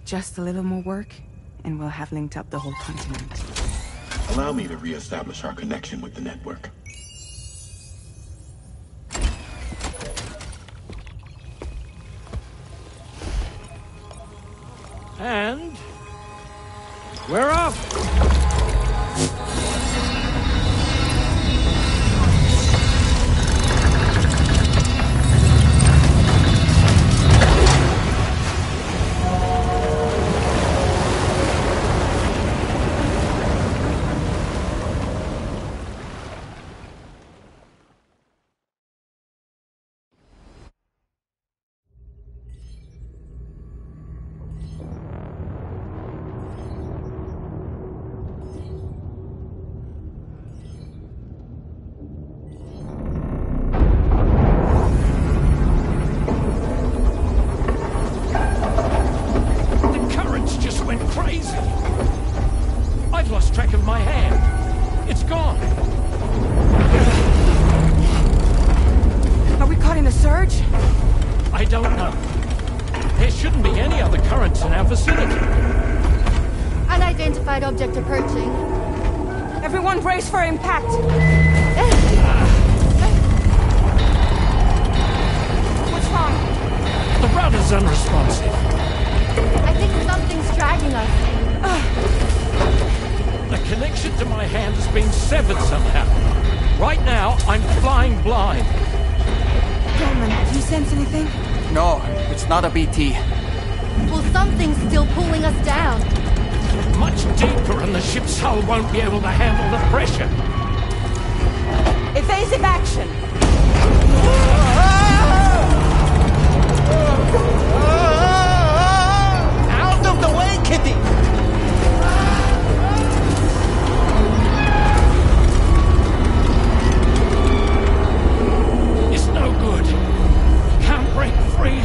Just a little more work, and we'll have linked up the whole continent. Allow me to re-establish our connection with the network. And we're off! Object approaching. Everyone brace for impact! What's wrong? The rudder's unresponsive. I think something's dragging us. The connection to my hand has been severed somehow. Right now, I'm flying blind. Dolman, do you sense anything? No, it's not a BT. Well, something's still pulling us down. Much deeper, and the ship's hull won't be able to handle the pressure. Evasive action! Out of the way, Kitty! It's no good. Can't break free.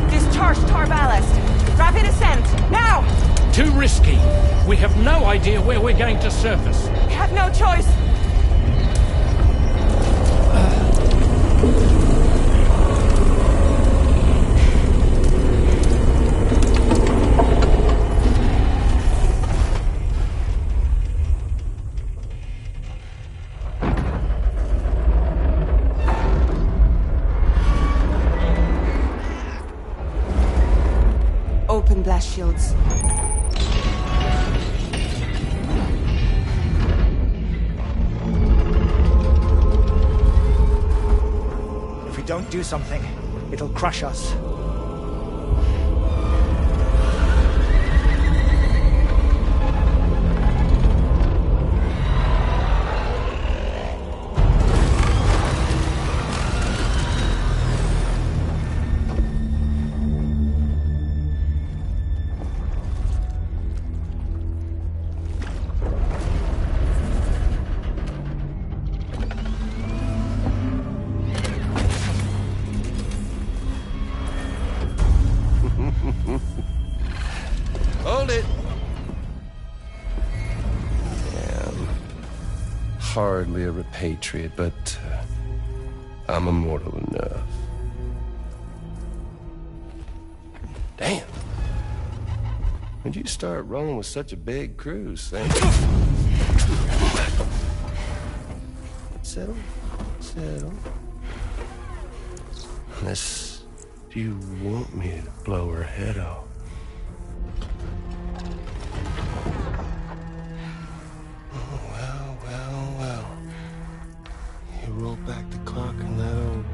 Discharge tar ballast. Rapid ascent, now! Too risky. We have no idea where we're going to surface. We have no choice. Open blast shields. If we don't do something, it'll crush us. Hold it! I'm hardly a repatriate, but I'm immortal enough. Damn. When'd you start rolling with such a big crew, Sam? Settle. Unless you want me to blow her head off. Well. You roll back the clock and that old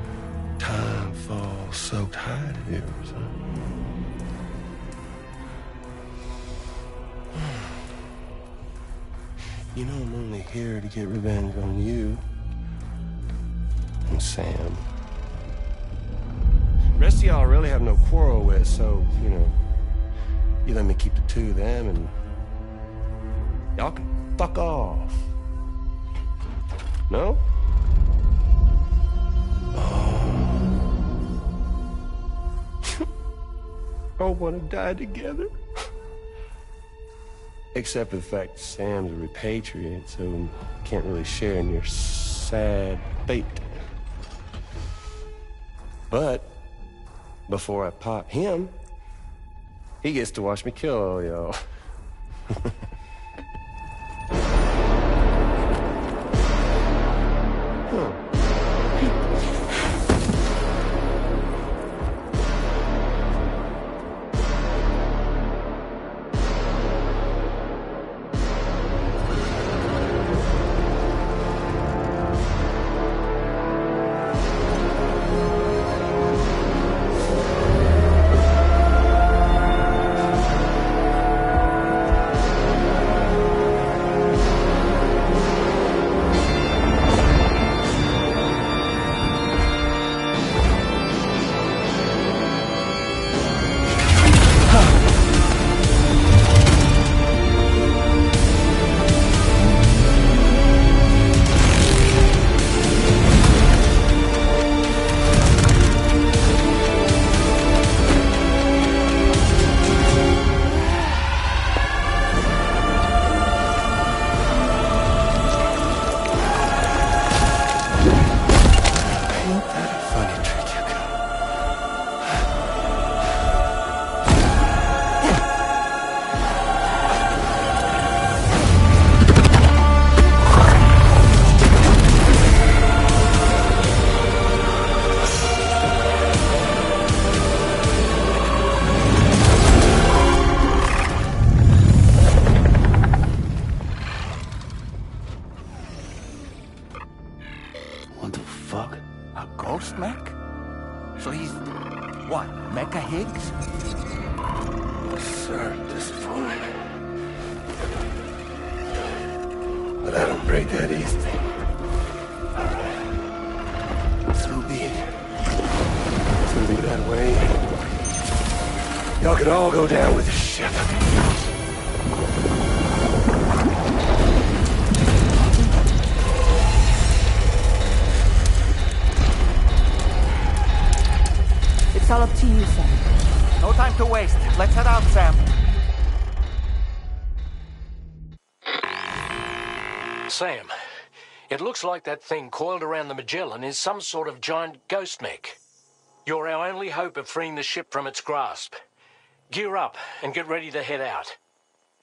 time fall soaked hide of yours, huh? You know I'm only here to get revenge on you and Sam. The rest of y'all really have no quarrel with, so, you let me keep the two of them and y'all can fuck off. No? All want to die together. Except for the fact Sam's a repatriate, so can't really share in your sad fate. But before I pop him, he gets to watch me kill all y'all. What the fuck? A ghost mech? So he's... what? Mecha Higgs? Sir, disappointing. But I don't break that easy. So be it. It's gonna be that way. Y'all could all go down with the ship. It's all up to you, Sam. No time to waste. Let's head out, Sam. Sam, it looks like that thing coiled around the Magellan is some sort of giant ghost mech. You're our only hope of freeing the ship from its grasp. Gear up and get ready to head out.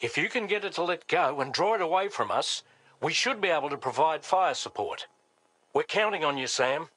If you can get it to let go and draw it away from us, we should be able to provide fire support. We're counting on you, Sam.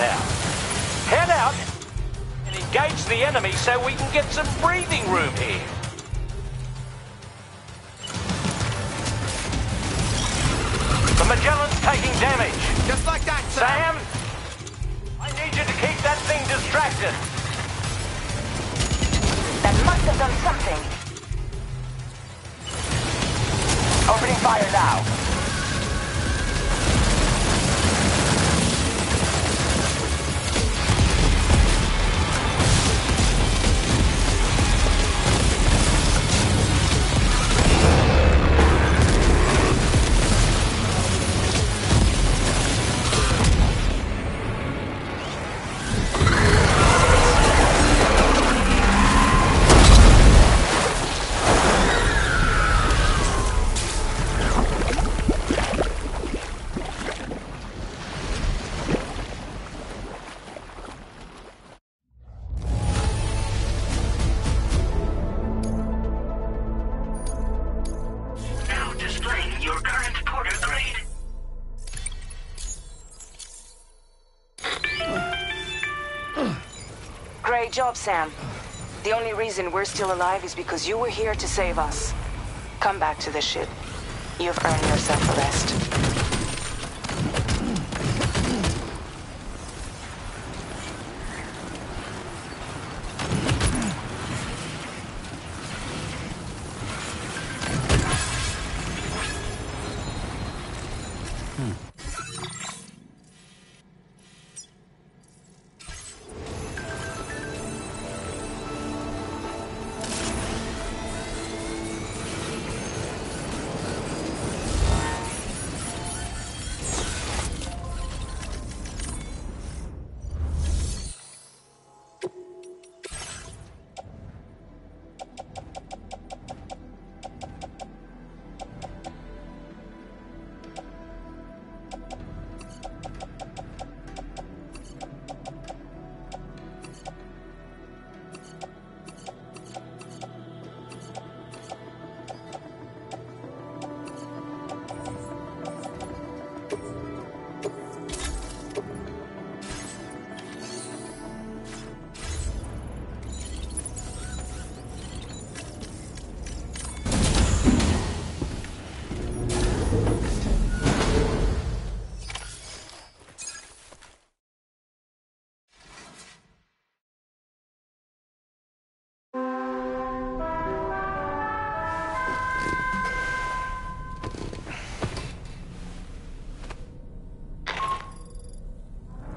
now. Head out and engage the enemy so we can get some breathing room here. The Magellan's taking damage. Just like that, Sam, I need you to keep that thing distracted. That must have done something. Opening fire now. Great job, Sam. The only reason we're still alive is because you were here to save us. Come back to the ship. You've earned yourself a rest.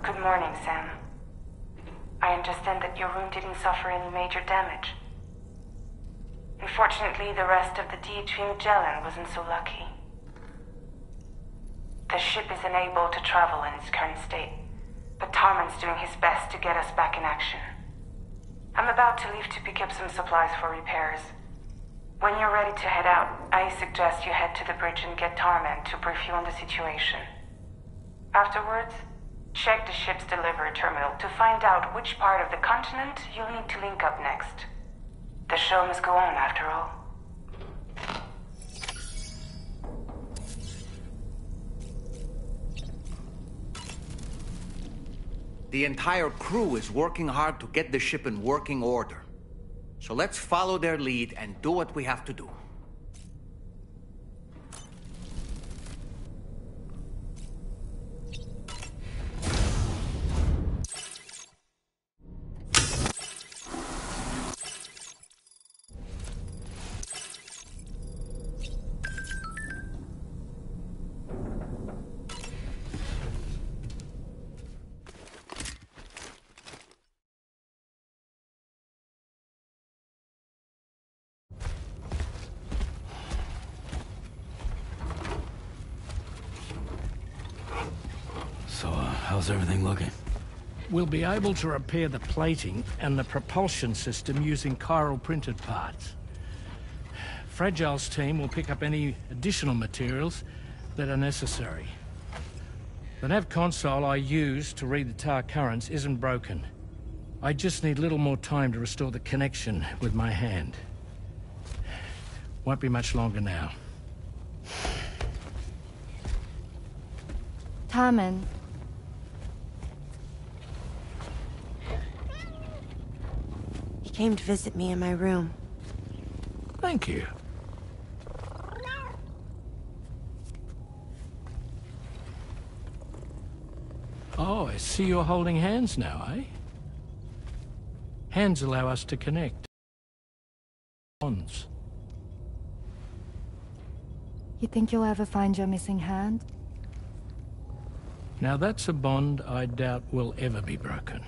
Good morning, Sam. I understand that your room didn't suffer any major damage. Unfortunately, the rest of the DHV Magellan wasn't so lucky. The ship is unable to travel in its current state, but Tarman's doing his best to get us back in action. I'm about to leave to pick up some supplies for repairs. When you're ready to head out, I suggest you head to the bridge and get Tarman to brief you on the situation. Afterwards, check the ship's delivery terminal to find out which part of the continent you'll need to link up next. The show must go on, after all. The entire crew is working hard to get the ship in working order. So let's follow their lead and do what we have to do. So, how's everything looking? We'll be able to repair the plating and the propulsion system using chiral printed parts. Fragile's team will pick up any additional materials that are necessary. The nav console I use to read the tar currents isn't broken. I just need a little more time to restore the connection with my hand. Won't be much longer now. Tarman. came to visit me in my room. Thank you. Oh, I see you're holding hands now, eh? Hands allow us to connect. Bonds. You think you'll ever find your missing hand? Now that's a bond I doubt will ever be broken.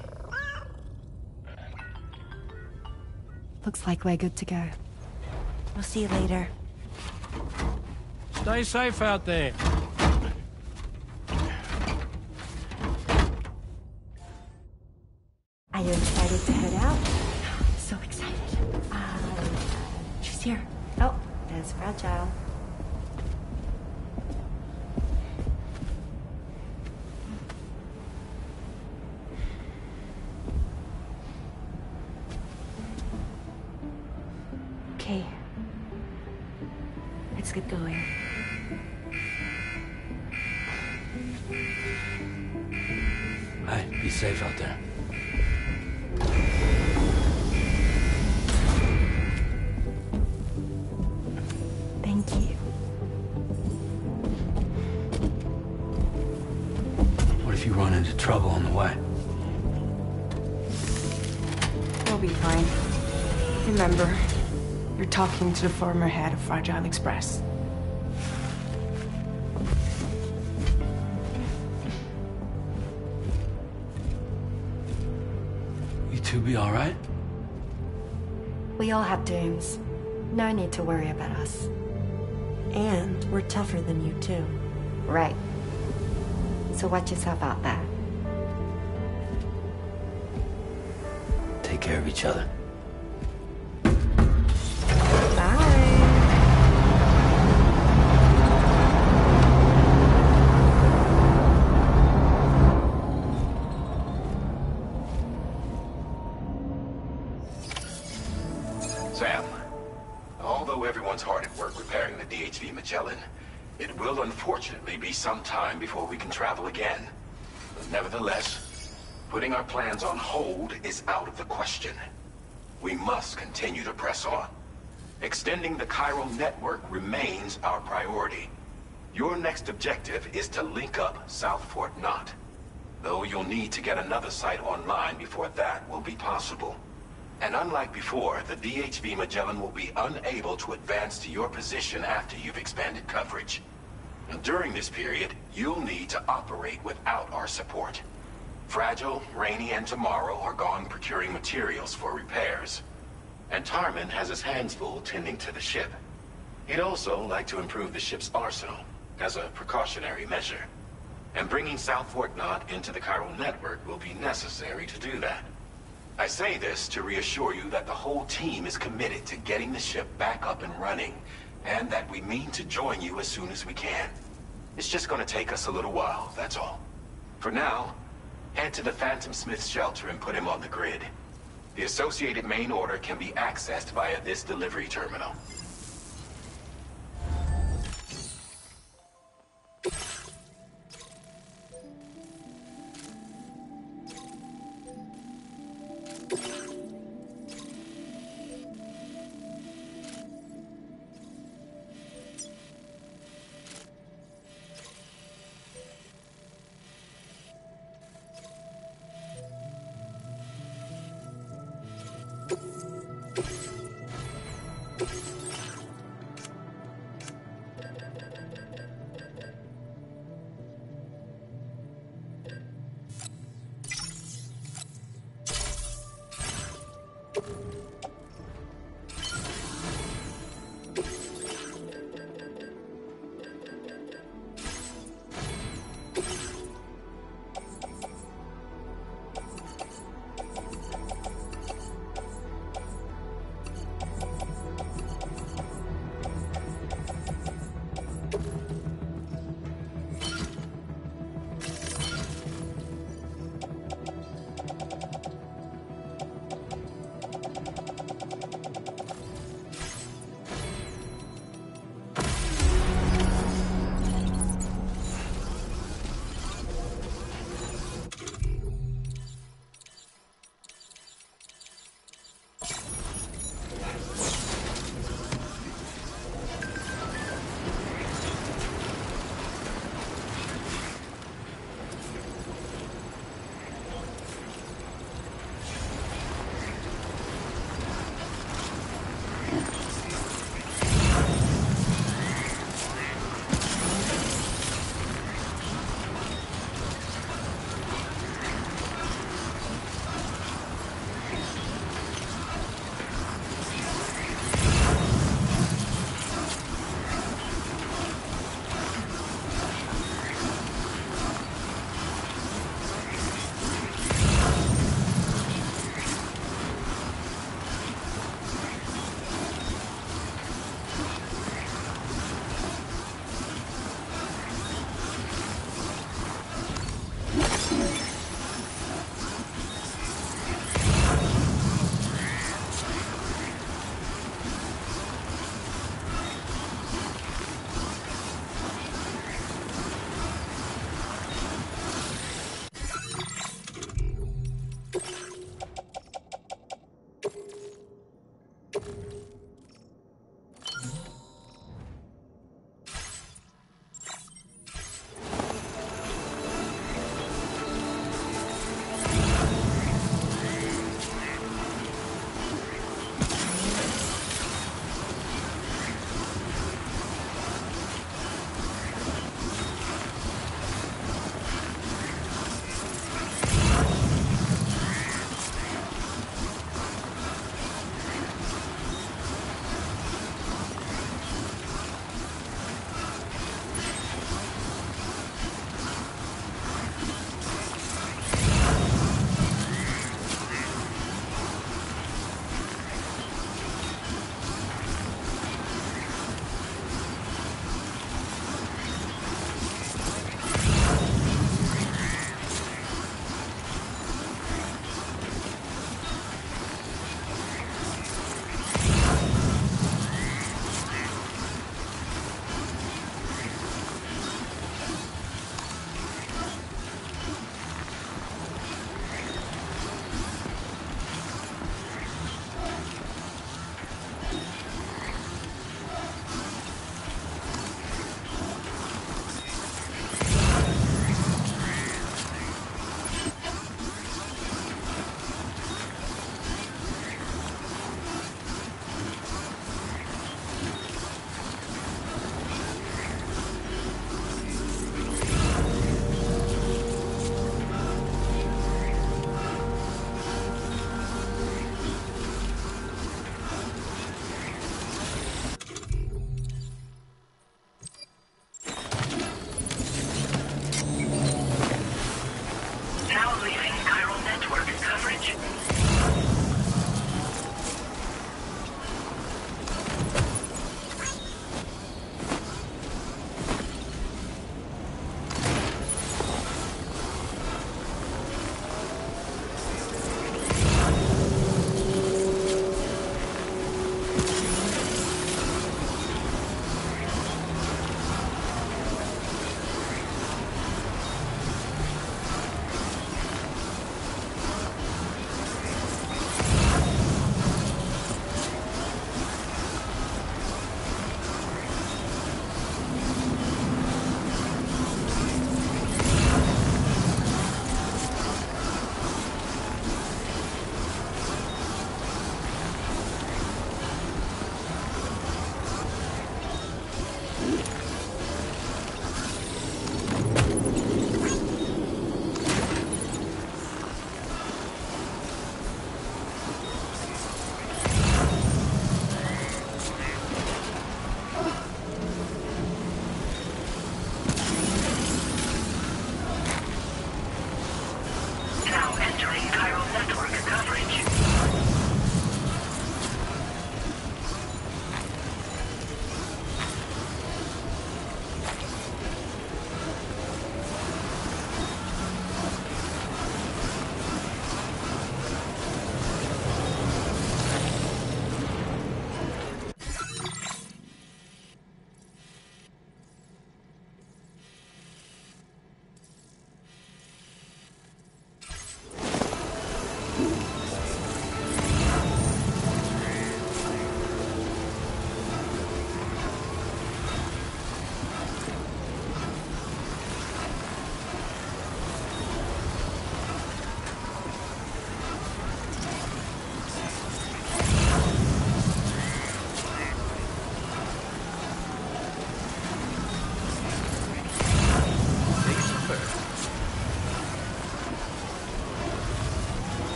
Looks like we're good to go. We'll see you later. Stay safe out there. Are you excited to head out? So excited. She's here. Oh, there's Fragile. Okay. Let's get going. Hey, be safe out there. Thank you. What if you run into trouble on the way? We'll be fine. Remember, you're talking to the former head of Fragile Express. You two be all right? We all have dooms. No need to worry about us. And we're tougher than you, too. Right. So watch yourself out there. Take care of each other. Sam, although everyone's hard at work repairing the DHV Magellan, it will unfortunately be some time before we can travel again. Nevertheless, putting our plans on hold is out of the question. We must continue to press on. Extending the chiral network remains our priority. Your next objective is to link up South Fort Knot, though you'll need to get another site online before that will be possible. And unlike before, the DHV Magellan will be unable to advance to your position after you've expanded coverage. Now, during this period, you'll need to operate without our support. Fragile, Rainy, and Tomorrow are gone procuring materials for repairs. And Tarman has his hands full tending to the ship. He'd also like to improve the ship's arsenal, as a precautionary measure. And bringing South Fort Knot into the chiral network will be necessary to do that. I say this to reassure you that the whole team is committed to getting the ship back up and running, and that we mean to join you as soon as we can. It's just gonna take us a little while, that's all. For now, head to the Phantom Smith's shelter and put him on the grid. The associated main order can be accessed via this delivery terminal.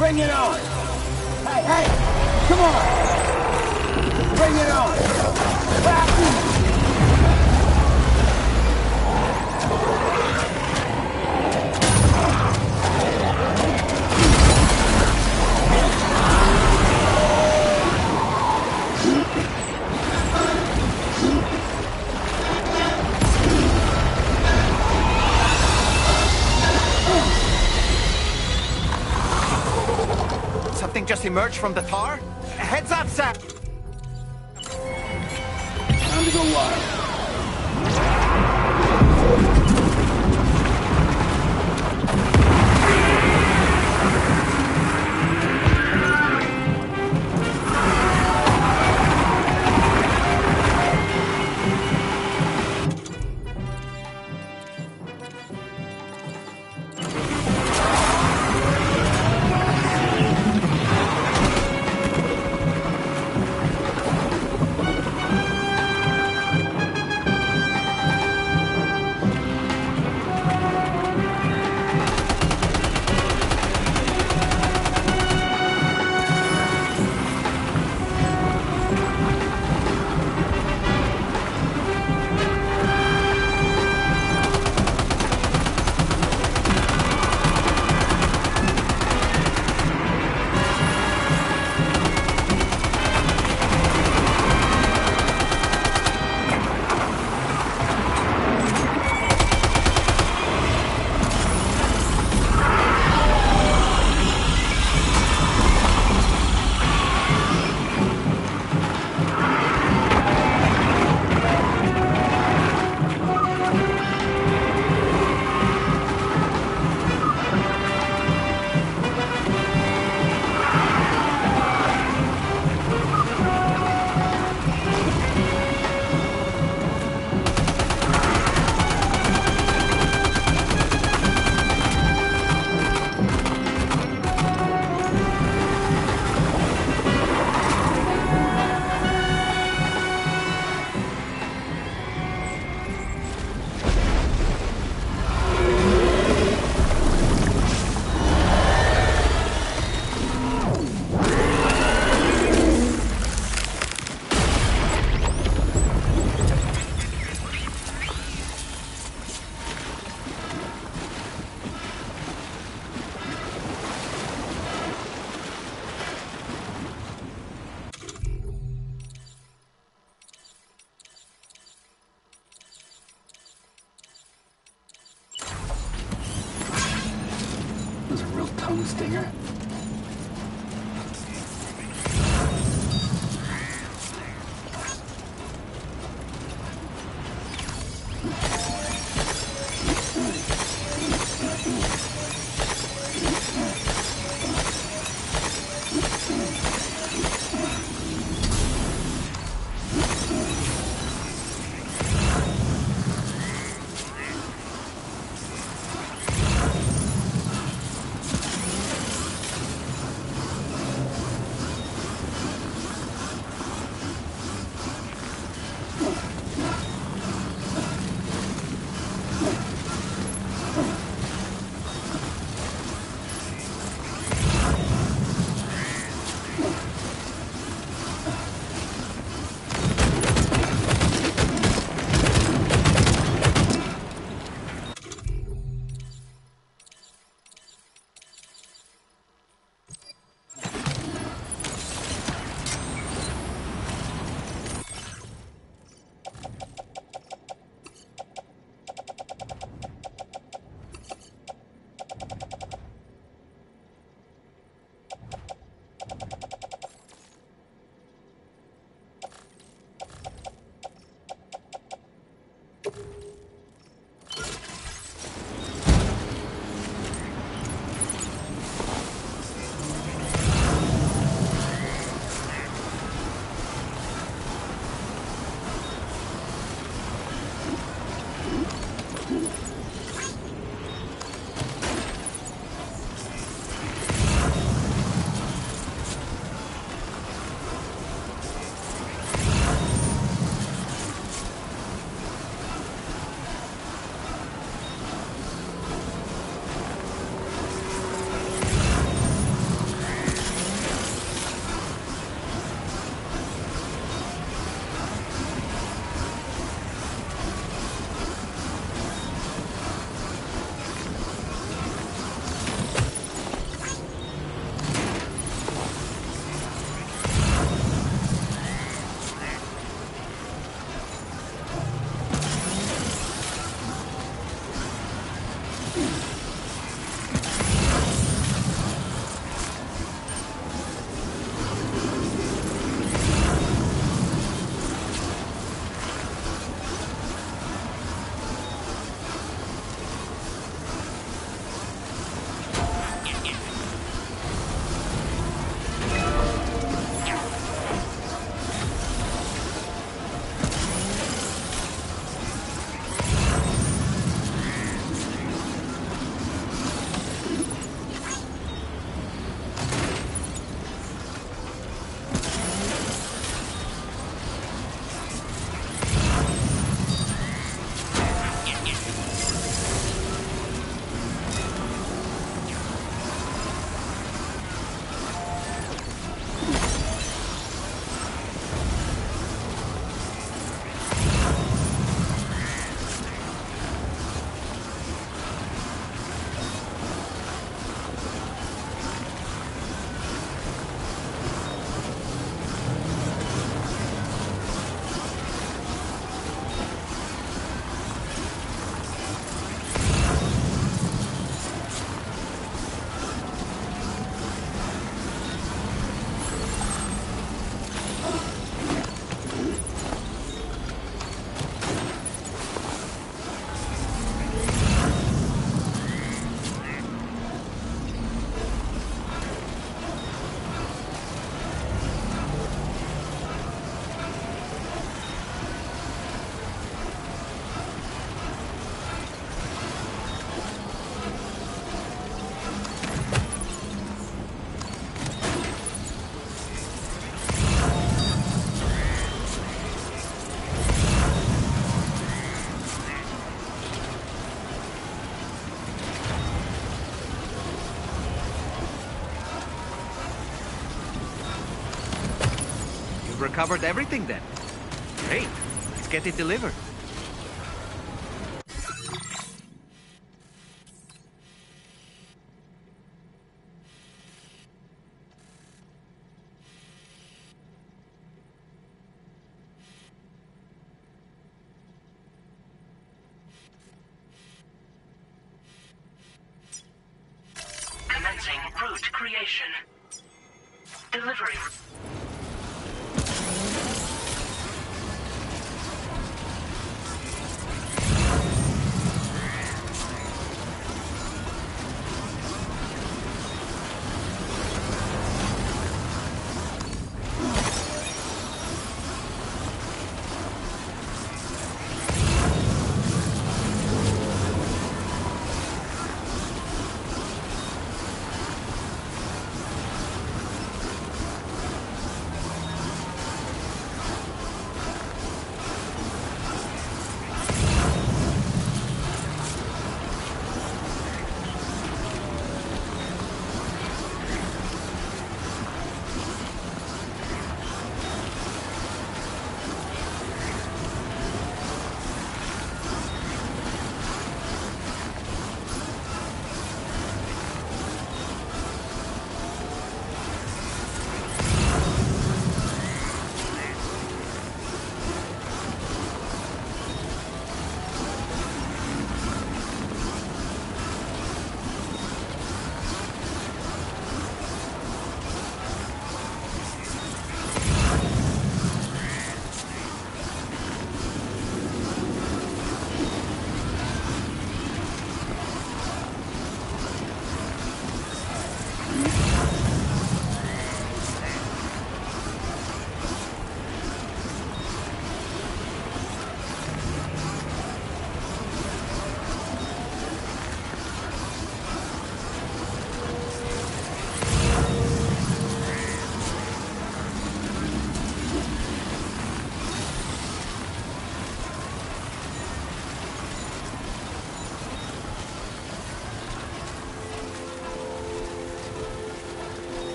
Bring it on! Hey, hey! Come on! Bring it on! Back! Something just emerged from the tar? Heads up, Sam! Time to go wild. was a real tongue stinger. We've recovered everything then. Great. Let's get it delivered. Commencing route creation. Delivery.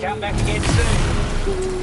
Count back again soon.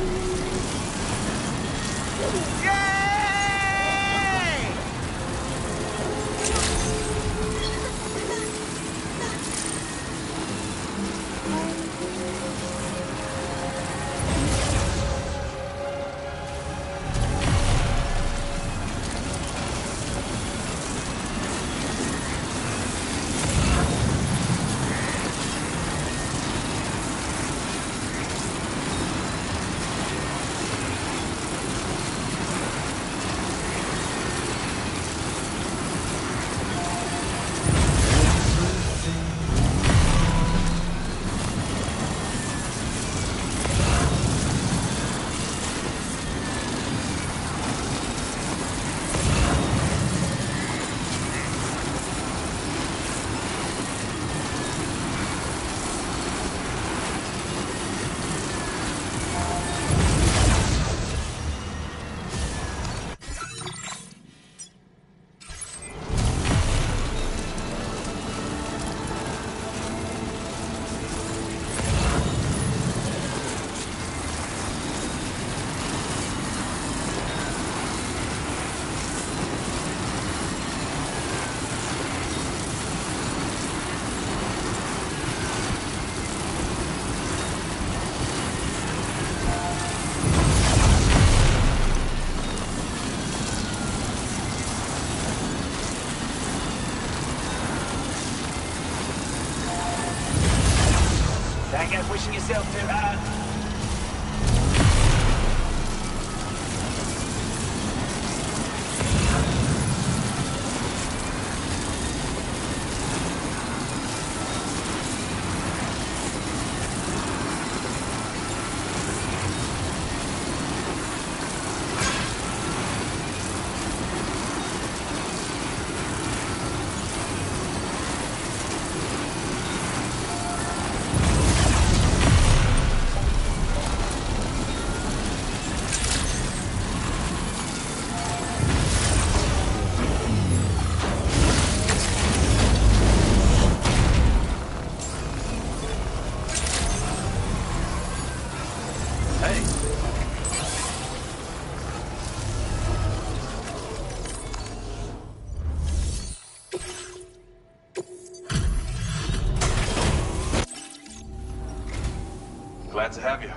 have you.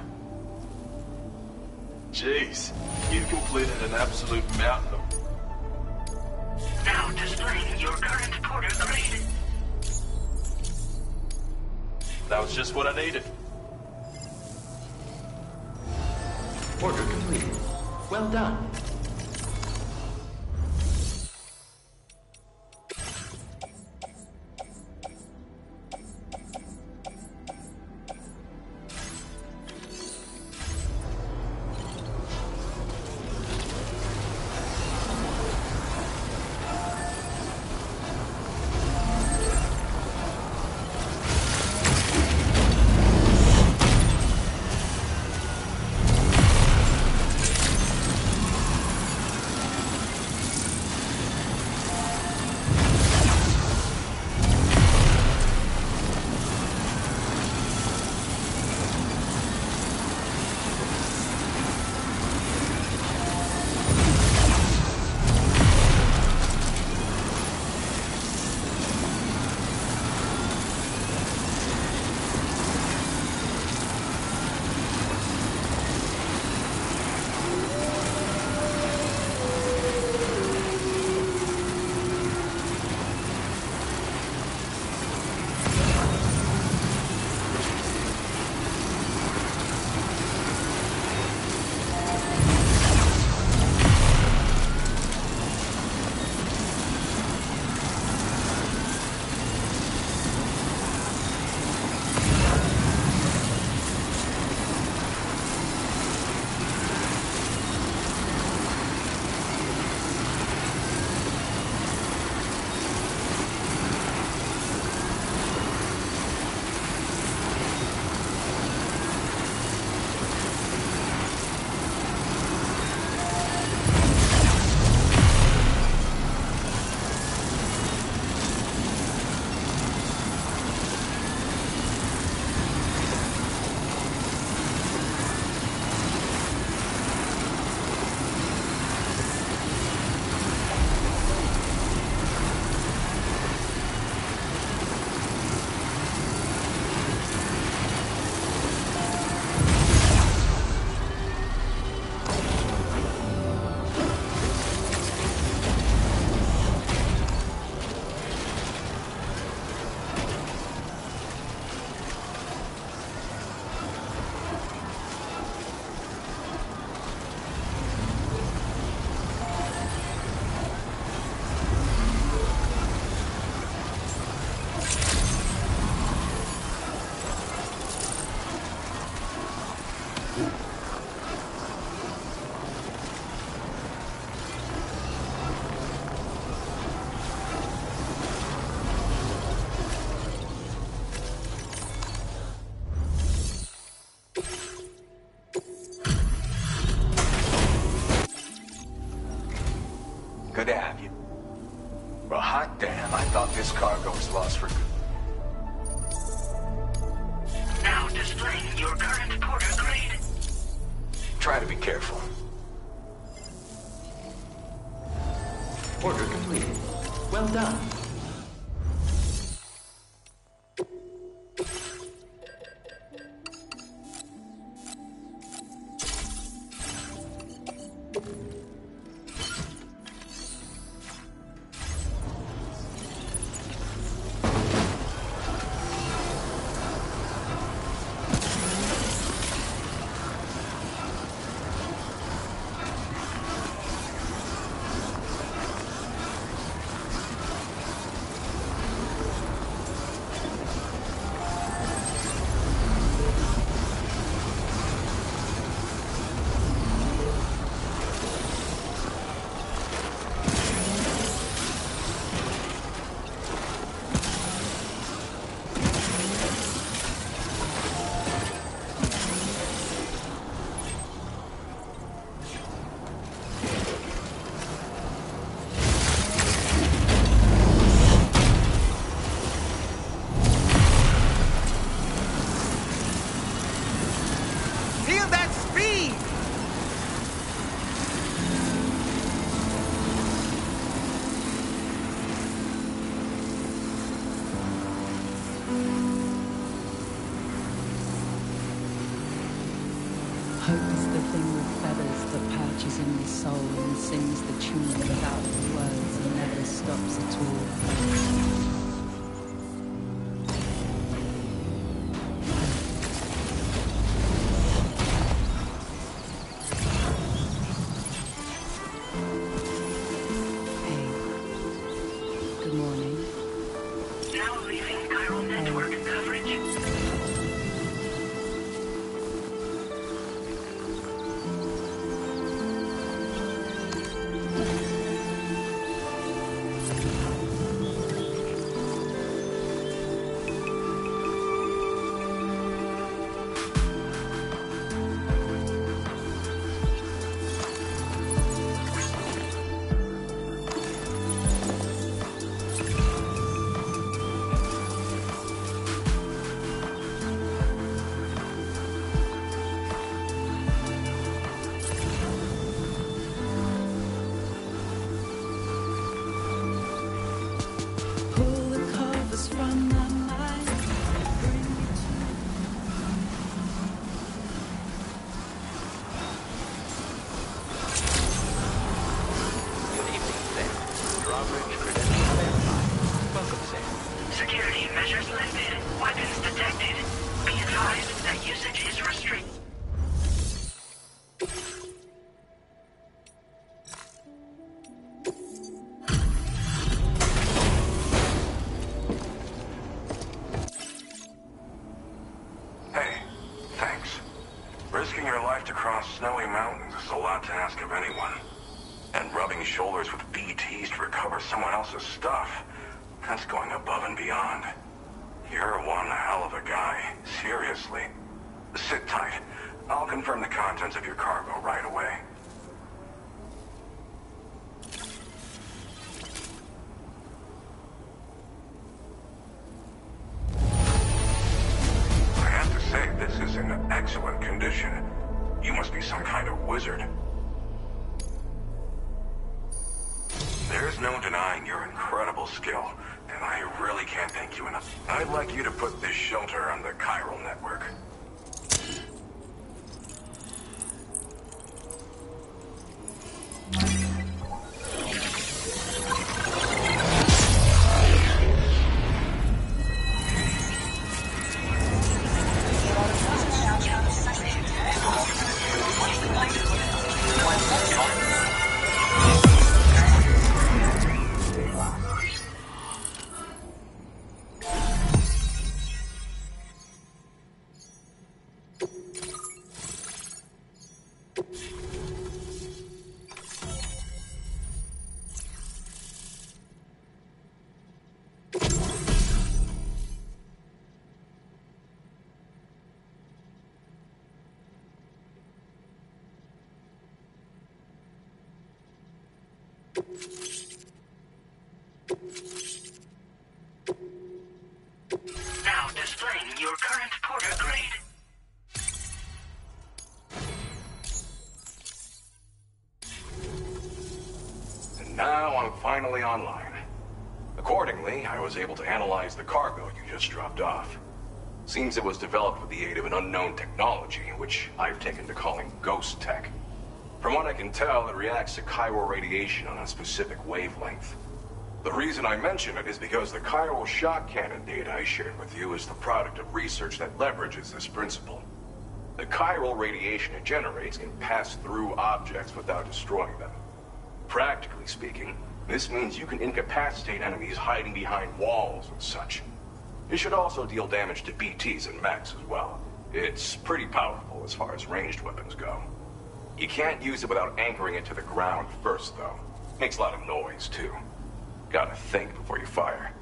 Jeez, you've completed an absolute mountain of... Now displaying your current porter grade. That was just what I needed. Order completed. Well done. Good to have you. Well, hot damn, I thought this cargo was lost for good. Now displaying your current porter grade. Try to be careful. Order completed. Well done. soul and sings the tune without words and never stops at all. Security measures lifted. Weapons detected. Be advised that usage is restricted. Hey, thanks. Risking your life to cross snowy mountains is a lot to ask of anyone. And rubbing shoulders with BTs to recover someone else's stuff, that's going above and beyond. You're one hell of a guy, seriously. Sit tight. I'll confirm the contents of your cargo right away. I have to say, this is in excellent condition. You must be some kind of wizard. There's no denying your incredible skill, and I really can't thank you enough. I'd like you to put this shelter on the chiral network. Now displaying your current porter grade. And now I'm finally online. Accordingly, I was able to analyze the cargo you just dropped off. Seems it was developed with the aid of an unknown technology, which I've taken to calling ghost tech. From what I can tell, it reacts to chiral radiation on a specific wavelength. The reason I mention it is because the chiral shock cannon data I shared with you is the product of research that leverages this principle. The chiral radiation it generates can pass through objects without destroying them. Practically speaking, this means you can incapacitate enemies hiding behind walls and such. It should also deal damage to BTs and mechs as well. It's pretty powerful as far as ranged weapons go. You can't use it without anchoring it to the ground first, though. Makes a lot of noise, too. Gotta think before you fire.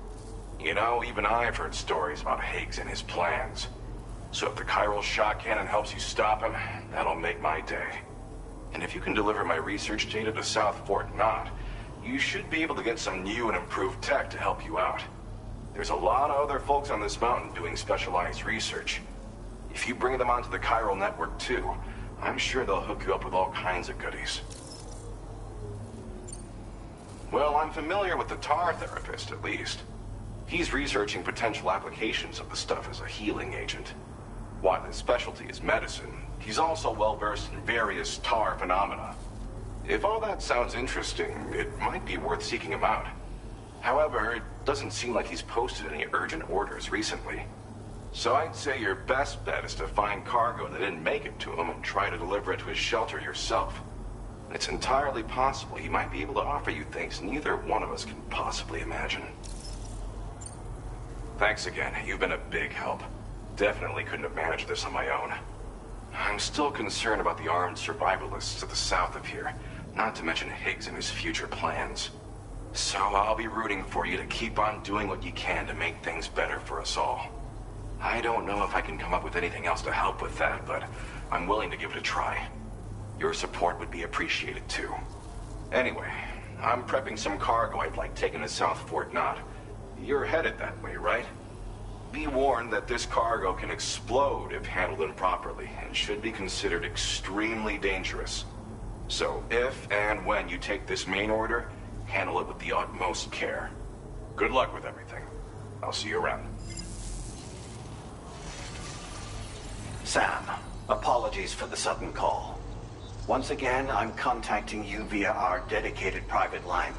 You know, even I've heard stories about Higgs and his plans. So if the chiral shock cannon helps you stop him, that'll make my day. And if you can deliver my research data to South Fort Knott, you should be able to get some new and improved tech to help you out. There's a lot of other folks on this mountain doing specialized research. If you bring them onto the chiral network too, I'm sure they'll hook you up with all kinds of goodies. Well, I'm familiar with the tar therapist, at least. He's researching potential applications of the stuff as a healing agent. While his specialty is medicine, he's also well-versed in various tar phenomena. If all that sounds interesting, it might be worth seeking him out. However, it doesn't seem like he's posted any urgent orders recently. So I'd say your best bet is to find cargo that didn't make it to him and try to deliver it to his shelter yourself. It's entirely possible he might be able to offer you things neither one of us can possibly imagine. Thanks again. You've been a big help. Definitely couldn't have managed this on my own. I'm still concerned about the armed survivalists to the south of here, not to mention Higgs and his future plans. So I'll be rooting for you to keep on doing what you can to make things better for us all. I don't know if I can come up with anything else to help with that, but I'm willing to give it a try. Your support would be appreciated too. Anyway, I'm prepping some cargo I'd like taken to South Fort Knott. You're headed that way, right? Be warned that this cargo can explode if handled improperly, and should be considered extremely dangerous. So if and when you take this main order, handle it with the utmost care. Good luck with everything. I'll see you around. Sam, apologies for the sudden call. Once again, I'm contacting you via our dedicated private line.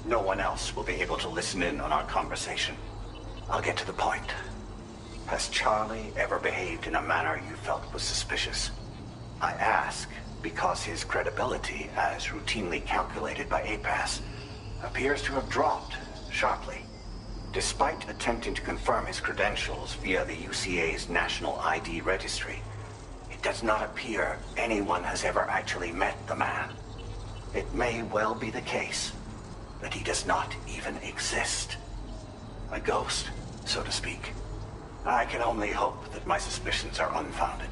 No one else will be able to listen in on our conversation. I'll get to the point. Has Charlie ever behaved in a manner you felt was suspicious? I ask because his credibility, as routinely calculated by APAS, appears to have dropped sharply. Despite attempting to confirm his credentials via the UCA's National ID Registry, it does not appear anyone has ever actually met the man. It may well be the case that he does not even exist. A ghost, so to speak. I can only hope that my suspicions are unfounded.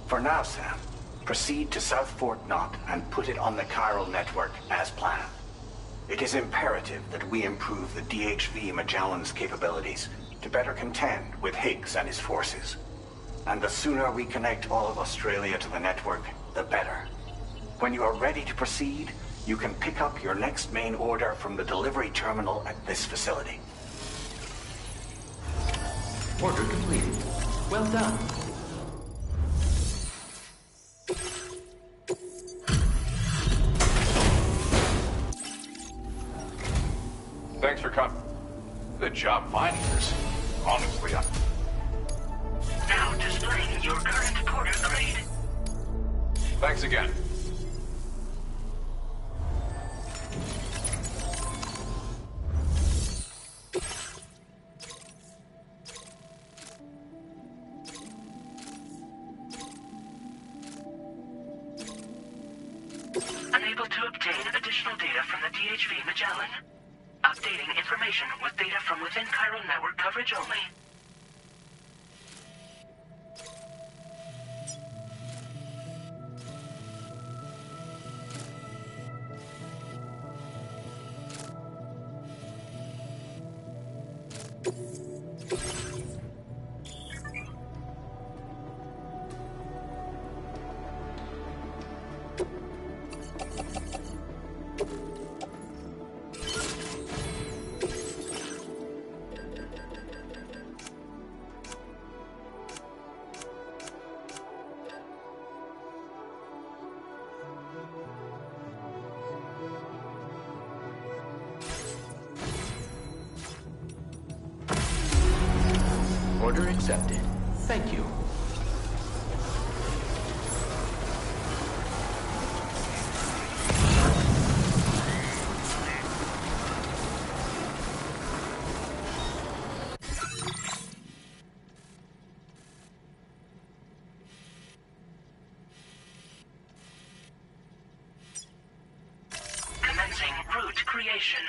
For now, Sam, proceed to South Fort Knott and put it on the chiral network as planned. It is imperative that we improve the DHV Magellan's capabilities to better contend with Higgs and his forces. And the sooner we connect all of Australia to the network, the better. When you are ready to proceed, you can pick up your next main order from the delivery terminal at this facility. Order completed. Well done. Thanks for coming. Good job finding this. Honestly, Now displaying your current porter grade. Thanks again. Unable to obtain additional data from the DHV Magellan. Updating information with data from within chiral network coverage only. Order accepted. Thank you. Commencing route creation.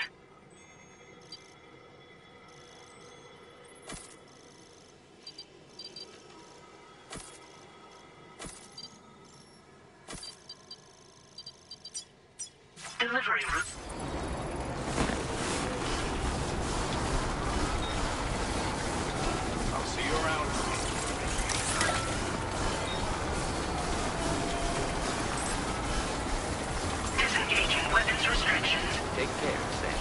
Delivery route. I'll see you around. Disengaging weapons restrictions. Take care, Sam.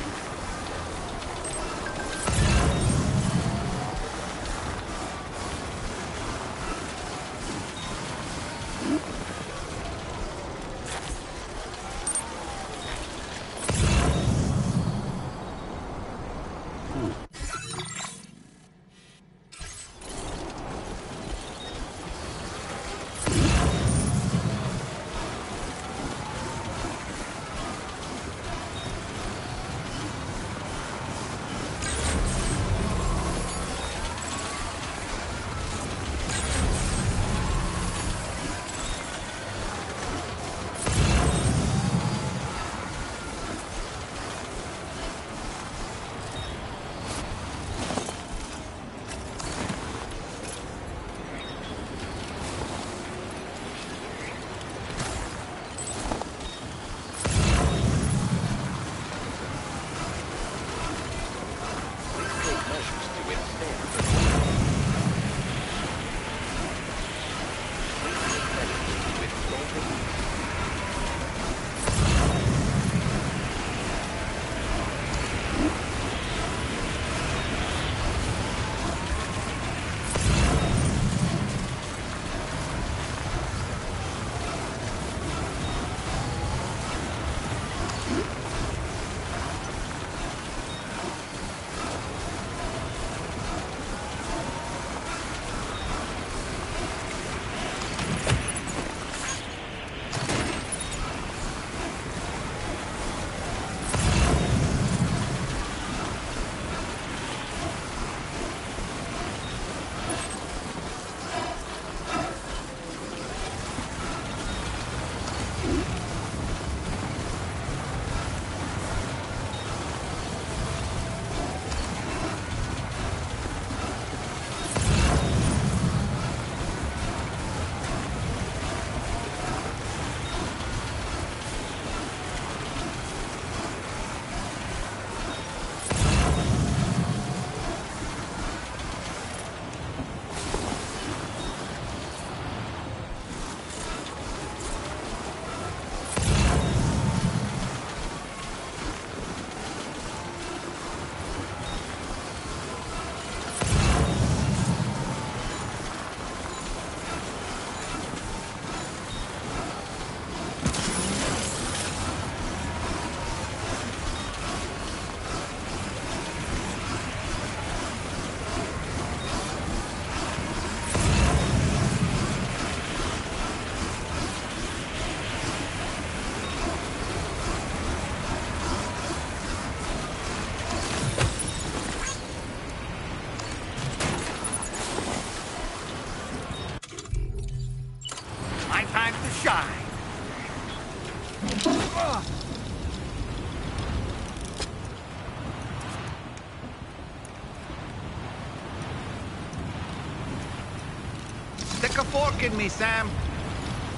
Stick a fork in me, Sam.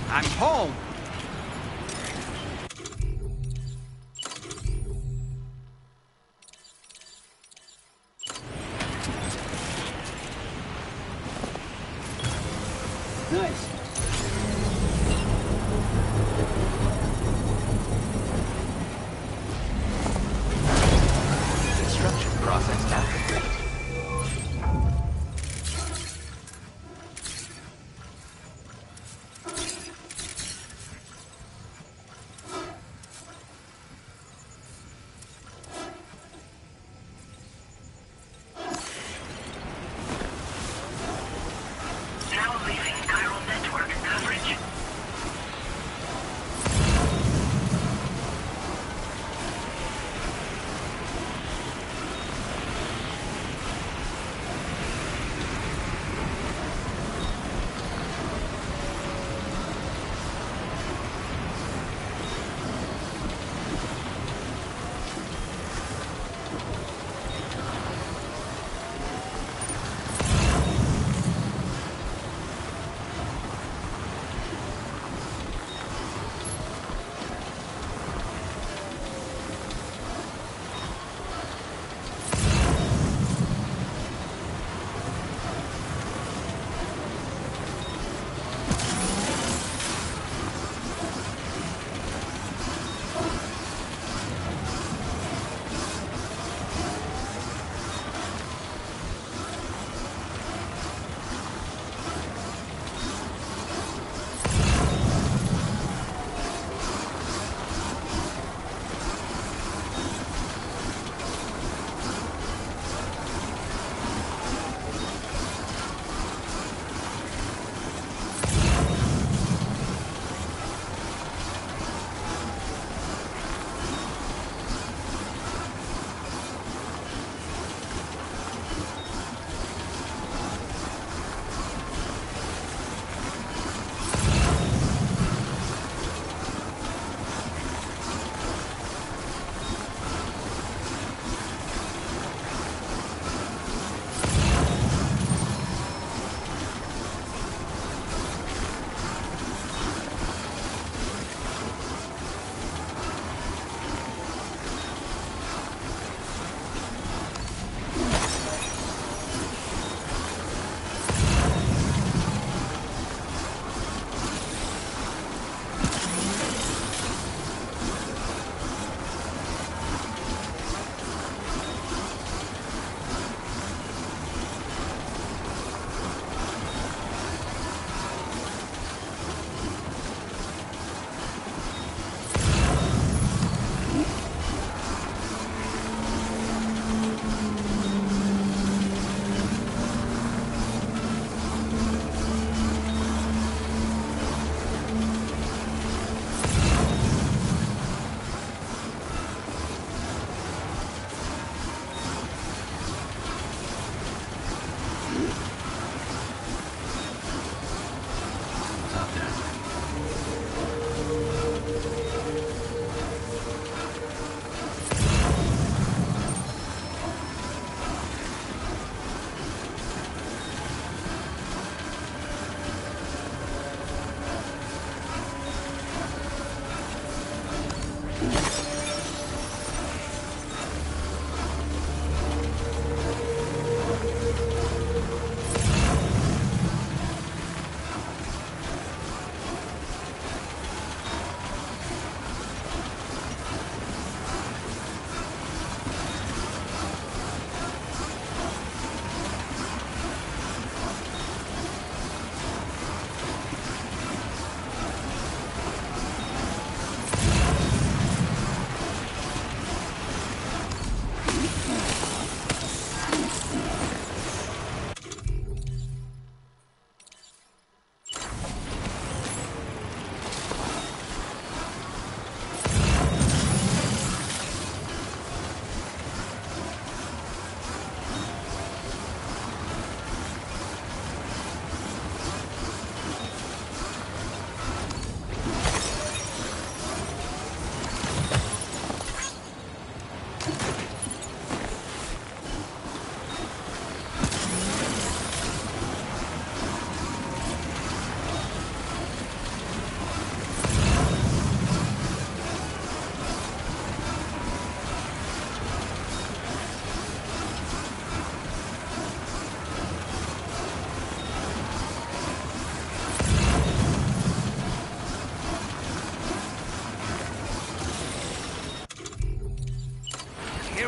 I'm home. Nice. Construction process now complete. Now leaving chiral network.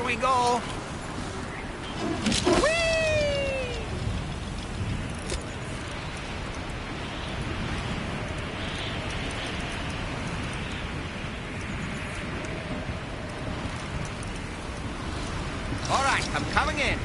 we go. Whee! All right, I'm coming in.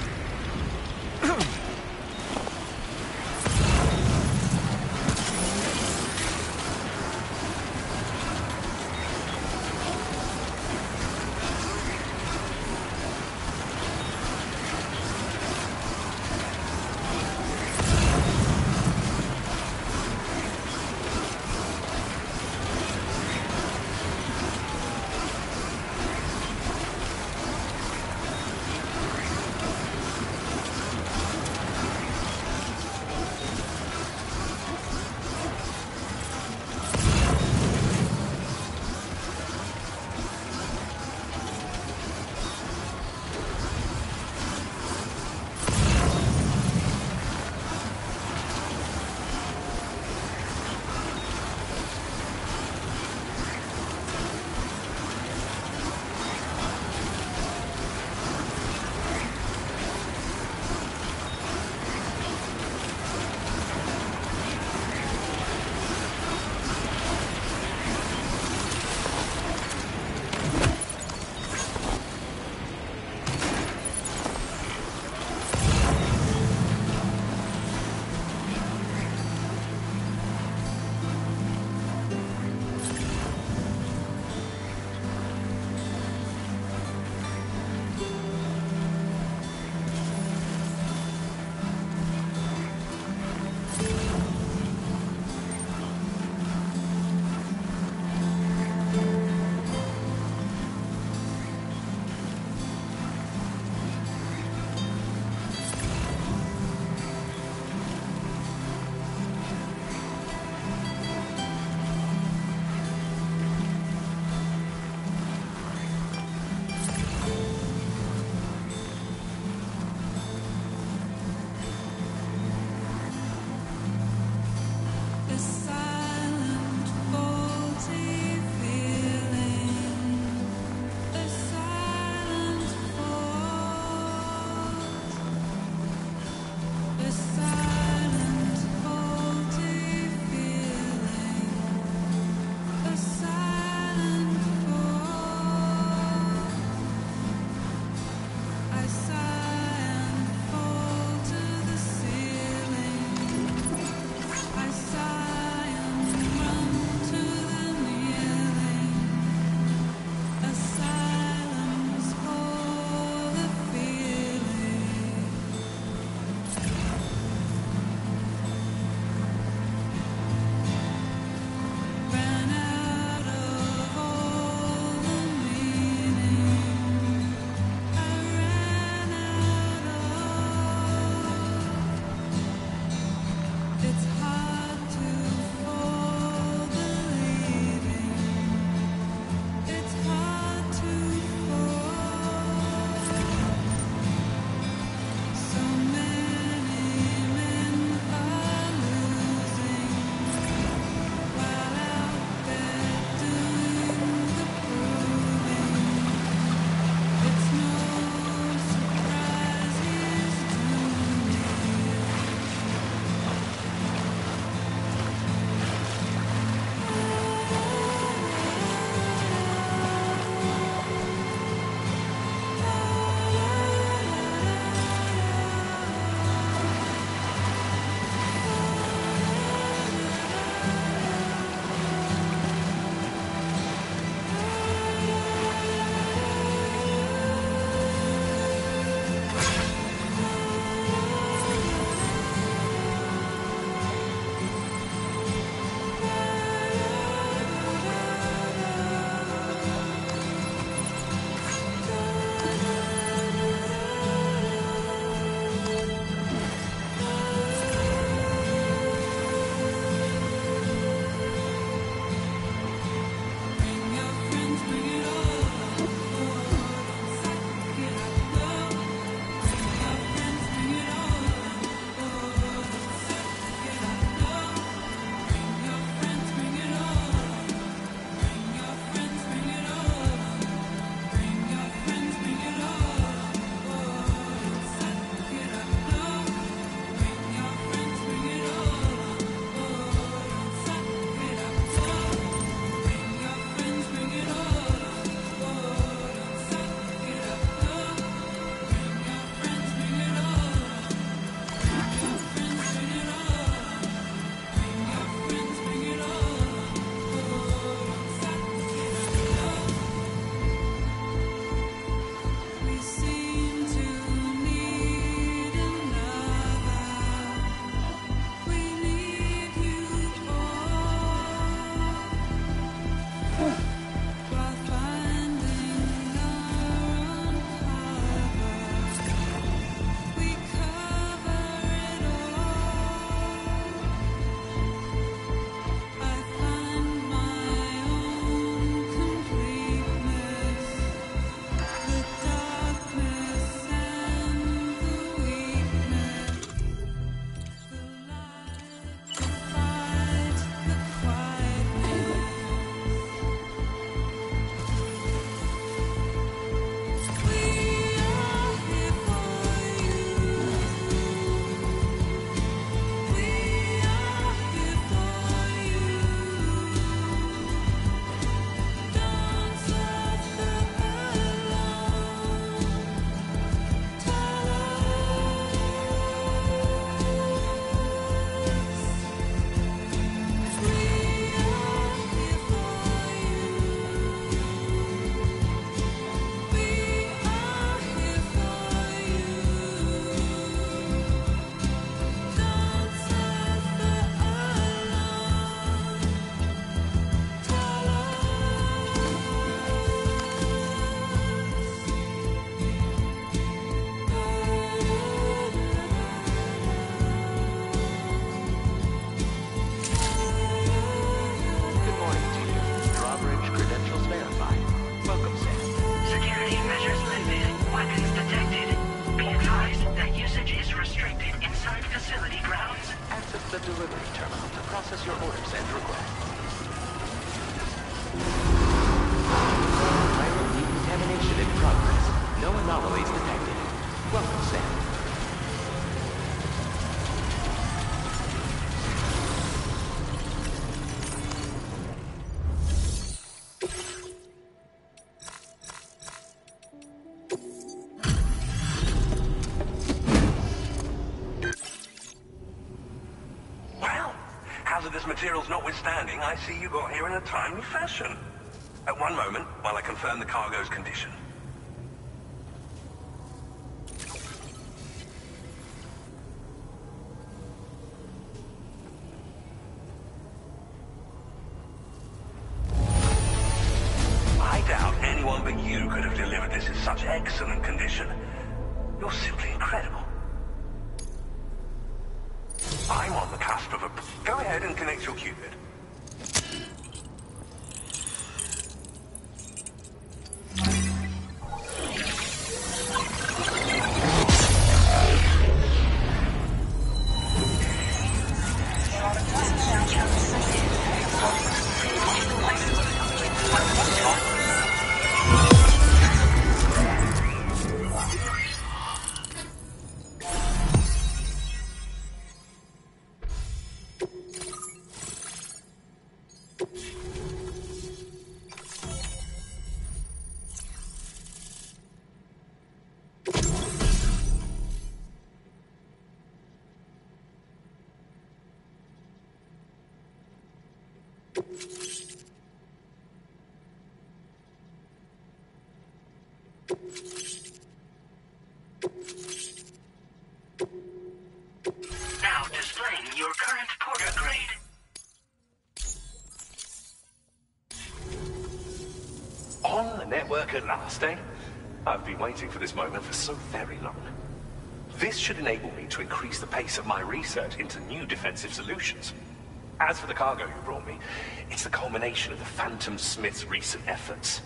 the delivery terminal to process your orders and requests. Viral decontamination in progress. No anomalies detected. Welcome, Sam. Hazardous materials notwithstanding, I see you got here in a timely fashion. At one moment, while I confirm the cargo's condition. I doubt anyone but you could have delivered this in such excellent condition. You're simply incredible. I'm on the cusp of a... Go ahead and connect your Cupid. Now displaying your current porter grade. On the network at last, eh? I've been waiting for this moment for so very long. This should enable me to increase the pace of my research into new defensive solutions. As for the cargo you brought me, it's the culmination of the Phantom Smith's recent efforts.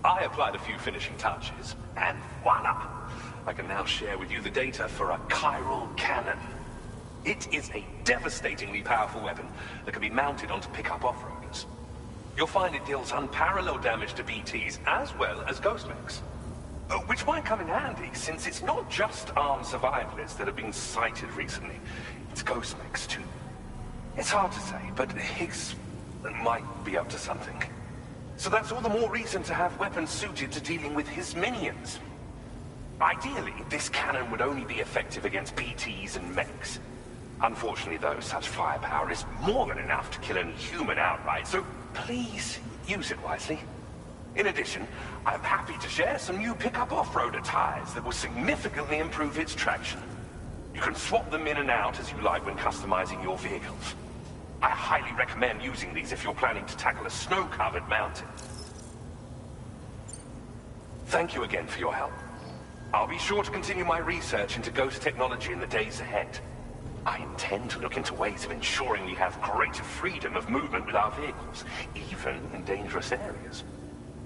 I applied a few finishing touches, and voila! I can now share with you the data for a chiral cannon. It is a devastatingly powerful weapon that can be mounted onto pickup off-roaders. You'll find it deals unparalleled damage to BTs as well as ghost mechs. Which might come in handy, since it's not just armed survivalists that have been sighted recently. It's ghost mechs too. It's hard to say, but Higgs might be up to something. So that's all the more reason to have weapons suited to dealing with his minions. Ideally, this cannon would only be effective against PTs and mechs. Unfortunately, though, such firepower is more than enough to kill any human outright, so please use it wisely. In addition, I'm happy to share some new pickup off-roader tires that will significantly improve its traction. You can swap them in and out as you like when customizing your vehicles. I highly recommend using these if you're planning to tackle a snow-covered mountain. Thank you again for your help. I'll be sure to continue my research into ghost technology in the days ahead. I intend to look into ways of ensuring we have greater freedom of movement with our vehicles, even in dangerous areas.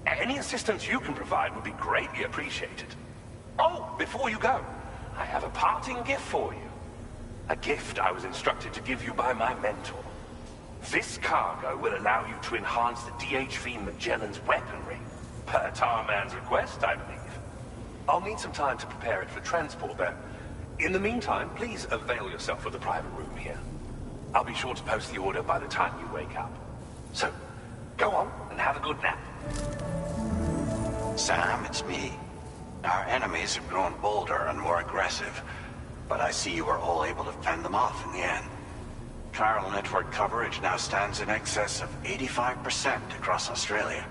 Any assistance you can provide would be greatly appreciated. Oh, before you go, I have a parting gift for you. A gift I was instructed to give you by my mentor. This cargo will allow you to enhance the DHV Magellan's weaponry, per Tarman's request, I believe. I'll need some time to prepare it for transport, though. In the meantime, please avail yourself of the private room here. I'll be sure to post the order by the time you wake up. So, go on and have a good nap. Sam, it's me. Our enemies have grown bolder and more aggressive, but I see you were all able to fend them off in the end. Chiral network coverage now stands in excess of 85% across Australia.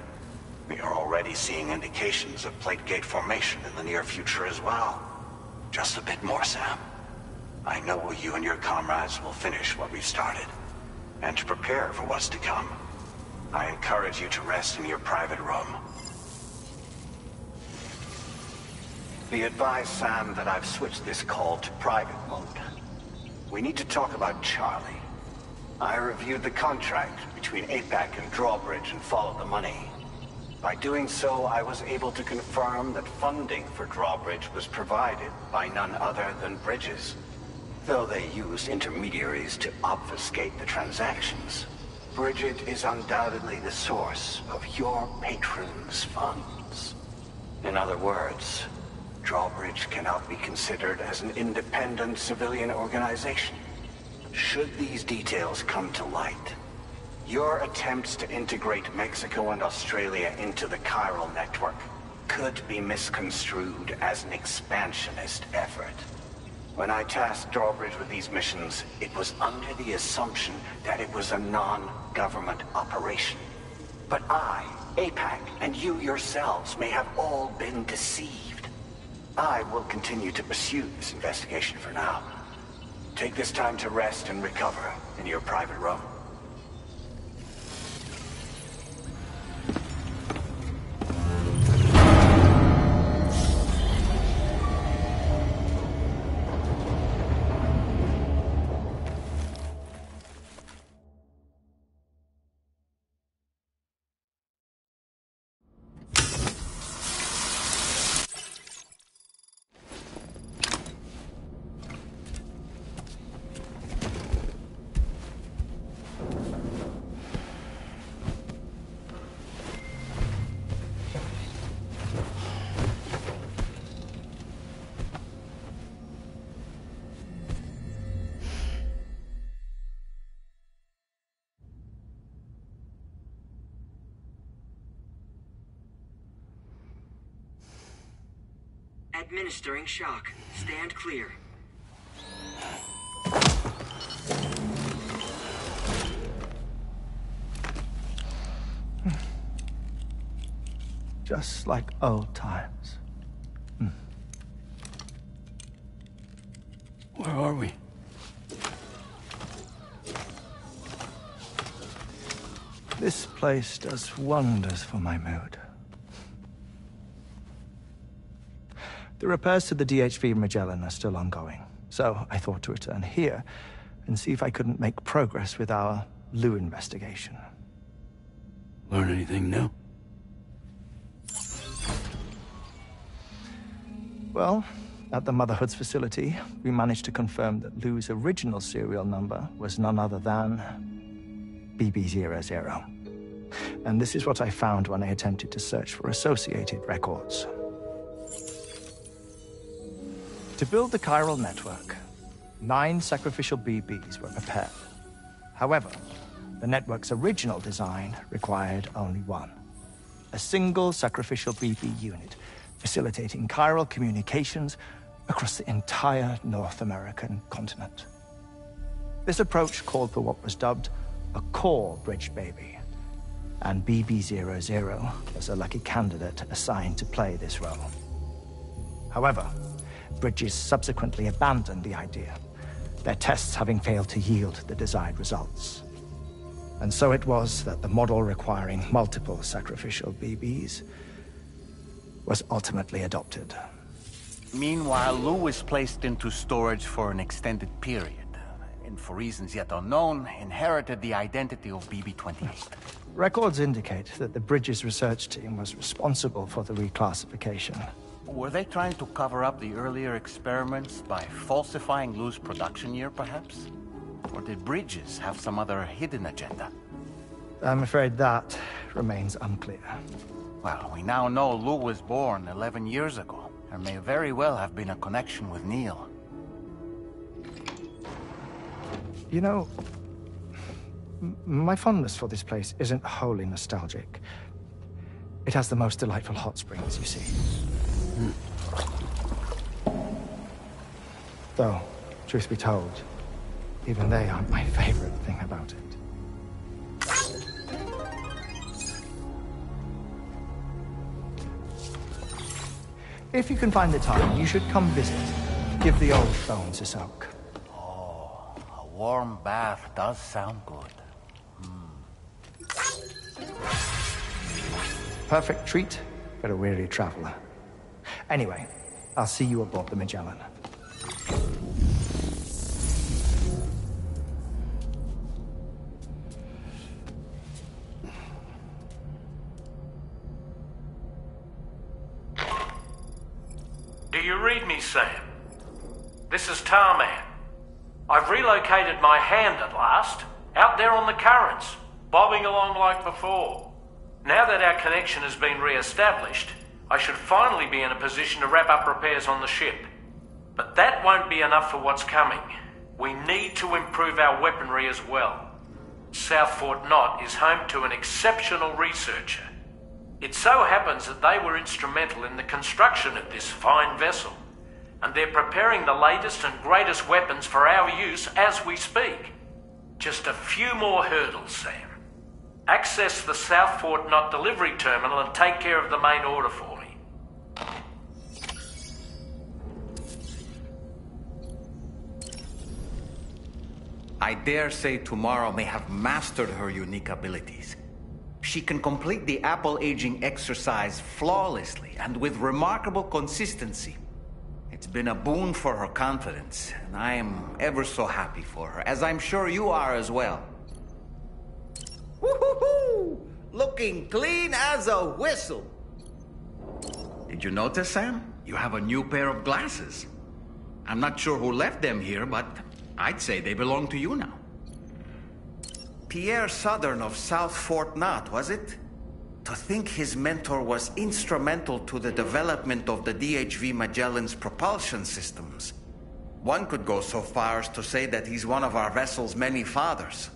We are already seeing indications of plate gate formation in the near future as well. Just a bit more, Sam. I know you and your comrades will finish what we've started. And to prepare for what's to come, I encourage you to rest in your private room. Be advised, Sam, that I've switched this call to private mode. We need to talk about Charlie. I reviewed the contract between APAC and Drawbridge and followed the money. By doing so, I was able to confirm that funding for Drawbridge was provided by none other than Bridges. Though they used intermediaries to obfuscate the transactions, Bridget is undoubtedly the source of your patron's funds. In other words, Drawbridge cannot be considered as an independent civilian organization. Should these details come to light, your attempts to integrate Mexico and Australia into the chiral network could be misconstrued as an expansionist effort. When I tasked Drawbridge with these missions, it was under the assumption that it was a non-government operation. But I, APAC, and you yourselves may have all been deceived. I will continue to pursue this investigation for now. Take this time to rest and recover in your private room. Administering shock. Stand clear. Just like old times. Where are we? This place does wonders for my mood. The repairs to the DHV Magellan are still ongoing, so I thought to return here and see if I couldn't make progress with our Lou investigation. Learn anything new? Well, at the Motherhood's facility, we managed to confirm that Lou's original serial number was none other than BB00. And this is what I found when I attempted to search for associated records. To build the chiral network, 9 sacrificial BBs were prepared. However, the network's original design required only 1. A single sacrificial BB unit, facilitating chiral communications across the entire North American continent. This approach called for what was dubbed a core bridge baby, and BB00 was a lucky candidate assigned to play this role. However, Bridges subsequently abandoned the idea, their tests having failed to yield the desired results. And so it was that the model requiring multiple sacrificial BBs was ultimately adopted. Meanwhile, Lou was placed into storage for an extended period, and for reasons yet unknown, inherited the identity of BB-28. Records indicate that the Bridges research team was responsible for the reclassification. Were they trying to cover up the earlier experiments by falsifying Lou's production year, perhaps? Or did Bridges have some other hidden agenda? I'm afraid that remains unclear. Well, we now know Lou was born 11 years ago. There may very well have been a connection with Neil. You know, my fondness for this place isn't wholly nostalgic. It has the most delightful hot springs, you see. Though, truth be told, even they aren't my favorite thing about it. If you can find the time, you should come visit. Give the old bones a soak. Oh, a warm bath does sound good. Perfect treat for a weary traveler. Anyway, I'll see you aboard the Magellan. Do you read me, Sam? This is Tarman. I've relocated my hand at last, out there on the currents, bobbing along like before. Now that our connection has been re-established, I should finally be in a position to wrap up repairs on the ship. But that won't be enough for what's coming. We need to improve our weaponry as well. South Fort Knot is home to an exceptional researcher. It so happens that they were instrumental in the construction of this fine vessel, and they're preparing the latest and greatest weapons for our use as we speak. Just a few more hurdles, Sam. Access the South Fort Knot delivery terminal and take care of the main order for me. I dare say Tomorrow may have mastered her unique abilities. She can complete the apple aging exercise flawlessly and with remarkable consistency. It's been a boon for her confidence, and I am ever so happy for her, as I'm sure you are as well. Woo-hoo-hoo! Looking clean as a whistle. Did you notice, Sam? You have a new pair of glasses. I'm not sure who left them here, but I'd say they belong to you now. Pierre Southern of South Fort Knot, was it? To think his mentor was instrumental to the development of the DHV Magellan's propulsion systems. One could go so far as to say that he's one of our vessel's many fathers.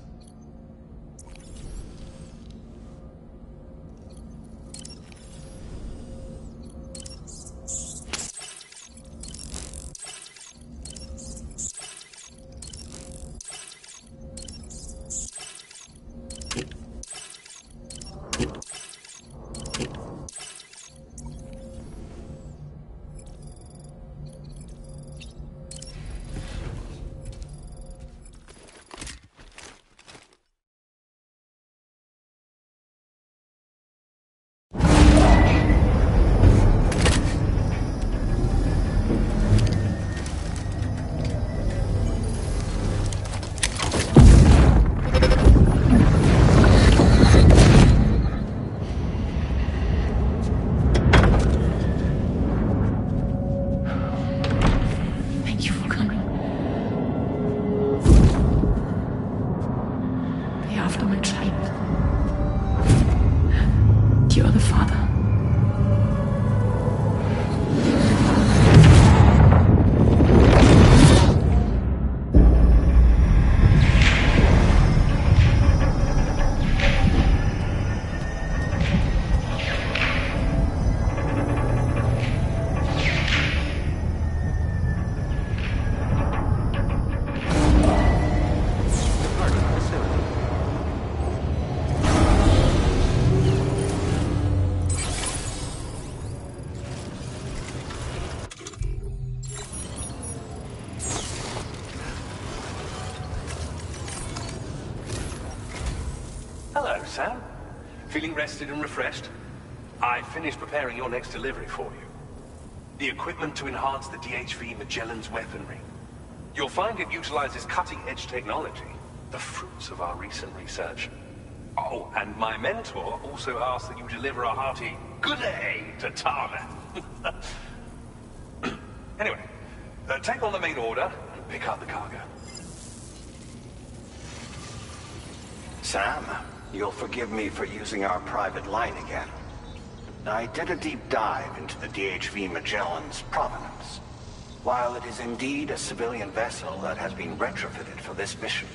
Hello, Sam. Feeling rested and refreshed? I finished preparing your next delivery for you. The equipment to enhance the DHV Magellan's weaponry. You'll find it utilizes cutting-edge technology, the fruits of our recent research. Oh, and my mentor also asked that you deliver a hearty good day to Tana. Anyway, take on the main order and pick up the cargo. Sam, you'll forgive me for using our private line again. I did a deep dive into the DHV Magellan's provenance. While it is indeed a civilian vessel that has been retrofitted for this mission,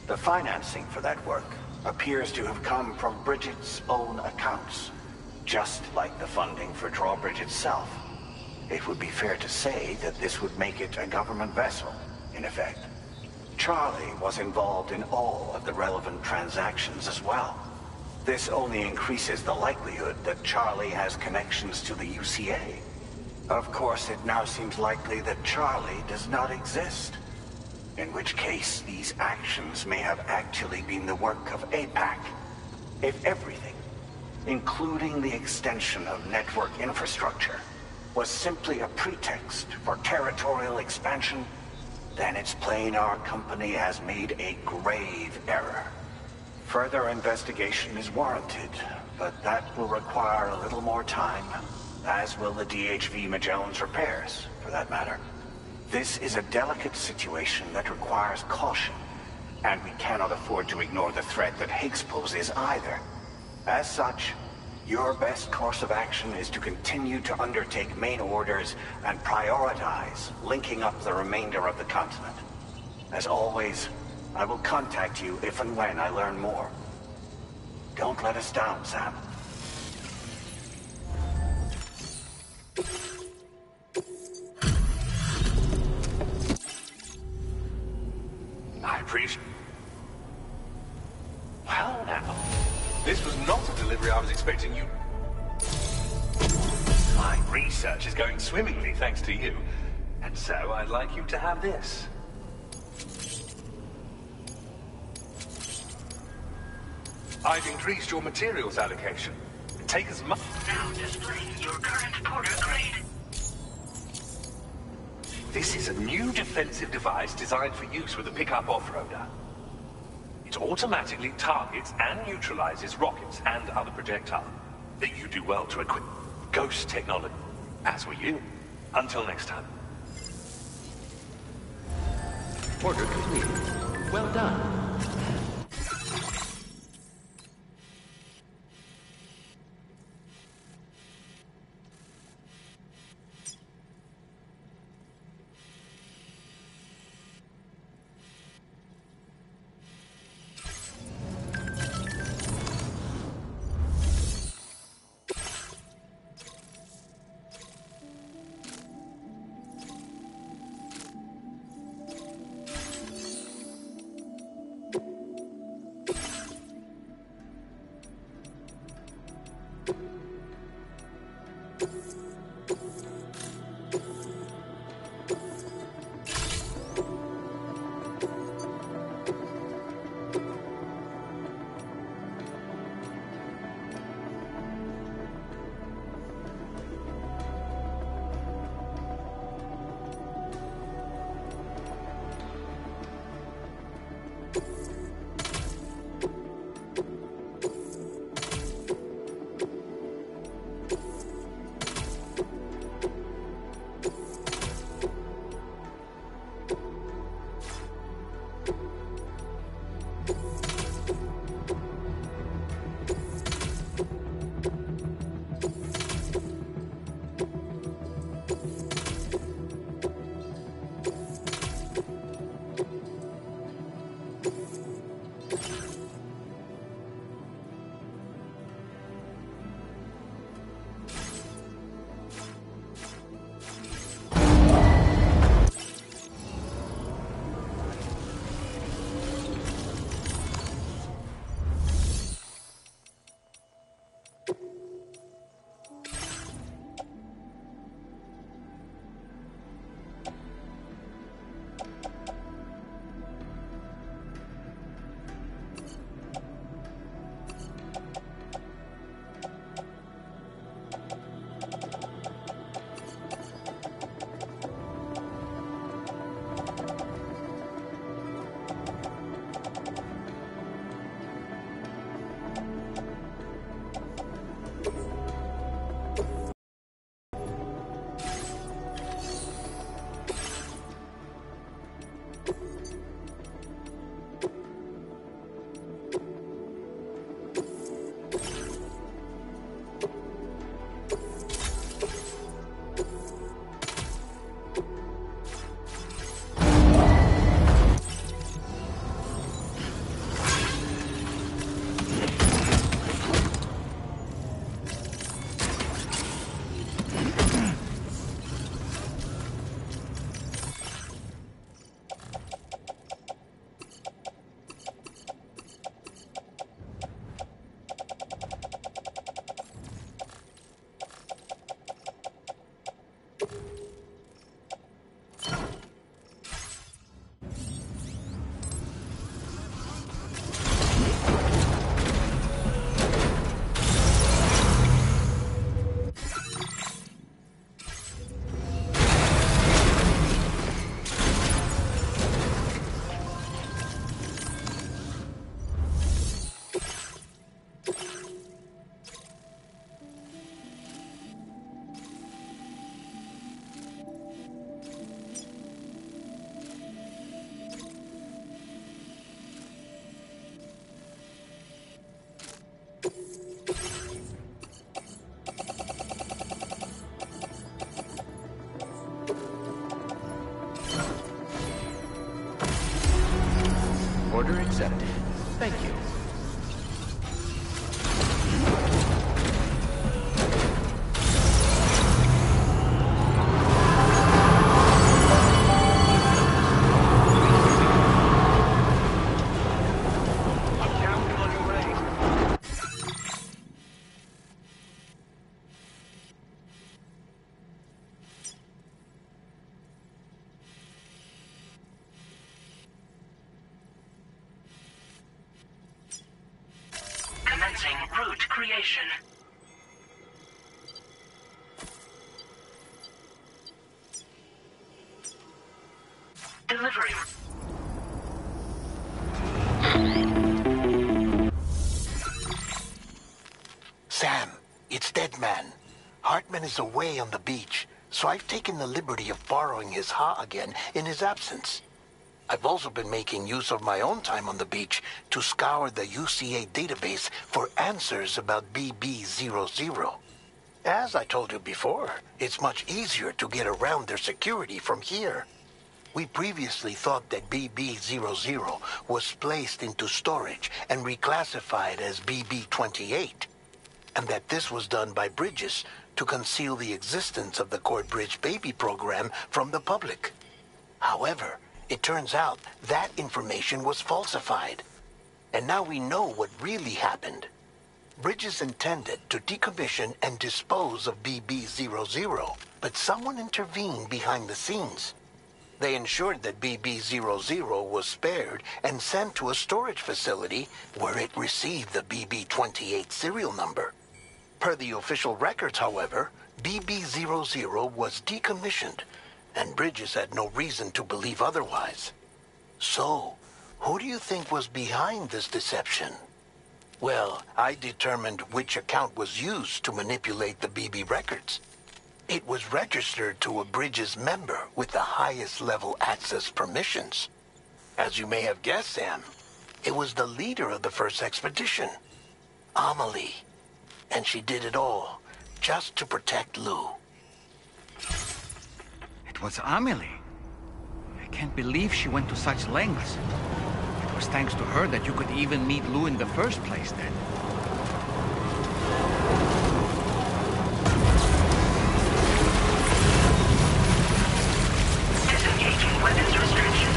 the financing for that work appears to have come from Bridget's own accounts, just like the funding for Drawbridge itself. It would be fair to say that this would make it a government vessel, in effect. Charlie was involved in all of the relevant transactions as well. This only increases the likelihood that Charlie has connections to the UCA. Of course, it now seems likely that Charlie does not exist. In which case, these actions may have actually been the work of APAC. If everything, including the extension of network infrastructure, was simply a pretext for territorial expansion, then it's plain our company has made a grave error. Further investigation is warranted, but that will require a little more time, as will the DHV Magellan's repairs, for that matter. This is a delicate situation that requires caution, and we cannot afford to ignore the threat that Higgs poses either. As such, your best course of action is to continue to undertake main orders and prioritize linking up the remainder of the continent. As always, I will contact you if and when I learn more. Don't let us down, Sam. I appreciate... Well now, this was not a delivery I was expecting you... My research is going swimmingly thanks to you, and so I'd like you to have this. I've increased your materials allocation. Take as much... Now displaying your current Porter grade. This is a new defensive device designed for use with a pickup off-roader. It automatically targets and neutralizes rockets and other projectiles. You do well to equip Ghost technology, as will you. Until next time. Order complete. Well done. Order accepted. Thank you. Commencing route creation. Delivery. Sam, it's Deadman. Hartman is away on the beach, so I've taken the liberty of borrowing his Ha again in his absence. I've also been making use of my own time on the beach to scour the UCA database for answers about BB00. As I told you before, it's much easier to get around their security from here. We previously thought that BB00 was placed into storage and reclassified as BB28, and that this was done by Bridges to conceal the existence of the Cord Bridge baby program from the public. However, it turns out that information was falsified. And now we know what really happened. Bridges intended to decommission and dispose of BB00, but someone intervened behind the scenes. They ensured that BB00 was spared and sent to a storage facility where it received the BB28 serial number. Per the official records, however, BB00 was decommissioned, and Bridges had no reason to believe otherwise. So, who do you think was behind this deception? Well, I determined which account was used to manipulate the BB records. It was registered to a Bridges member with the highest level access permissions. As you may have guessed, Sam, it was the leader of the first expedition, Amelie. And she did it all just to protect Lou. It was Amelie. I can't believe she went to such lengths. It was thanks to her that you could even meet Lou in the first place, then. Disengaging weapons restriction.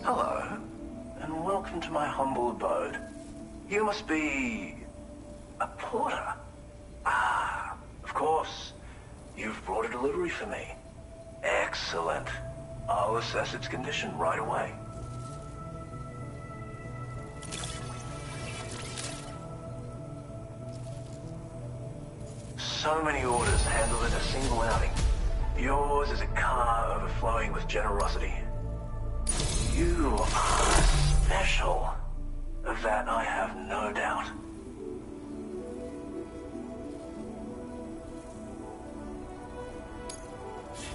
Hello, and welcome to my humble abode. You must be... a porter? Ah, of course. You've brought a delivery for me. Excellent. I'll assess its condition right away. So many orders handled in a single outing. Yours is a car overflowing with generosity. You are special. Of that I have no doubt.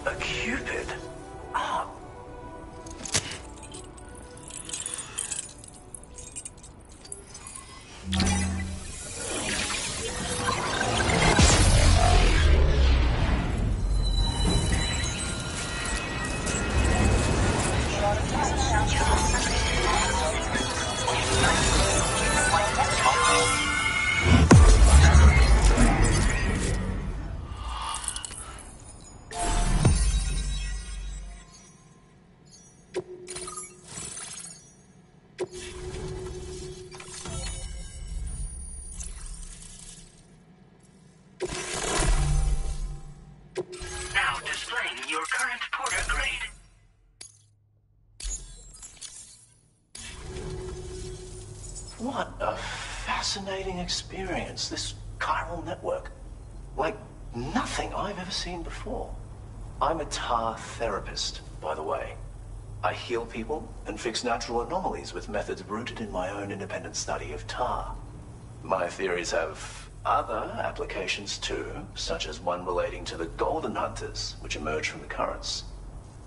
A Cupid? Ah. Now displaying your current porter grade. What a fascinating experience, this chiral network. Like nothing I've ever seen before. I'm a tar therapist, by the way. I heal people and fix natural anomalies with methods rooted in my own independent study of tar. My theories have other applications too, such as one relating to the golden hunters, which emerge from the currents.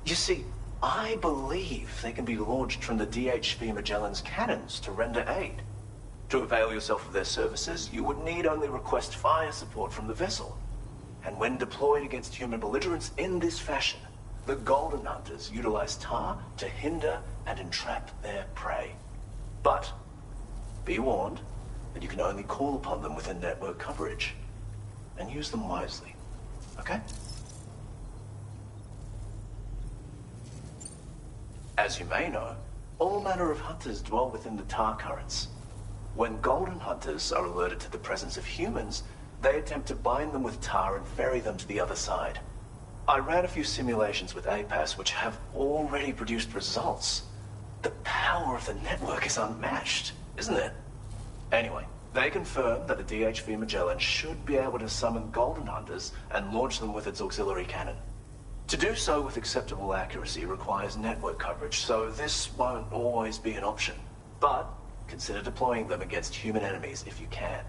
You see, I believe they can be launched from the DHV Magellan's cannons to render aid. To avail yourself of their services, you would need only request fire support from the vessel. And when deployed against human belligerents in this fashion, the golden hunters utilize tar to hinder and entrap their prey. But be warned that you can only call upon them within network coverage, and use them wisely, okay? As you may know, all manner of hunters dwell within the tar currents. When golden hunters are alerted to the presence of humans, they attempt to bind them with tar and ferry them to the other side. I ran a few simulations with APAS which have already produced results. The power of the network is unmatched, isn't it? Anyway, they confirm that the DHV Magellan should be able to summon golden hunters and launch them with its auxiliary cannon. To do so with acceptable accuracy requires network coverage, so this won't always be an option. But consider deploying them against human enemies if you can.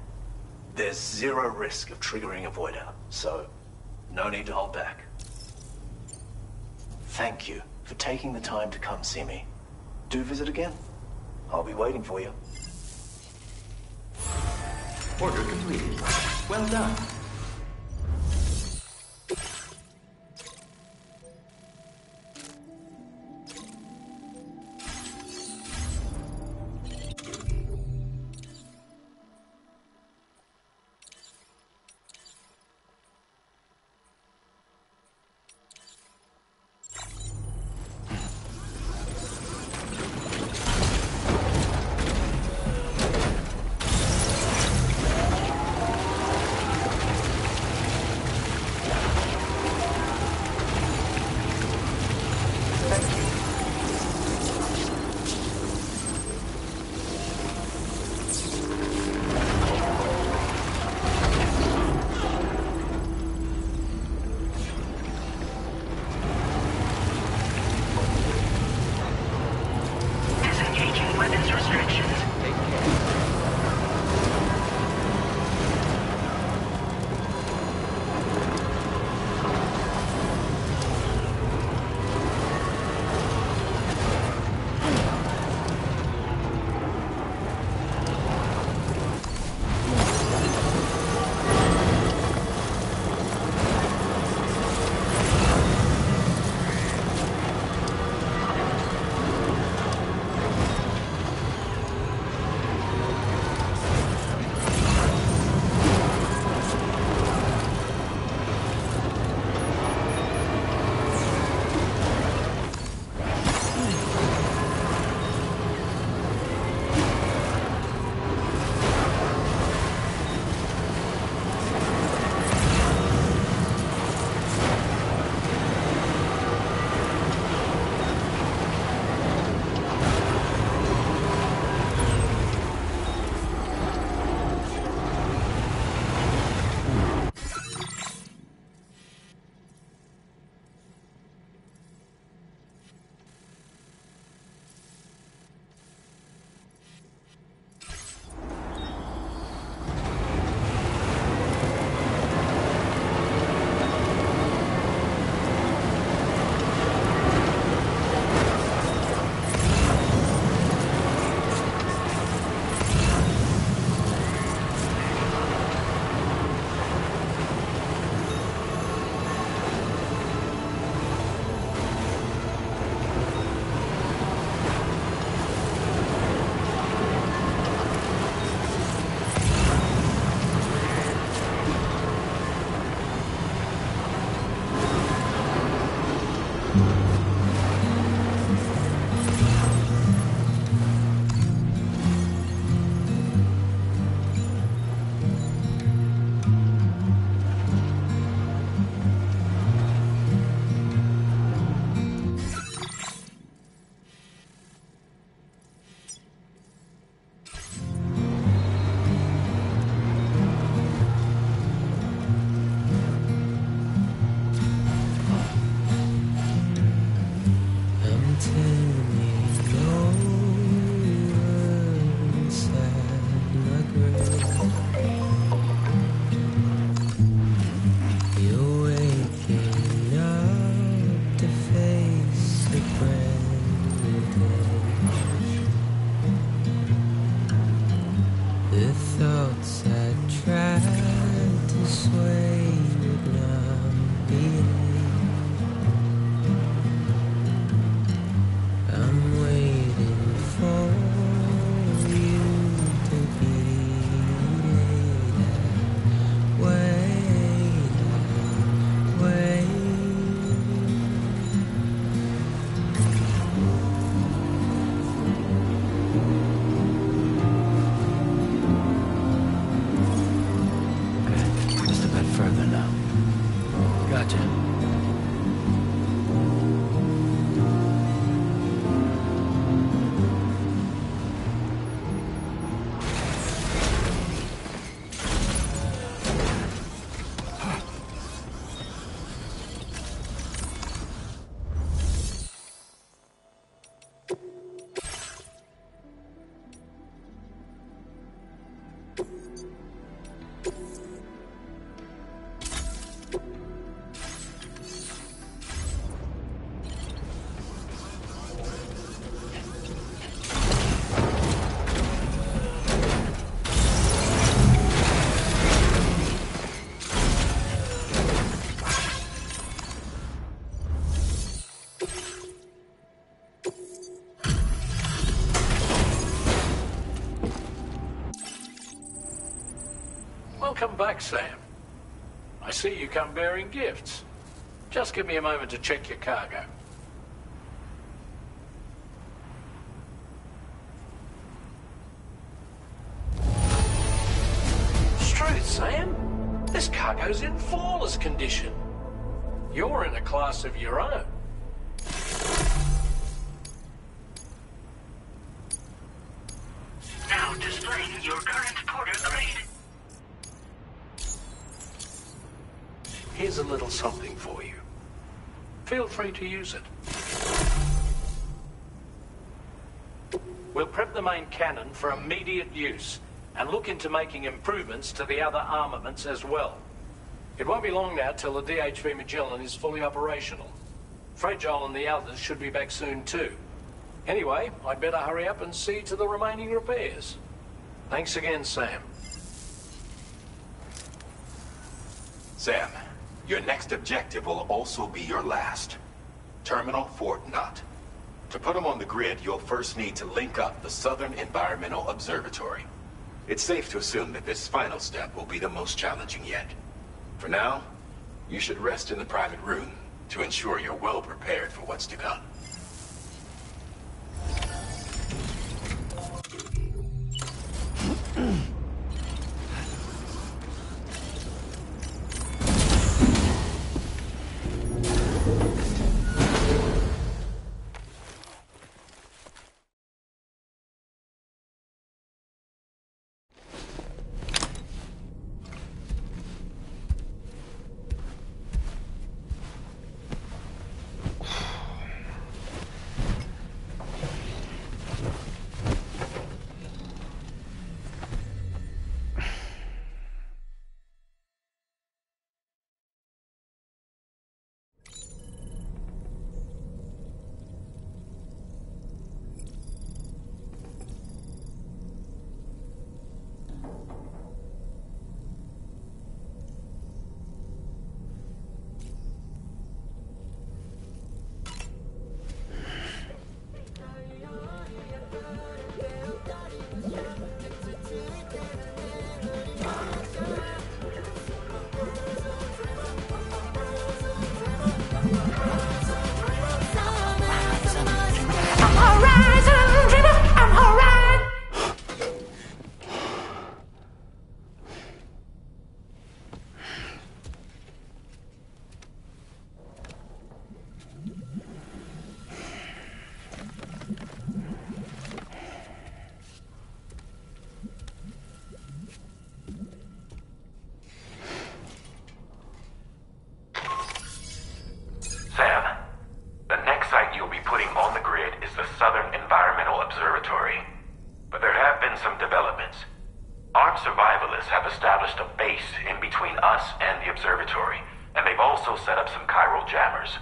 There's zero risk of triggering a void out, so no need to hold back. Thank you for taking the time to come see me. Do visit again. I'll be waiting for you. Order completed. Well done. Welcome back, Sam. I see you come bearing gifts. Just give me a moment to check your cargo. Truth, Sam. This cargo's in flawless condition. You're in a class of your own. Now displaying your current porter grade. Here's a little something for you. Feel free to use it. We'll prep the main cannon for immediate use and look into making improvements to the other armaments as well. It won't be long now till the DHV Magellan is fully operational. Fragile and the others should be back soon too. Anyway, I'd better hurry up and see to the remaining repairs. Thanks again, Sam. Sam, your next objective will also be your last. Terminal Fort Knott. To put them on the grid, you'll first need to link up the Southern Environmental Observatory. It's safe to assume that this final step will be the most challenging yet. For now, you should rest in the private room to ensure you're well prepared for what's to come. Southern Environmental Observatory. But there have been some developments. Armed survivalists have established a base in between us and the observatory, and they've also set up some chiral jammers.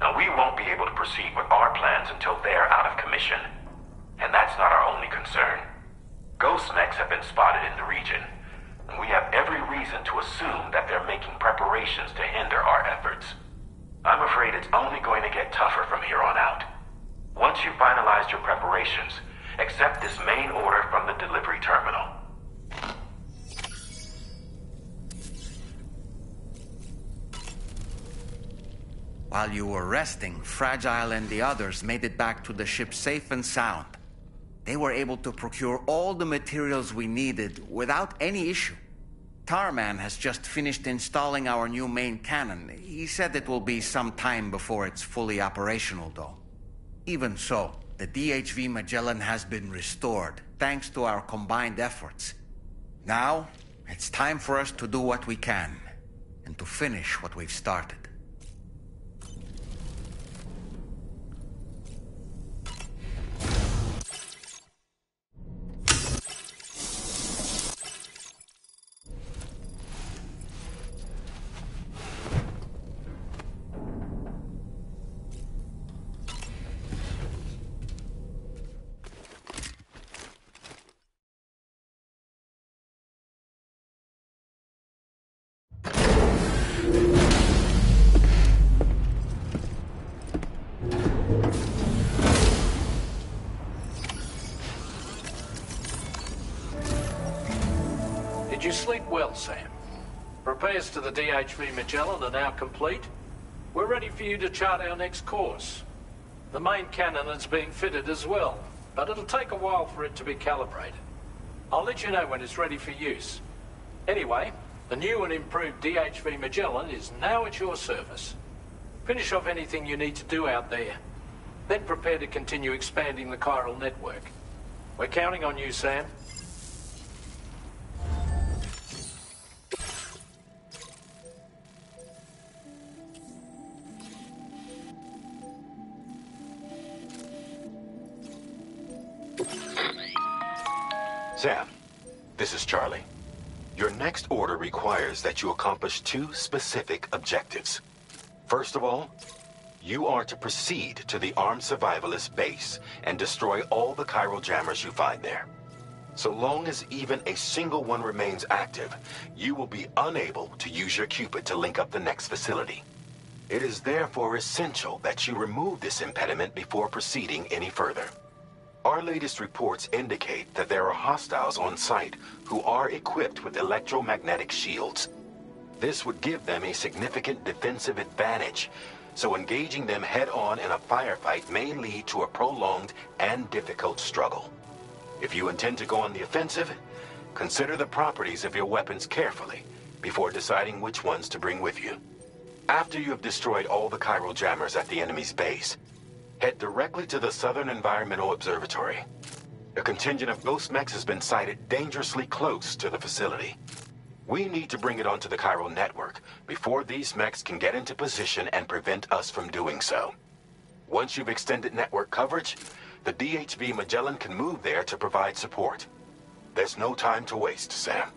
Now, we won't be able to proceed with our plans until they're out of commission. And that's not our only concern. Ghost mechs have been spotted in the region, and we have every reason to assume that they're making preparations to hinder our efforts. I'm afraid it's only going to get tougher from here on out. Once you've finalized your preparations, accept this main order from the delivery terminal. While you were resting, Fragile and the others made it back to the ship safe and sound. They were able to procure all the materials we needed without any issue. Tarman has just finished installing our new main cannon. He said it will be some time before it's fully operational, though. Even so, the DHV Magellan has been restored, thanks to our combined efforts. Now, it's time for us to do what we can, and to finish what we've started. you sleep well, Sam? Repairs to the DHV Magellan are now complete. We're ready for you to chart our next course. The main cannon is being fitted as well, but it'll take a while for it to be calibrated. I'll let you know when it's ready for use. Anyway, the new and improved DHV Magellan is now at your service. Finish off anything you need to do out there, then prepare to continue expanding the chiral network. We're counting on you, Sam. Sam, this is Charlie. Your next order requires that you accomplish 2 specific objectives. First of all, you are to proceed to the armed survivalist base and destroy all the chiral jammers you find there. So long as even a single one remains active, you will be unable to use your Cupid to link up the next facility. It is therefore essential that you remove this impediment before proceeding any further. Our latest reports indicate that there are hostiles on site who are equipped with electromagnetic shields. This would give them a significant defensive advantage, so engaging them head-on in a firefight may lead to a prolonged and difficult struggle. If you intend to go on the offensive, consider the properties of your weapons carefully before deciding which ones to bring with you. After you have destroyed all the chiral jammers at the enemy's base, head directly to the Southern Environmental Observatory. A contingent of ghost mechs has been sighted dangerously close to the facility. We need to bring it onto the chiral network before these mechs can get into position and prevent us from doing so. Once you've extended network coverage, the DHV Magellan can move there to provide support. There's no time to waste, Sam.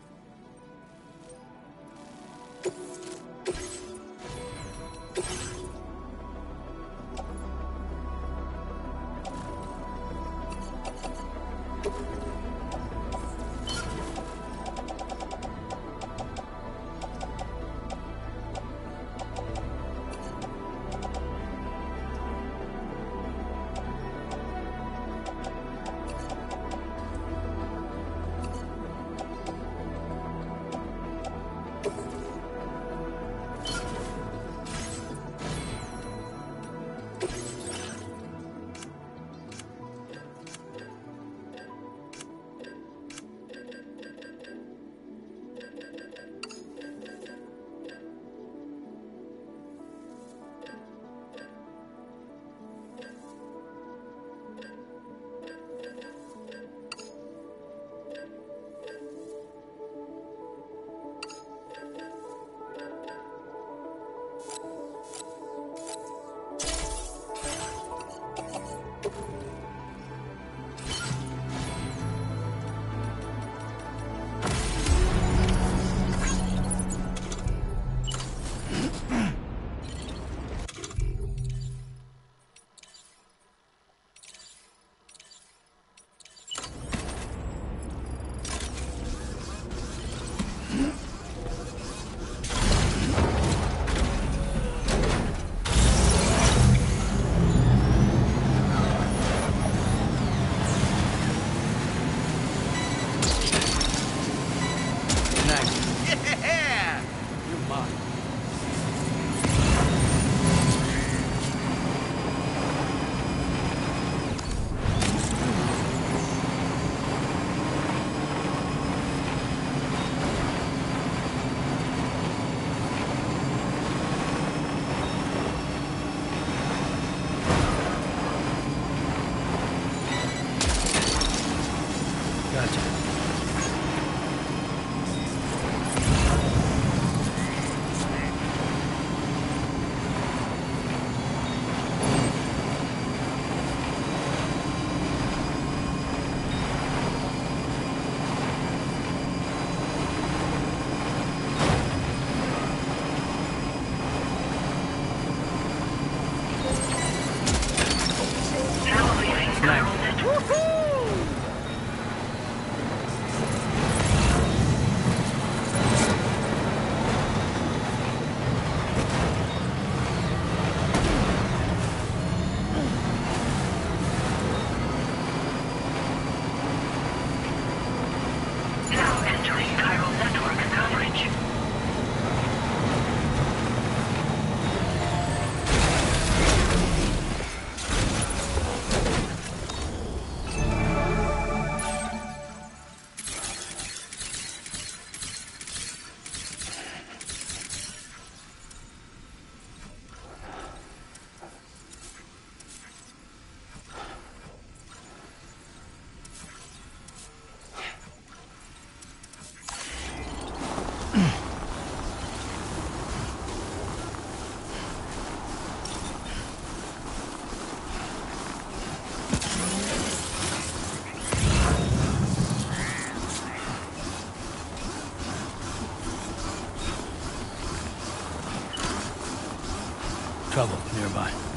trouble nearby.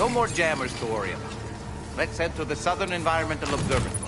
No more jammers to worry about. Let's head to the Southern Environmental Observatory.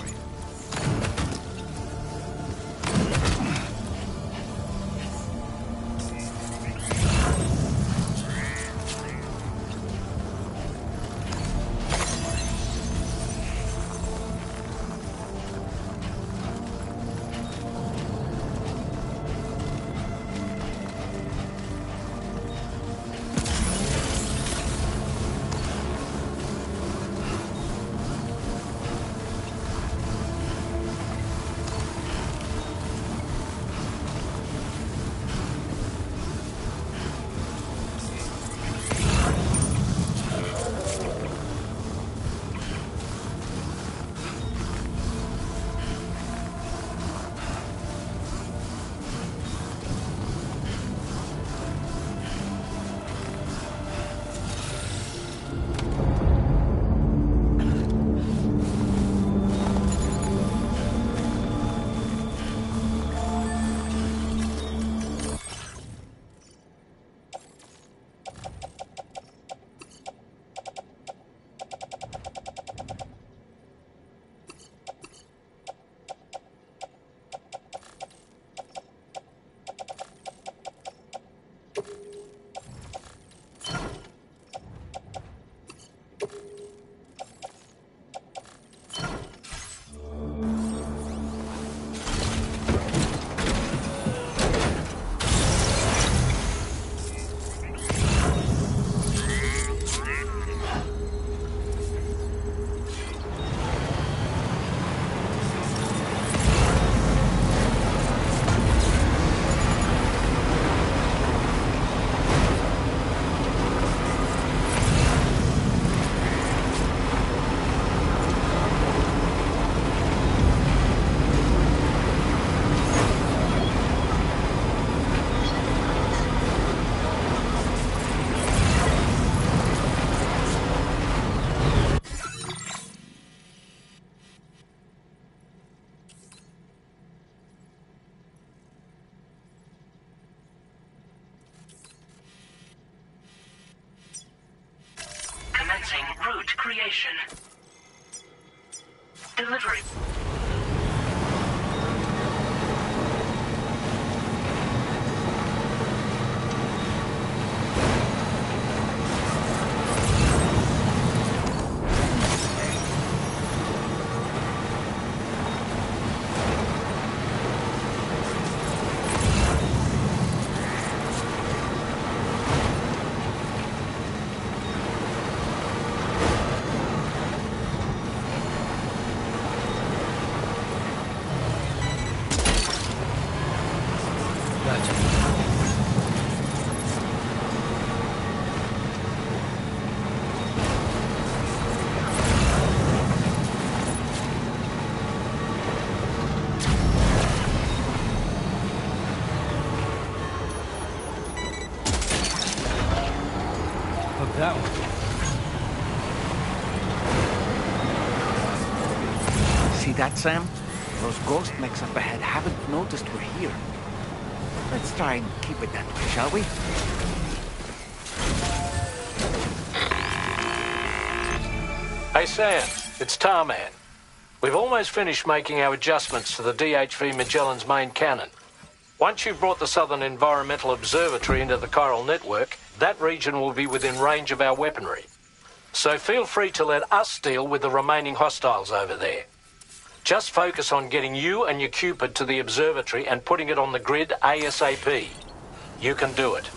Commencing route creation. Delivery. That one. See that, Sam? Those ghost mechs up ahead haven't noticed we're here. Let's try and keep it that way, shall we? Hey, Sam, it's Tarman. We've almost finished making our adjustments to the DHV Magellan's main cannon. Once you've brought the Southern Environmental Observatory into the chiral network, that region will be within range of our weaponry. So feel free to let us deal with the remaining hostiles over there. Just focus on getting you and your Cupid to the observatory and putting it on the grid ASAP. You can do it.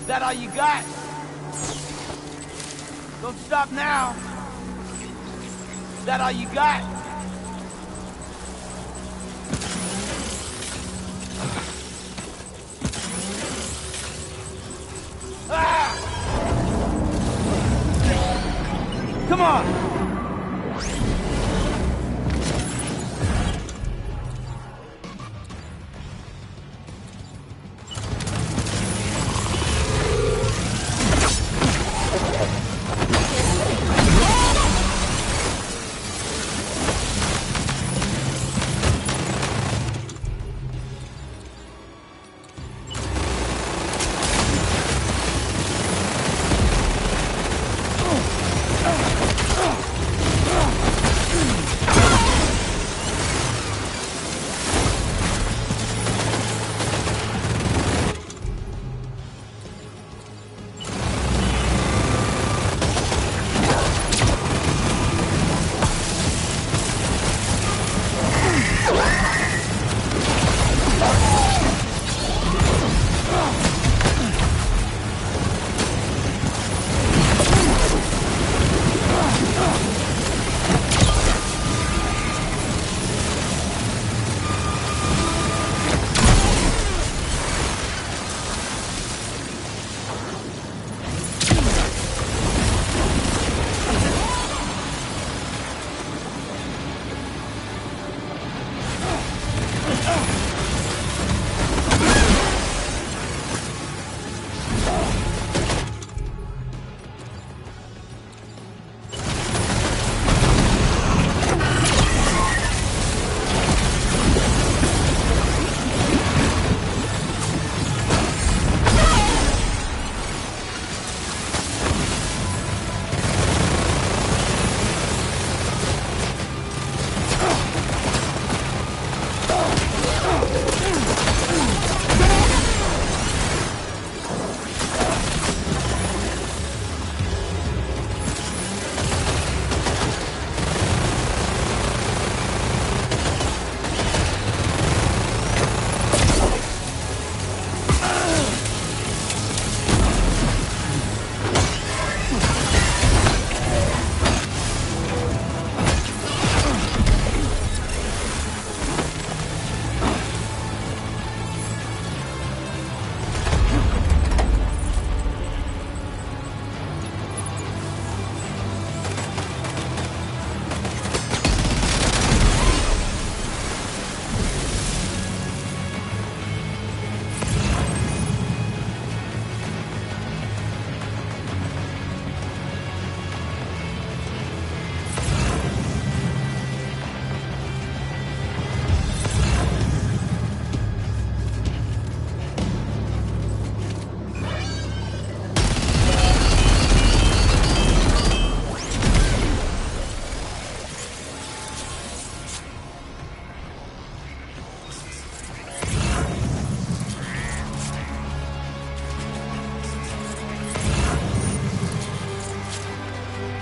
That all you got? Don't stop now. Is that all you got? Ah! Come on!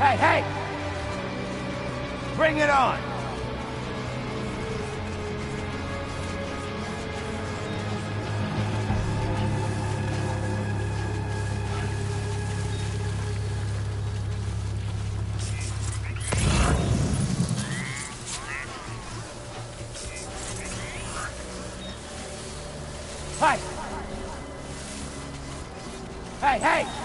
Hey, hey! Bring it on! Hey! Hey, hey!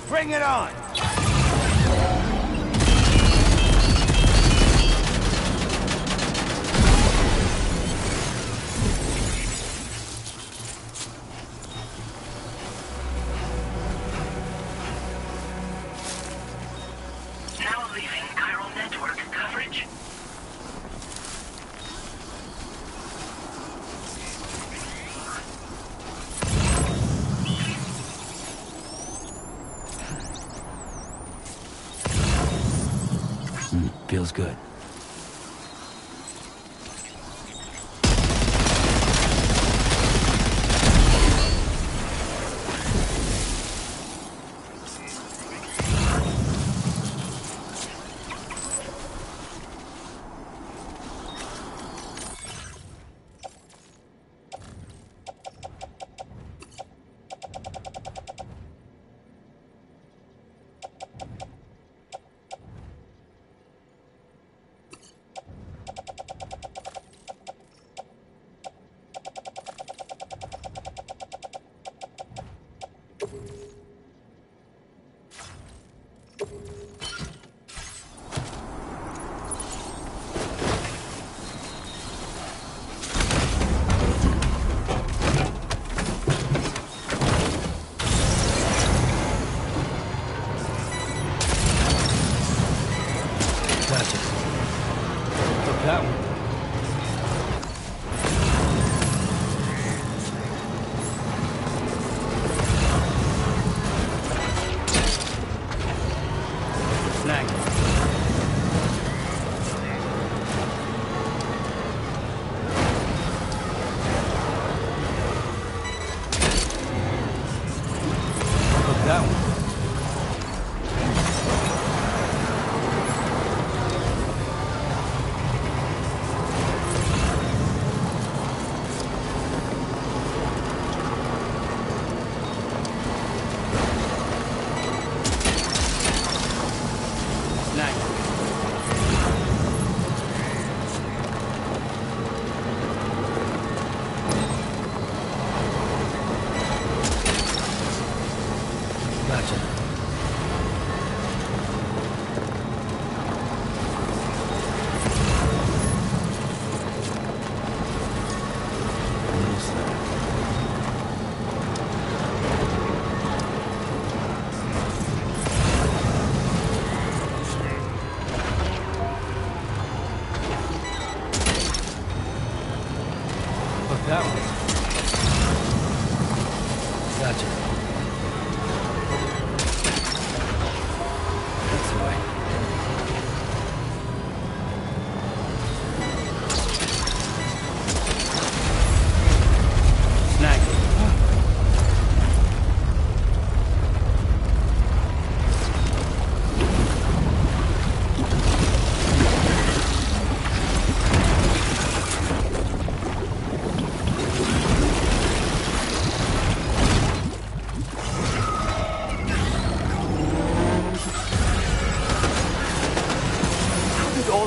Bring it on! Feels good.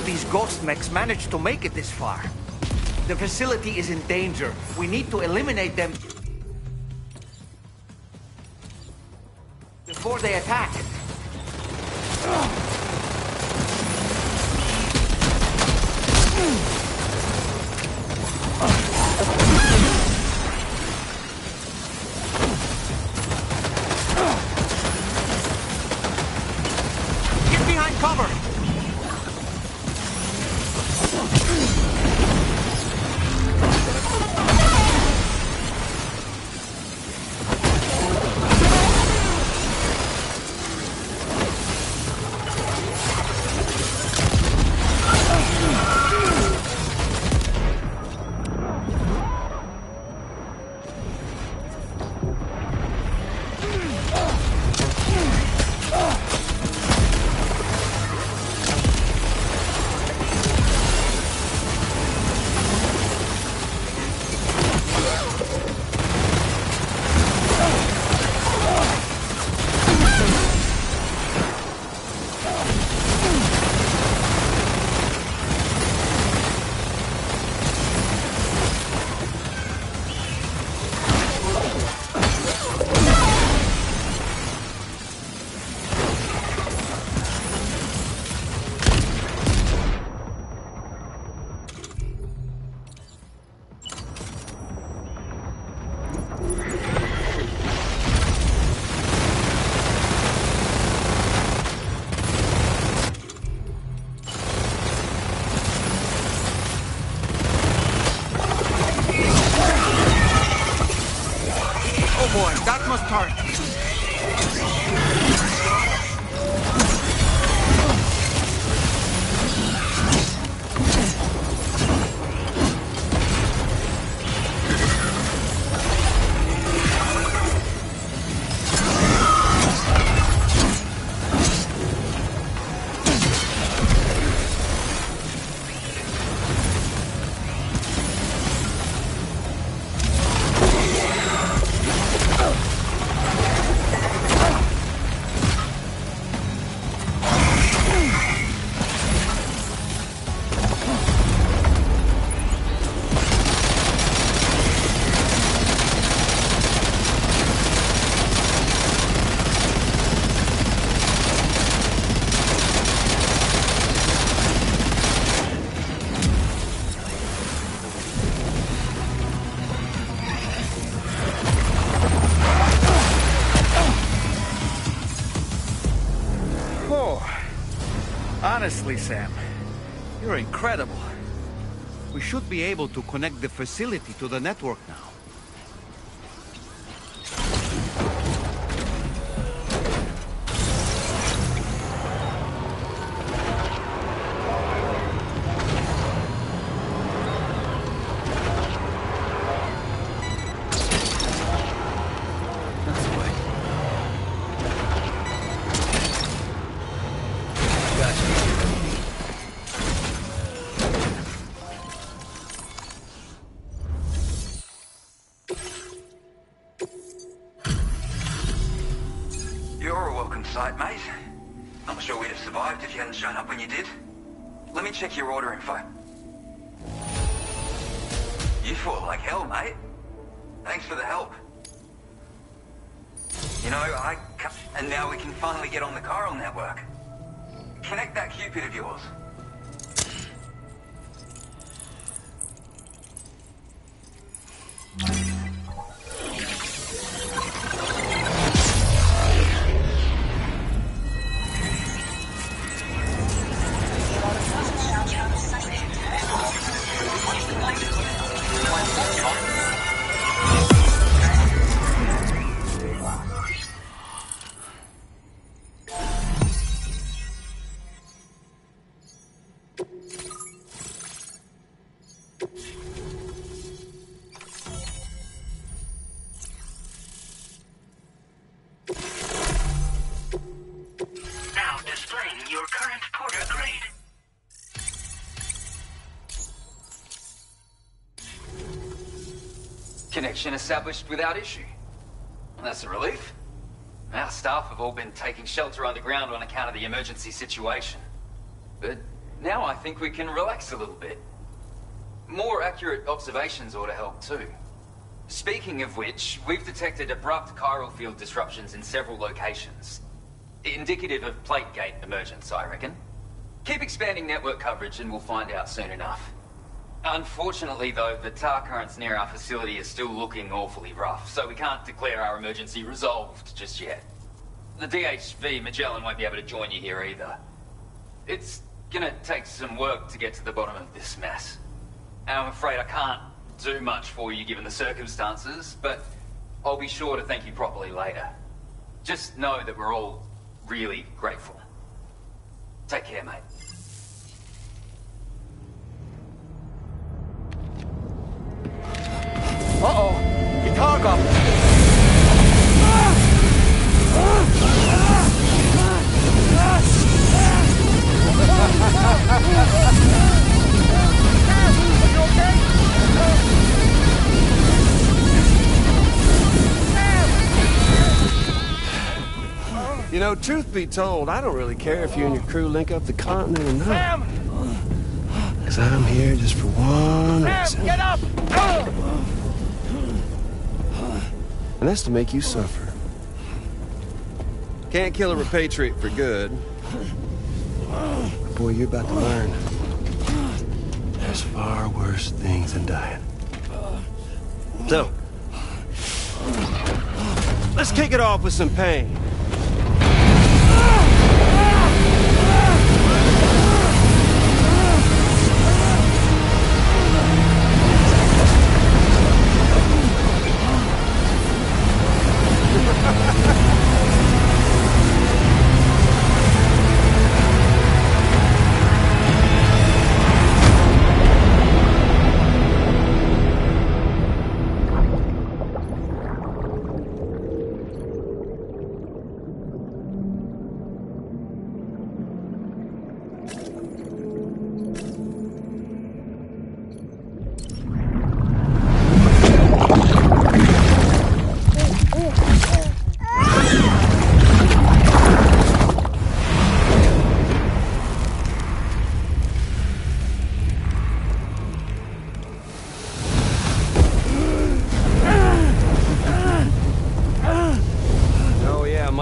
These ghost mechs managed to make it this far. The facility is in danger. We need to eliminate them before they attack. Get behind cover! Honestly, Sam, you're incredible. We should be able to connect the facility to the network now. Mate. Not sure we'd have survived if you hadn't shown up when you did. Let me check your order info. You fought like hell, mate. Thanks for the help. You know, and now we can finally get on the chiral network. Connect that Cupid of yours. Connection established without issue. That's a relief. Our staff have all been taking shelter underground on account of the emergency situation. But now I think we can relax a little bit. More accurate observations ought to help too. Speaking of which, we've detected abrupt chiral field disruptions in several locations. Indicative of plate gate emergence, I reckon. Keep expanding network coverage and we'll find out soon enough. Unfortunately, though, the tar currents near our facility are still looking awfully rough, so we can't declare our emergency resolved just yet. The DHV Magellan won't be able to join you here either. It's gonna take some work to get to the bottom of this mess. And I'm afraid I can't do much for you given the circumstances, but I'll be sure to thank you properly later. Just know that we're all really grateful. Take care, mate. Uh-oh! Guitar goblin! Are you okay? You know, truth be told, I don't really care if you and your crew link up the continent or not. Because I'm here just for one reason. Get up! And that's to make you suffer. Can't kill a repatriate for good. But boy, you're about to learn. There's far worse things than dying. So, let's kick it off with some pain.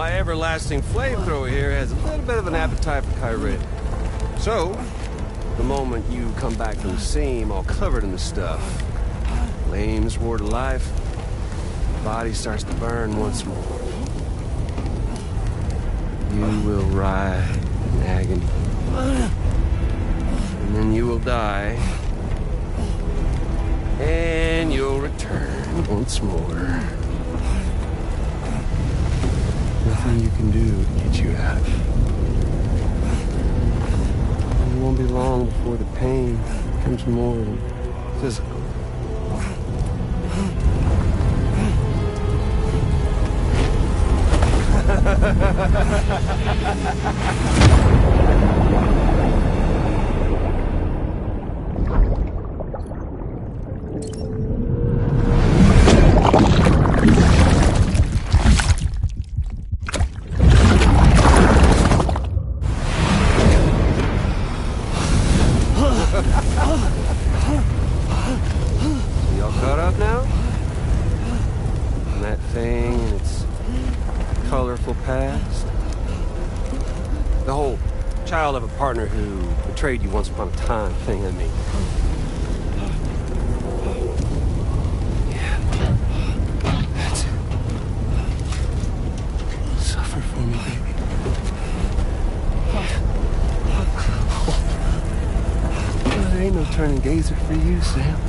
Everlasting flamethrower here has a little bit of an appetite for Kyrie. So, the moment you come back from the scene all covered in the stuff, flames roar to life, the body starts to burn once more. You will writhe in agony die. And you'll return once more. Nothing you can do to get you out. And it won't be long before the pain becomes more than physical. Y'all caught up now? And that thing and its colorful past? The whole child of a partner who betrayed you once upon a time thing, I mean. Yeah. That's it. Suffer for me, baby. There ain't no turning gazer for you, Sam.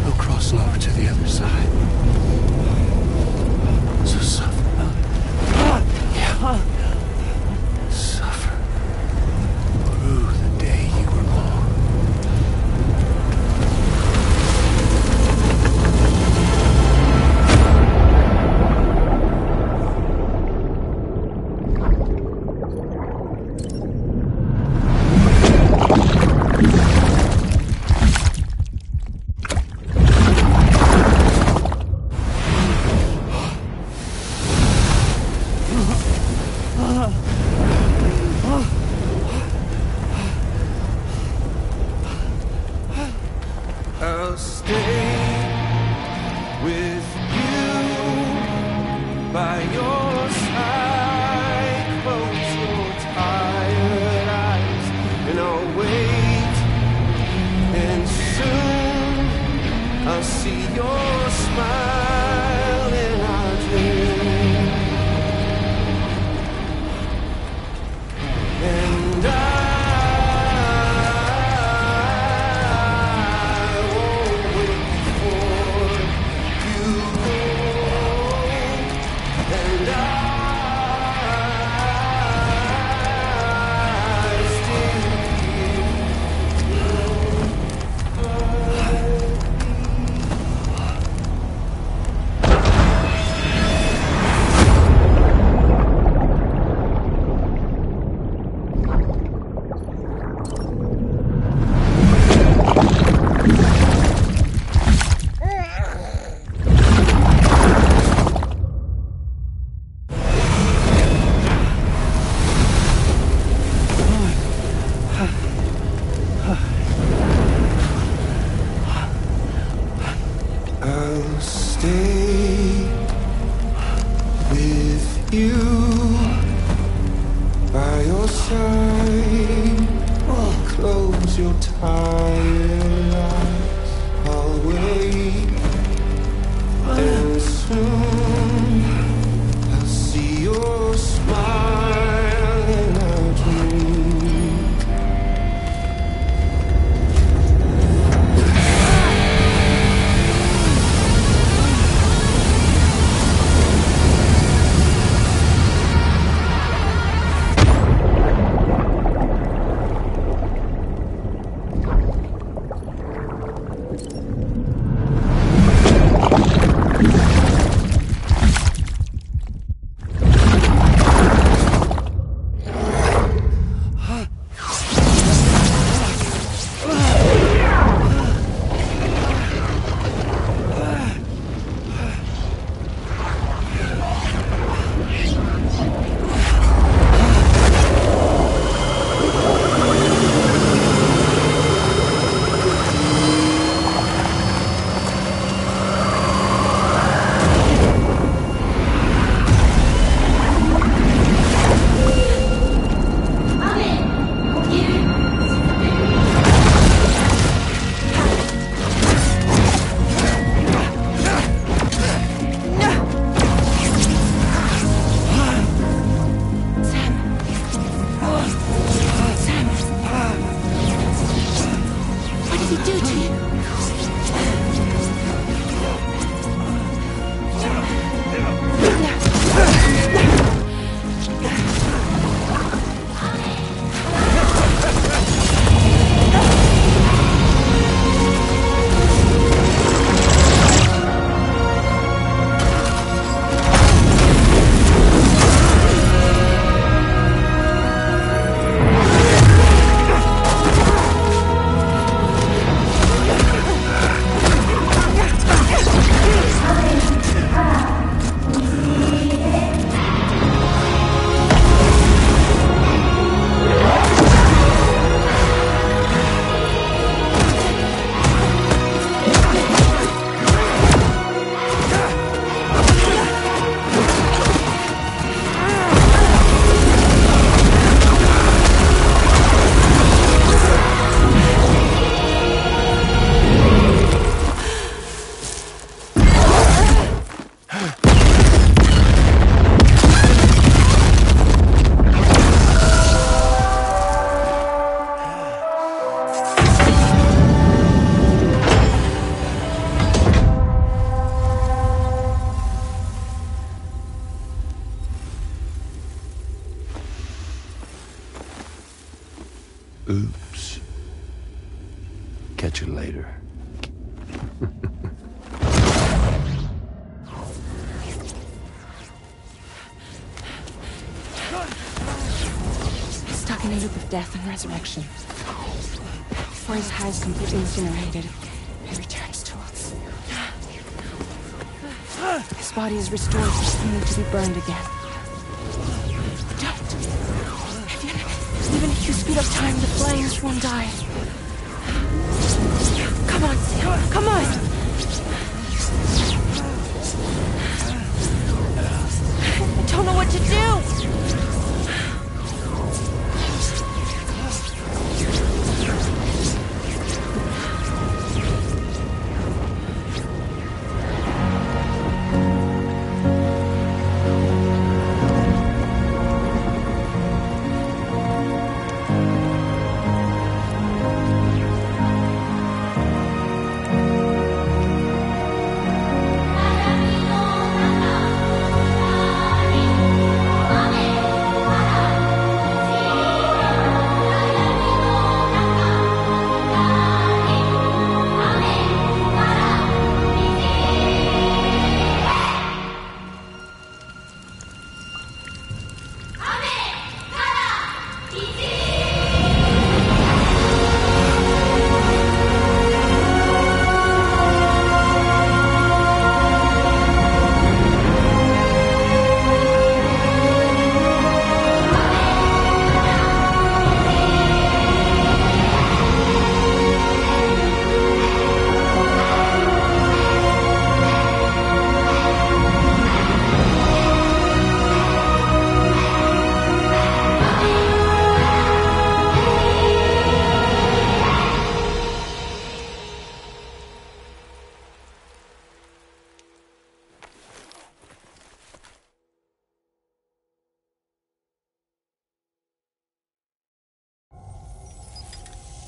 No crossing over to the other side. So suffer. Yeah. Suffer through the day you were born. I'll stay with you by your side. Close your tired eyes and I'll wait. And soon I'll see your smile in our dream. And I'll stay with you by your side. Close your tired eyes. I'll wait, and soon I'll see your smile in our dream. Oops. Catch you later. Stuck in a loop of death and resurrection. Before his high is completely incinerated, he returns to us. His body is restored, only to be burned again. Don't! Even if you speed up time, the flames won't die. Come on, Sam, come on! I don't know what to do!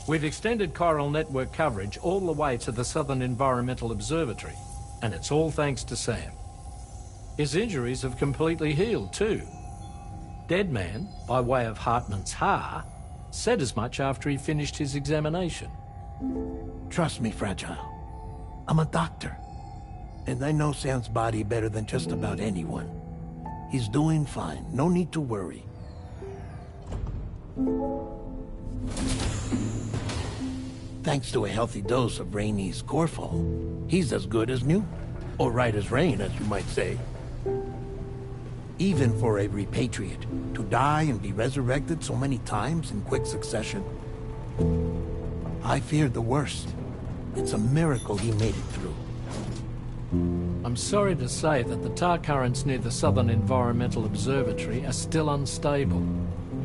We've extended chiral network coverage all the way to the Southern Environmental Observatory, and it's all thanks to Sam. His injuries have completely healed too. Deadman, by way of Hartman's Ha, said as much after he finished his examination. Trust me, Fragile. I'm a doctor, and I know Sam's body better than just about anyone. He's doing fine. No need to worry. Thanks to a healthy dose of Rainey's Corfol, he's as good as new. Or right as rain, as you might say. Even for a repatriate, to die and be resurrected so many times in quick succession. I feared the worst. It's a miracle he made it through. I'm sorry to say that the tar currents near the Southern Environmental Observatory are still unstable.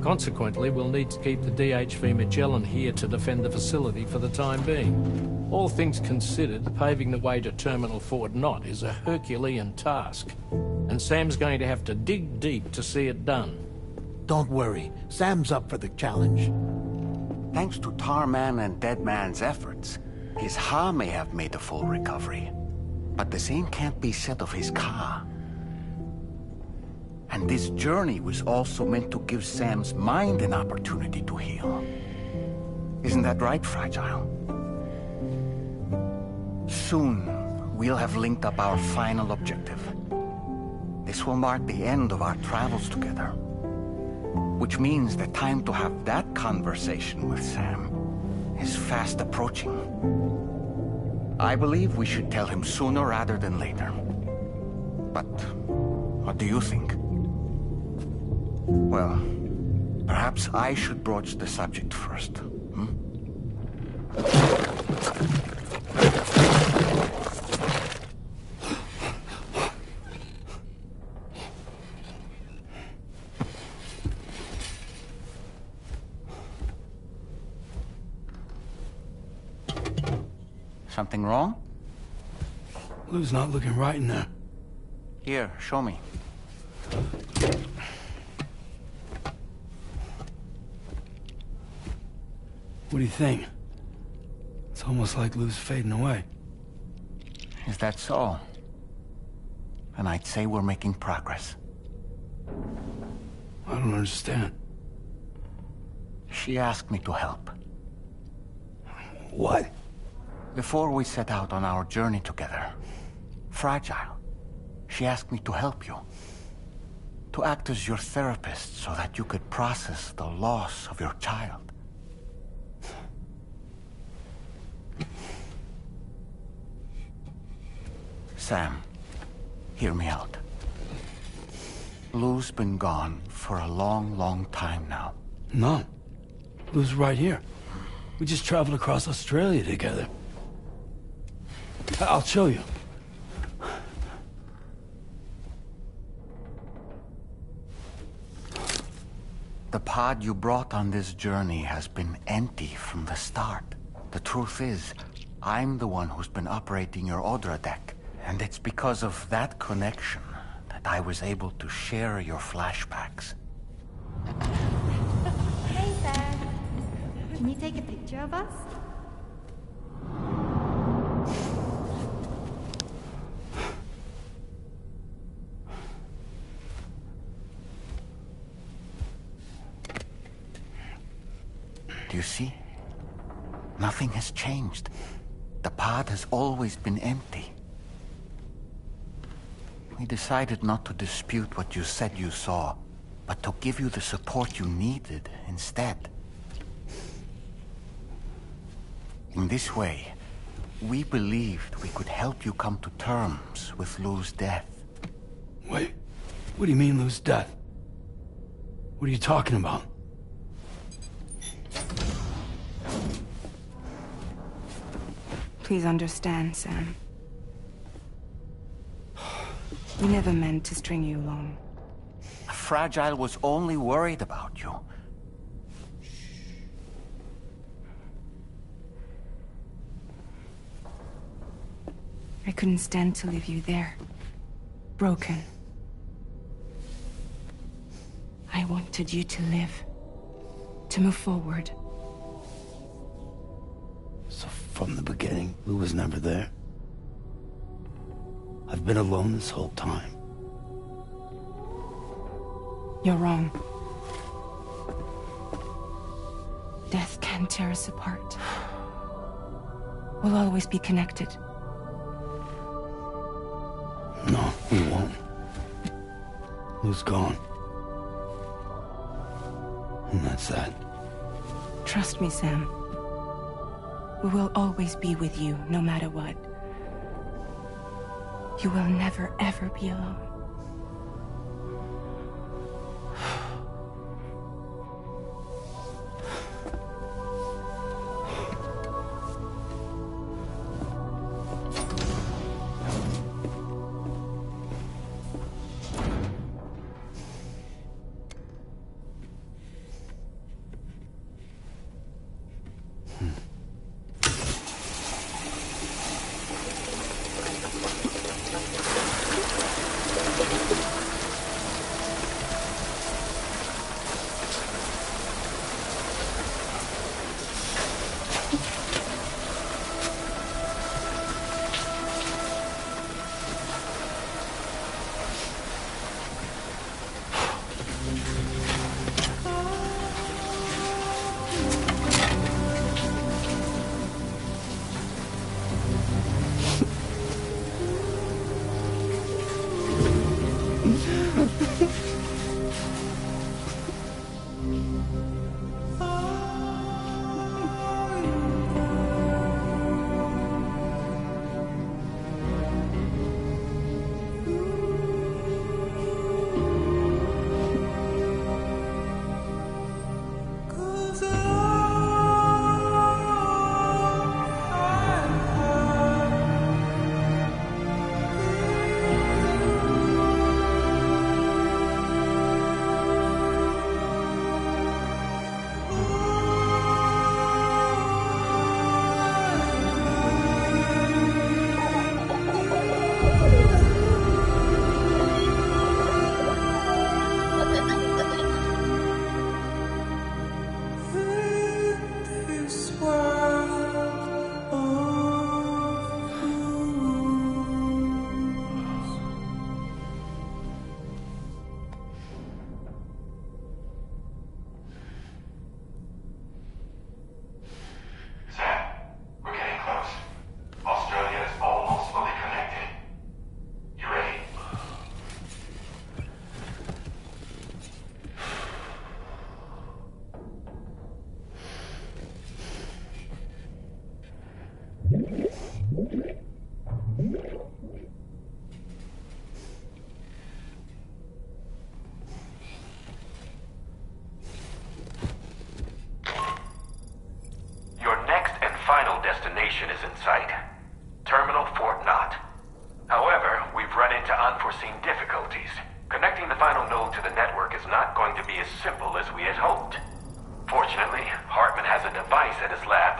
Consequently, we'll need to keep the DHV Magellan here to defend the facility for the time being. All things considered, paving the way to Terminal Fort Knott is a Herculean task, and Sam's going to have to dig deep to see it done. Don't worry, Sam's up for the challenge. Thanks to Tarman and Deadman's efforts, his Ha may have made a full recovery. But the same can't be said of his Ka. And this journey was also meant to give Sam's mind an opportunity to heal. Isn't that right, Fragile? Soon, we'll have linked up our final objective. This will mark the end of our travels together. Which means the time to have that conversation with Sam is fast approaching. I believe we should tell him sooner rather than later. But what do you think? Well, perhaps I should broach the subject first. Something wrong? Lou's not looking right in there. Here, show me. What do you think? It's almost like Lou's fading away. Is that so? And I'd say we're making progress. I don't understand. She asked me to help. What? Before we set out on our journey together, Fragile, she asked me to help you. To act as your therapist so that you could process the loss of your child. Sam, hear me out. Lou's been gone for a long, long time now. No. Lou's right here. We just traveled across Australia together. I'll show you. The pod you brought on this journey has been empty from the start. The truth is, I'm the one who's been operating your Odra deck. And it's because of that connection that I was able to share your flashbacks. Hey, Sam. Can you take a picture of us? Do you see? Nothing has changed. The pod has always been empty. We decided not to dispute what you said you saw, but to give you the support you needed instead. In this way, we believed we could help you come to terms with Lou's death. Wait, what do you mean Lou's death? What are you talking about? Please understand, Sam. We never meant to string you along. Fragile was only worried about you. I couldn't stand to leave you there. Broken. I wanted you to live. To move forward. So from the beginning, Lou was never there? I've been alone this whole time. You're wrong. Death can tear us apart. We'll always be connected. No, we won't. Lou's gone. And that's that. Trust me, Sam. We will always be with you, no matter what. You will never, ever be alone.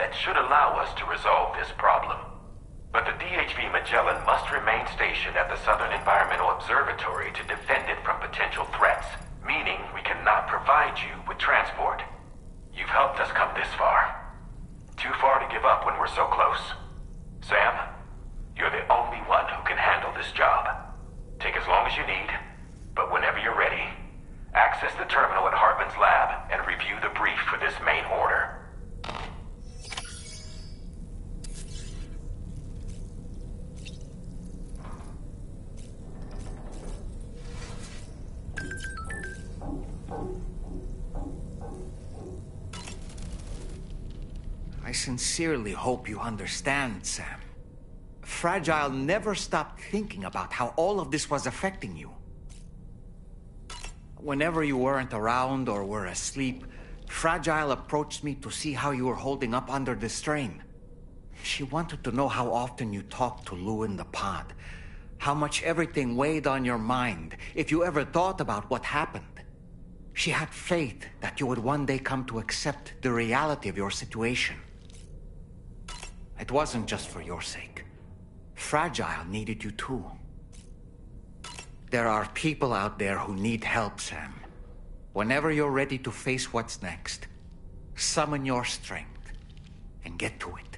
reset should allow us to resolve this problem. But the DHV Magellan must remain stationed at the Southern Environmental Observatory to defend it from potential threats, meaning we cannot provide you with transport. You've helped us come this far. Too far to give up when we're so close. Sam, you're the only one who can handle this job. Take as long as you need, but whenever you're ready, access the terminal at Hartman's lab and review the brief for this main order. I sincerely hope you understand, Sam. Fragile never stopped thinking about how all of this was affecting you. Whenever you weren't around or were asleep, Fragile approached me to see how you were holding up under the strain. She wanted to know how often you talked to Lou in the pod, how much everything weighed on your mind, if you ever thought about what happened. She had faith that you would one day come to accept the reality of your situation. It wasn't just for your sake. Fragile needed you too. There are people out there who need help, Sam. Whenever you're ready to face what's next, summon your strength and get to it.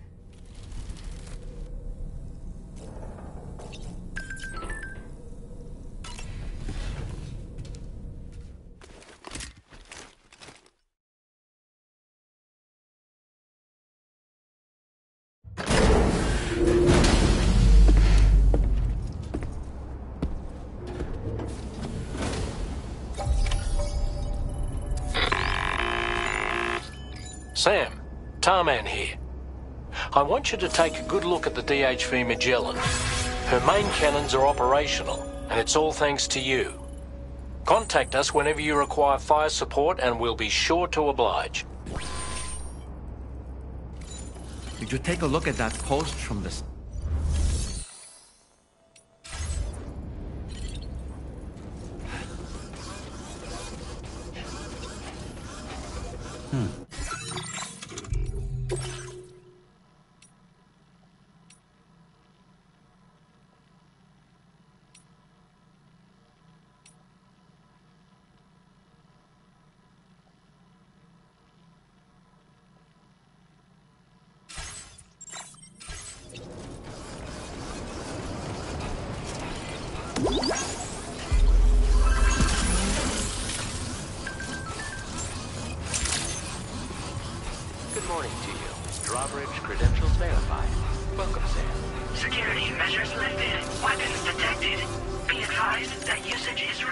Sam, Tarman here. I want you to take a good look at the DHV Magellan. Her main cannons are operational, and it's all thanks to you. Contact us whenever you require fire support, and we'll be sure to oblige. Did you take a look at that post from the... Good morning to you. Drawbridge credentials verified. Welcome, Sam. Security measures lifted. Weapons detected. Be advised that usage is...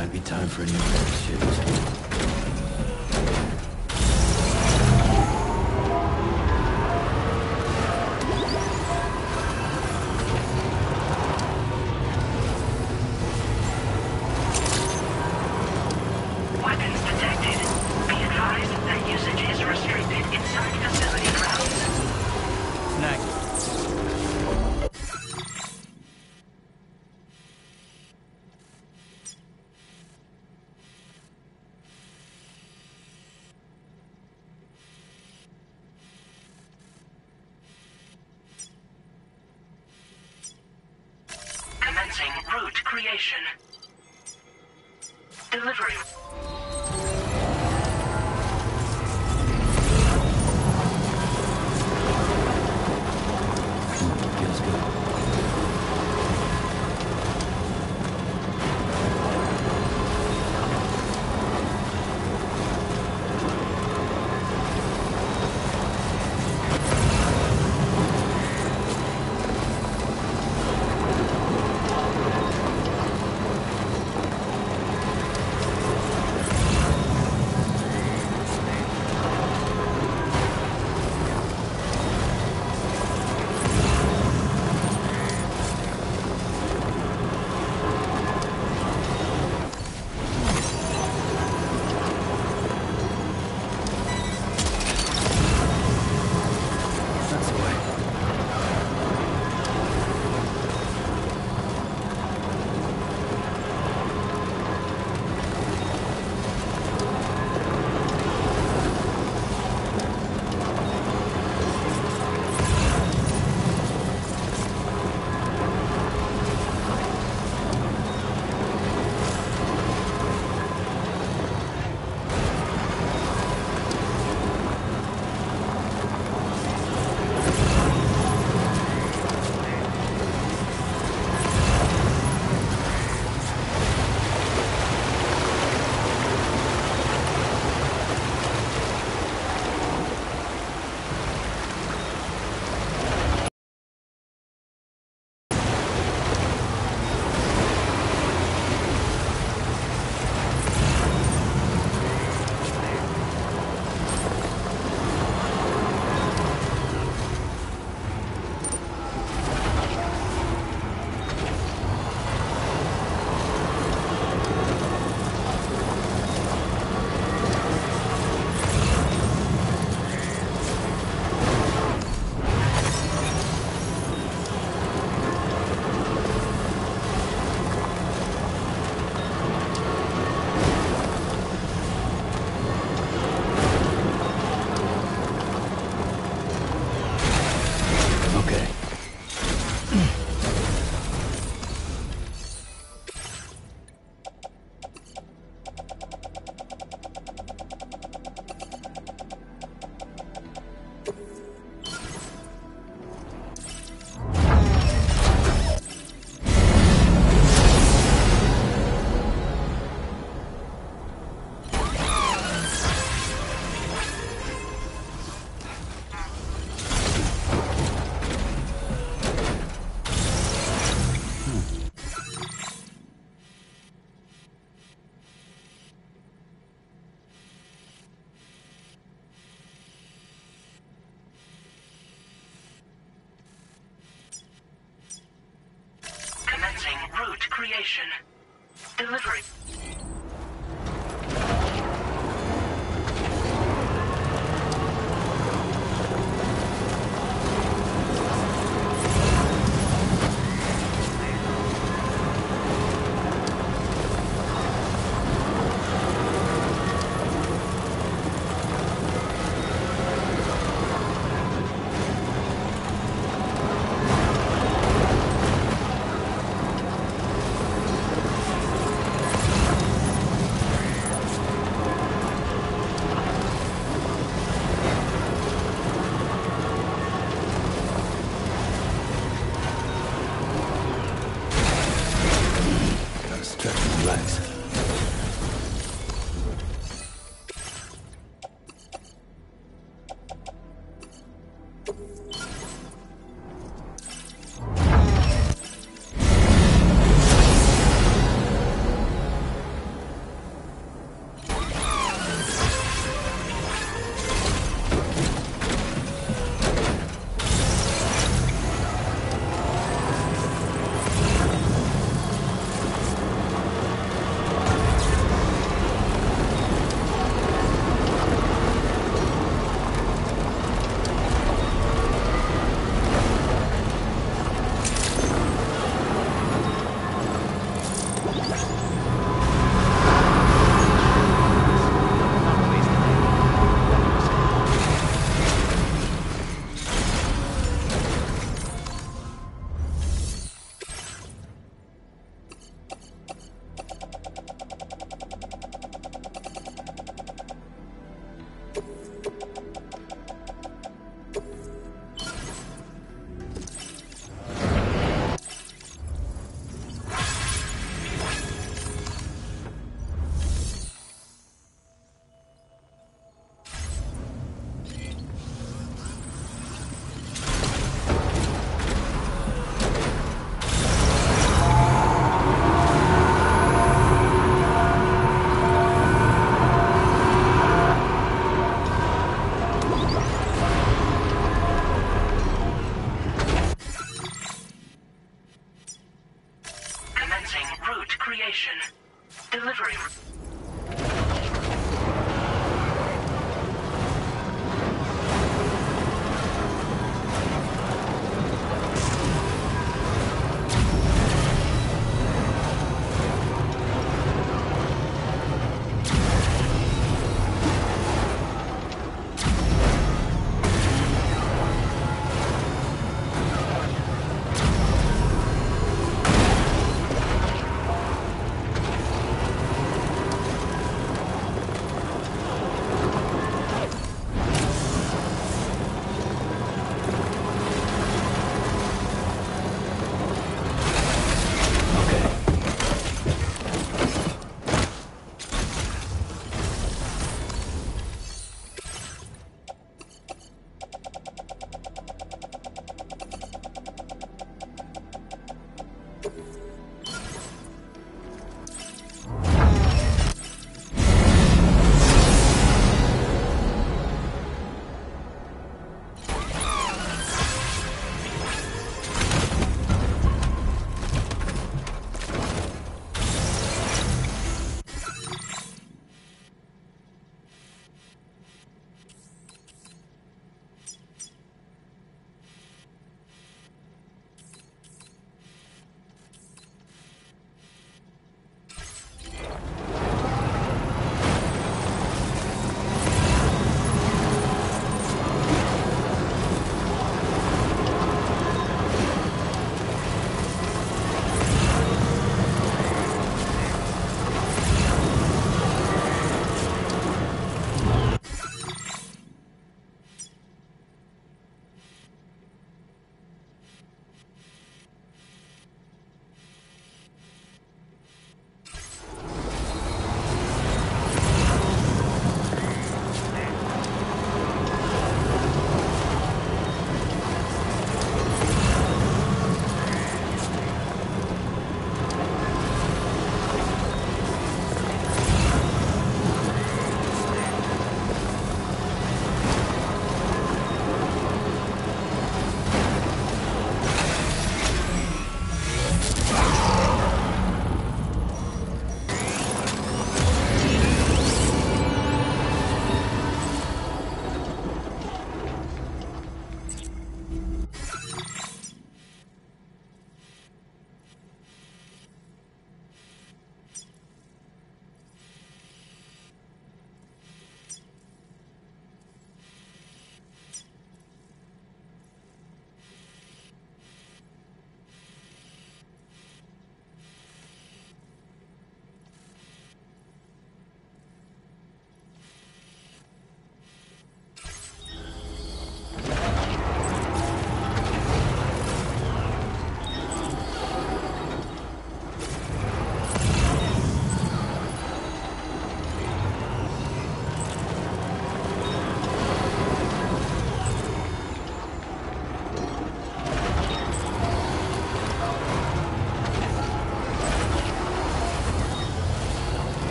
Might be time for a new parachute. Route creation. Delivery. Feels good. Route creation. Delivery. creation. Delivery.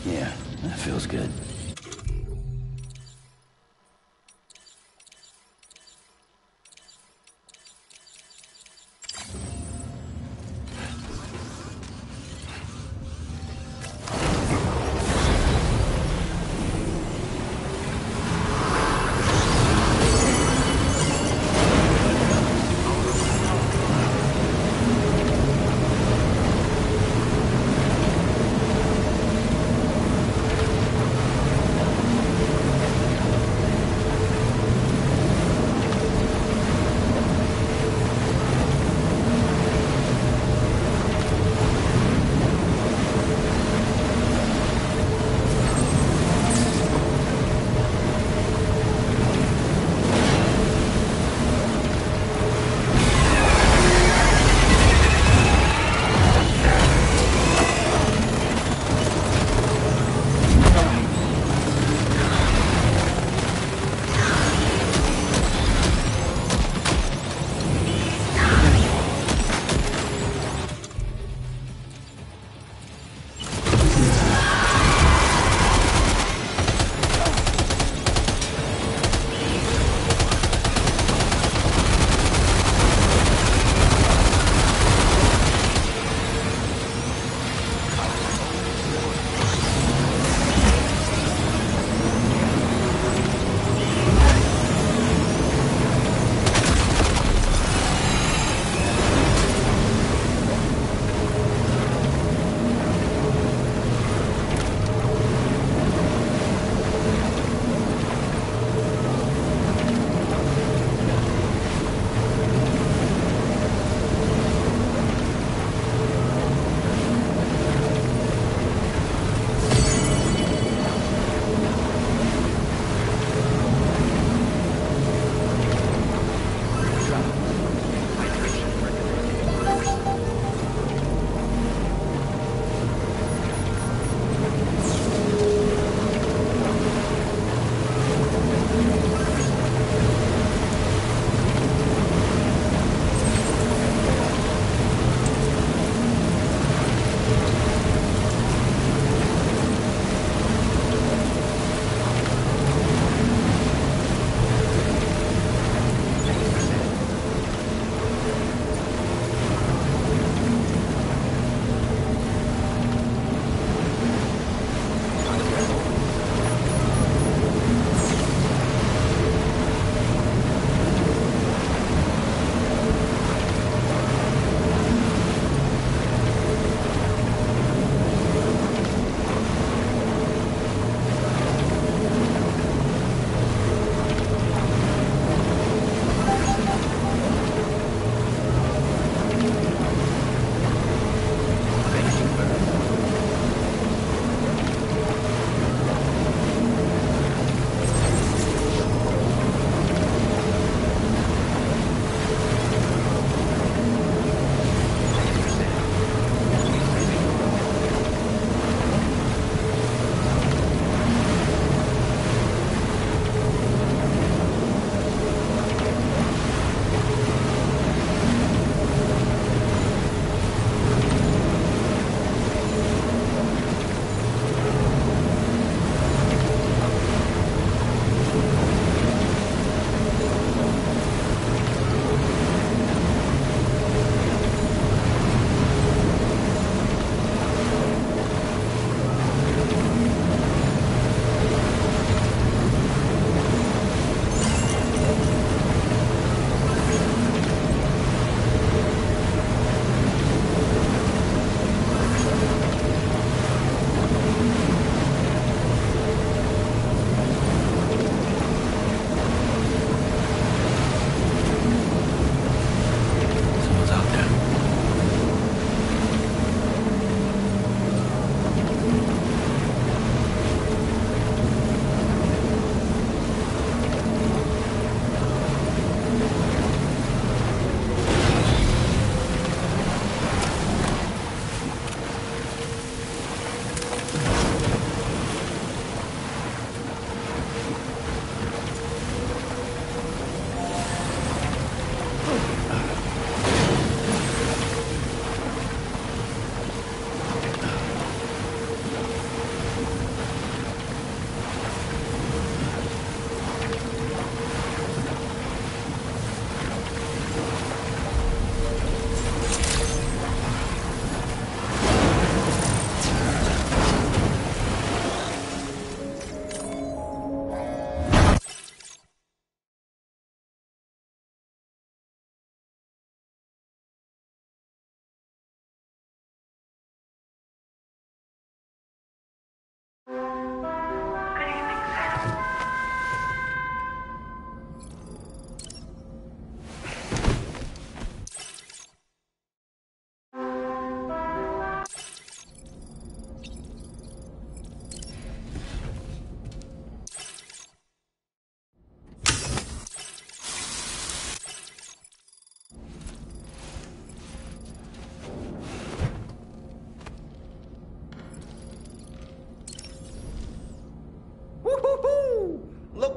Yeah, that feels good.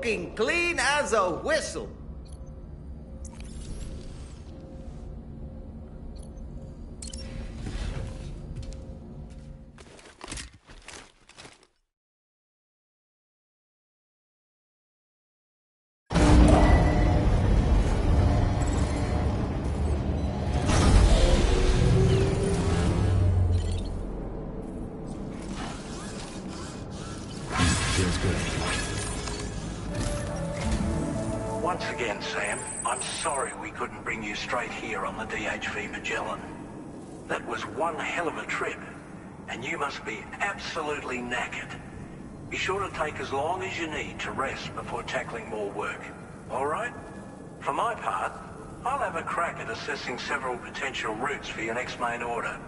smoking clean as a whistle. Feels good. Once again, Sam, I'm sorry we couldn't bring you straight here on the DHV Magellan. That was one hell of a trip, and you must be absolutely knackered. Be sure to take as long as you need to rest before tackling more work. All right? For my part, I'll have a crack at assessing several potential routes for your next main order.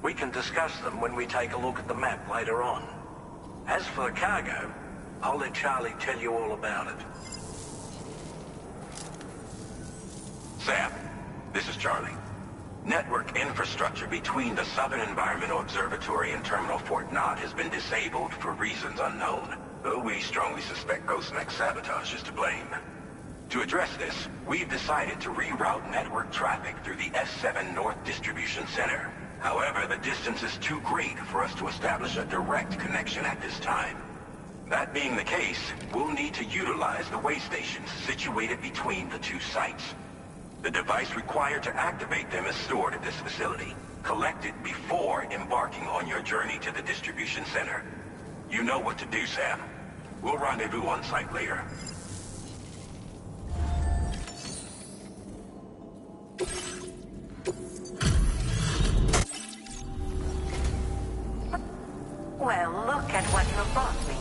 We can discuss them when we take a look at the map later on. As for the cargo, I'll let Charlie tell you all about it. Sam, this is Charlie. Network infrastructure between the Southern Environmental Observatory and Terminal Fort Knott has been disabled for reasons unknown, though we strongly suspect Ghostmech's sabotage is to blame. To address this, we've decided to reroute network traffic through the S7 North Distribution Center. However, the distance is too great for us to establish a direct connection at this time. That being the case, we'll need to utilize the way stations situated between the two sites. The device required to activate them is stored at this facility. Collect it before embarking on your journey to the distribution center. You know what to do, Sam. We'll rendezvous on site later. Well, look at what you brought me.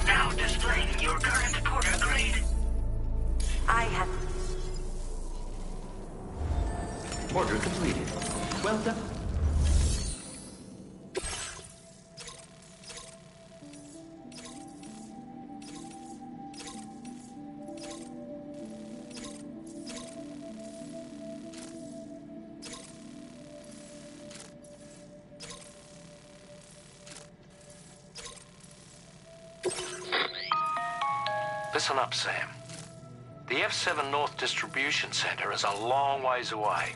Now displaying your current porter grade. I have... Order completed. Well done. Listen up, Sam. The F7 North Distribution Center is a long ways away.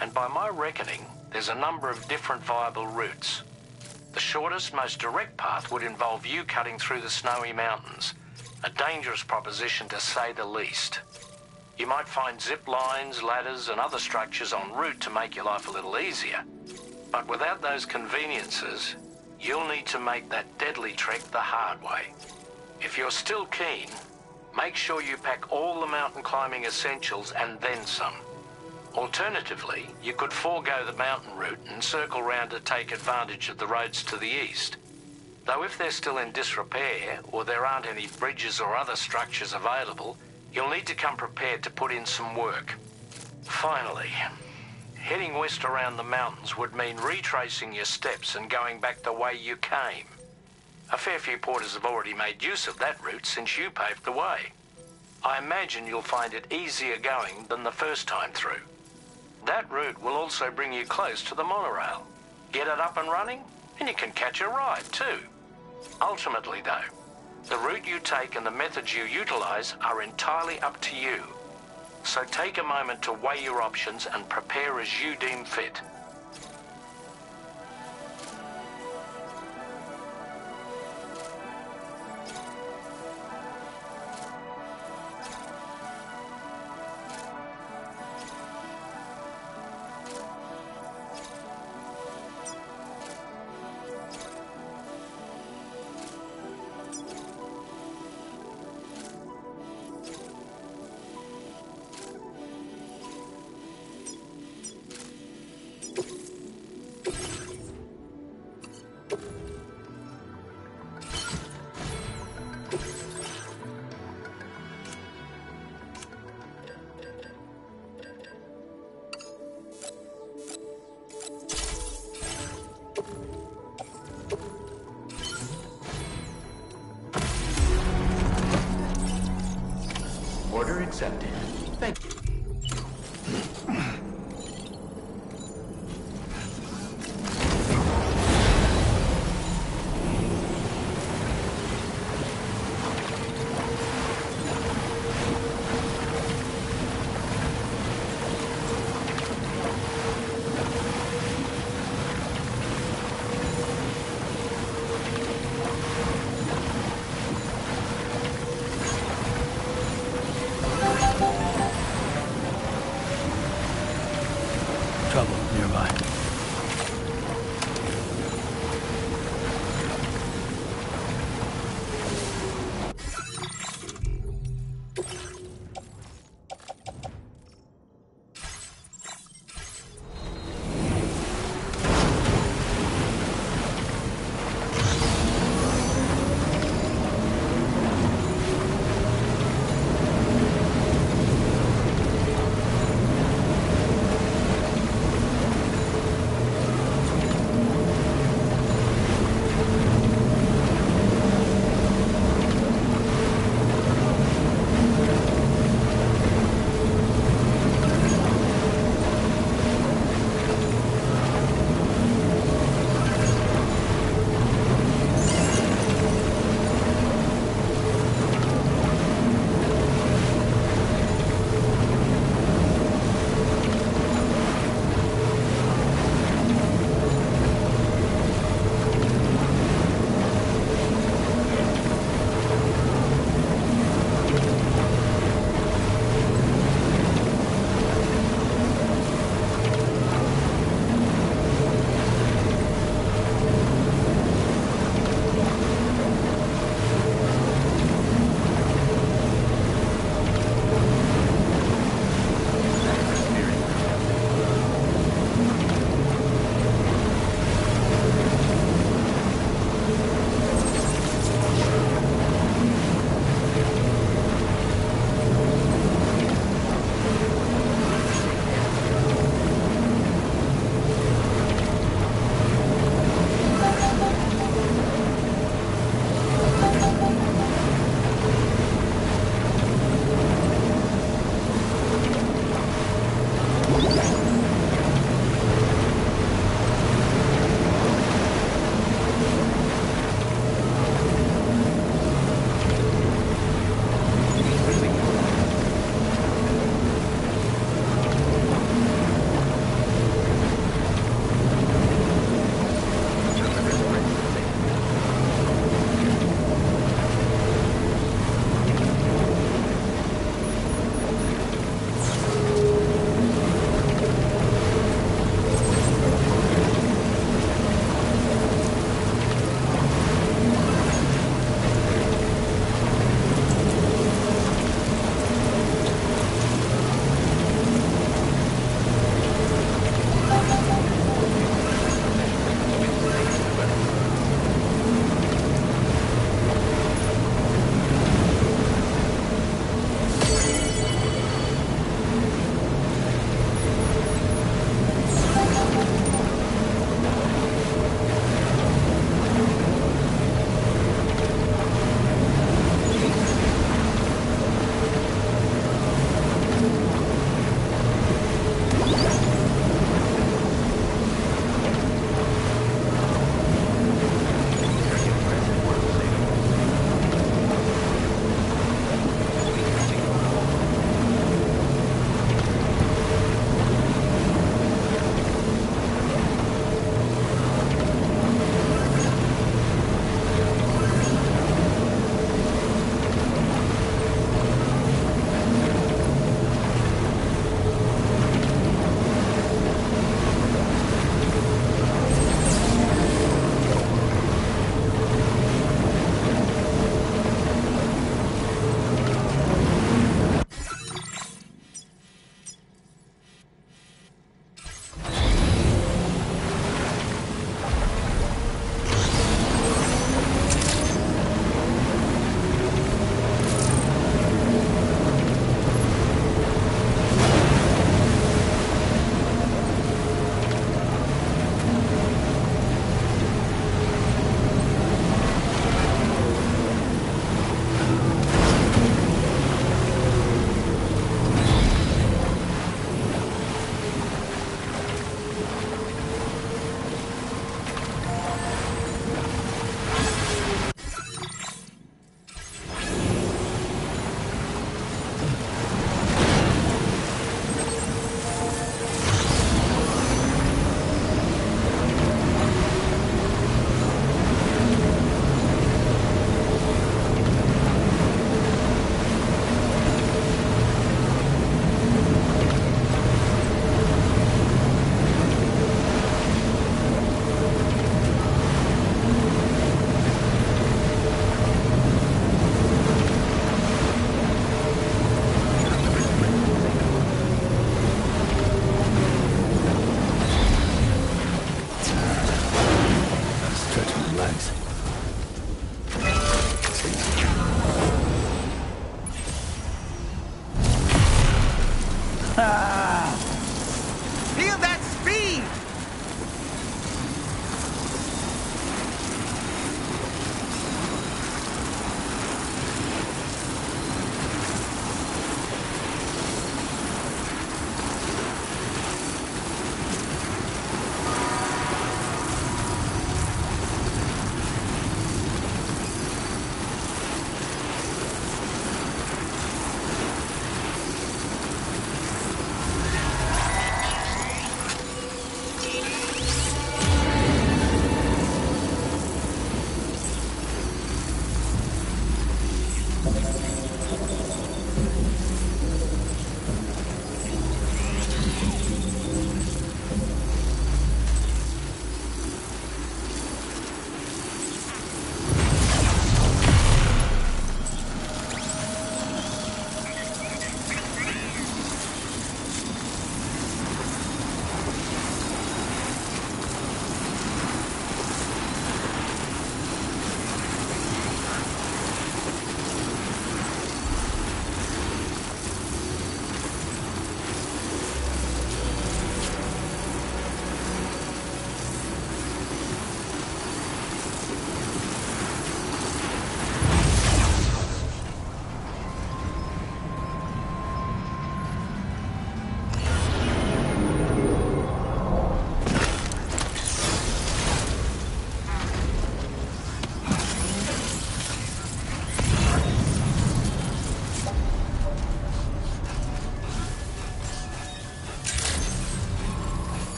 And by my reckoning, there's a number of different viable routes. The shortest, most direct path would involve you cutting through the snowy mountains. A dangerous proposition to say the least. You might find zip lines, ladders, and other structures en route to make your life a little easier. But without those conveniences, you'll need to make that deadly trek the hard way. If you're still keen, make sure you pack all the mountain climbing essentials and then some. Alternatively, you could forego the mountain route and circle round to take advantage of the roads to the east. Though if they're still in disrepair, or there aren't any bridges or other structures available, you'll need to come prepared to put in some work. Finally, heading west around the mountains would mean retracing your steps and going back the way you came. A fair few porters have already made use of that route since you paved the way. I imagine you'll find it easier going than the first time through. That route will also bring you close to the monorail. Get it up and running, and you can catch a ride too. Ultimately though, the route you take and the methods you utilize are entirely up to you. So take a moment to weigh your options and prepare as you deem fit. Order accepted. Thank you.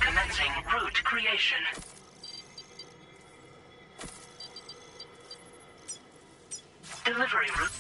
Commencing route creation. Delivery route.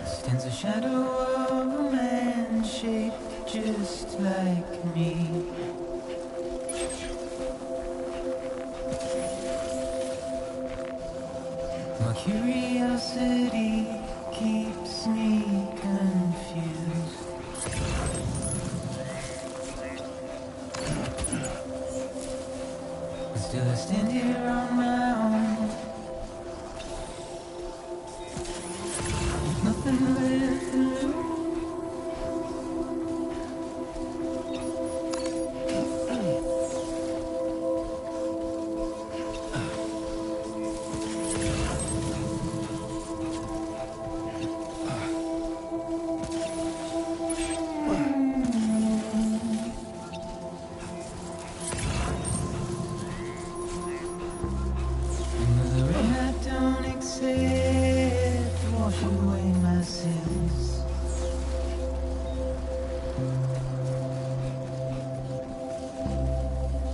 Stands a shadow of a man shaped just like me. My curiosity keeps me confused. But still I stand here on my own. Nothing left to lose. Wash away my sins.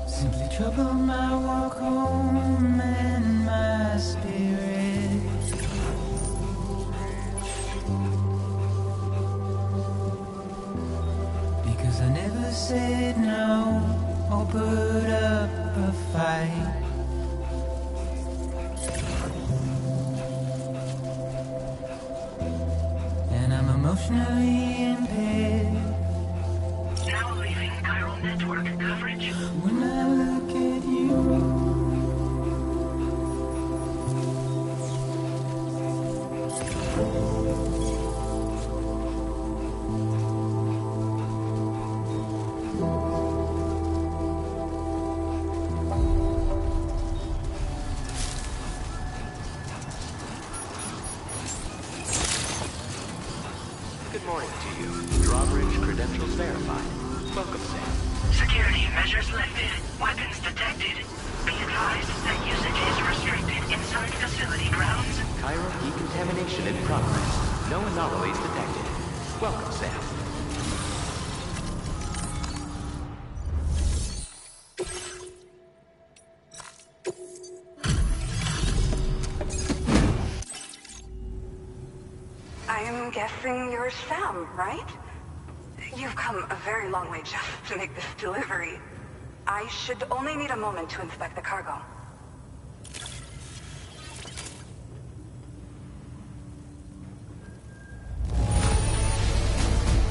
Simply trouble my walk home and my spirit. Because I never said no or put up a fight. Emotionally impaired. Now leaving chiral network coverage. When I look at you, Good morning to you. Drawbridge credentials verified. Welcome, Sam. Security measures lifted. Weapons detected. Be advised that usage is restricted inside facility grounds. Chiral decontamination in progress. No anomalies detected. Welcome, Sam. I'm guessing you're Sam, right? You've come a very long way just to make this delivery. I should only need a moment to inspect the cargo.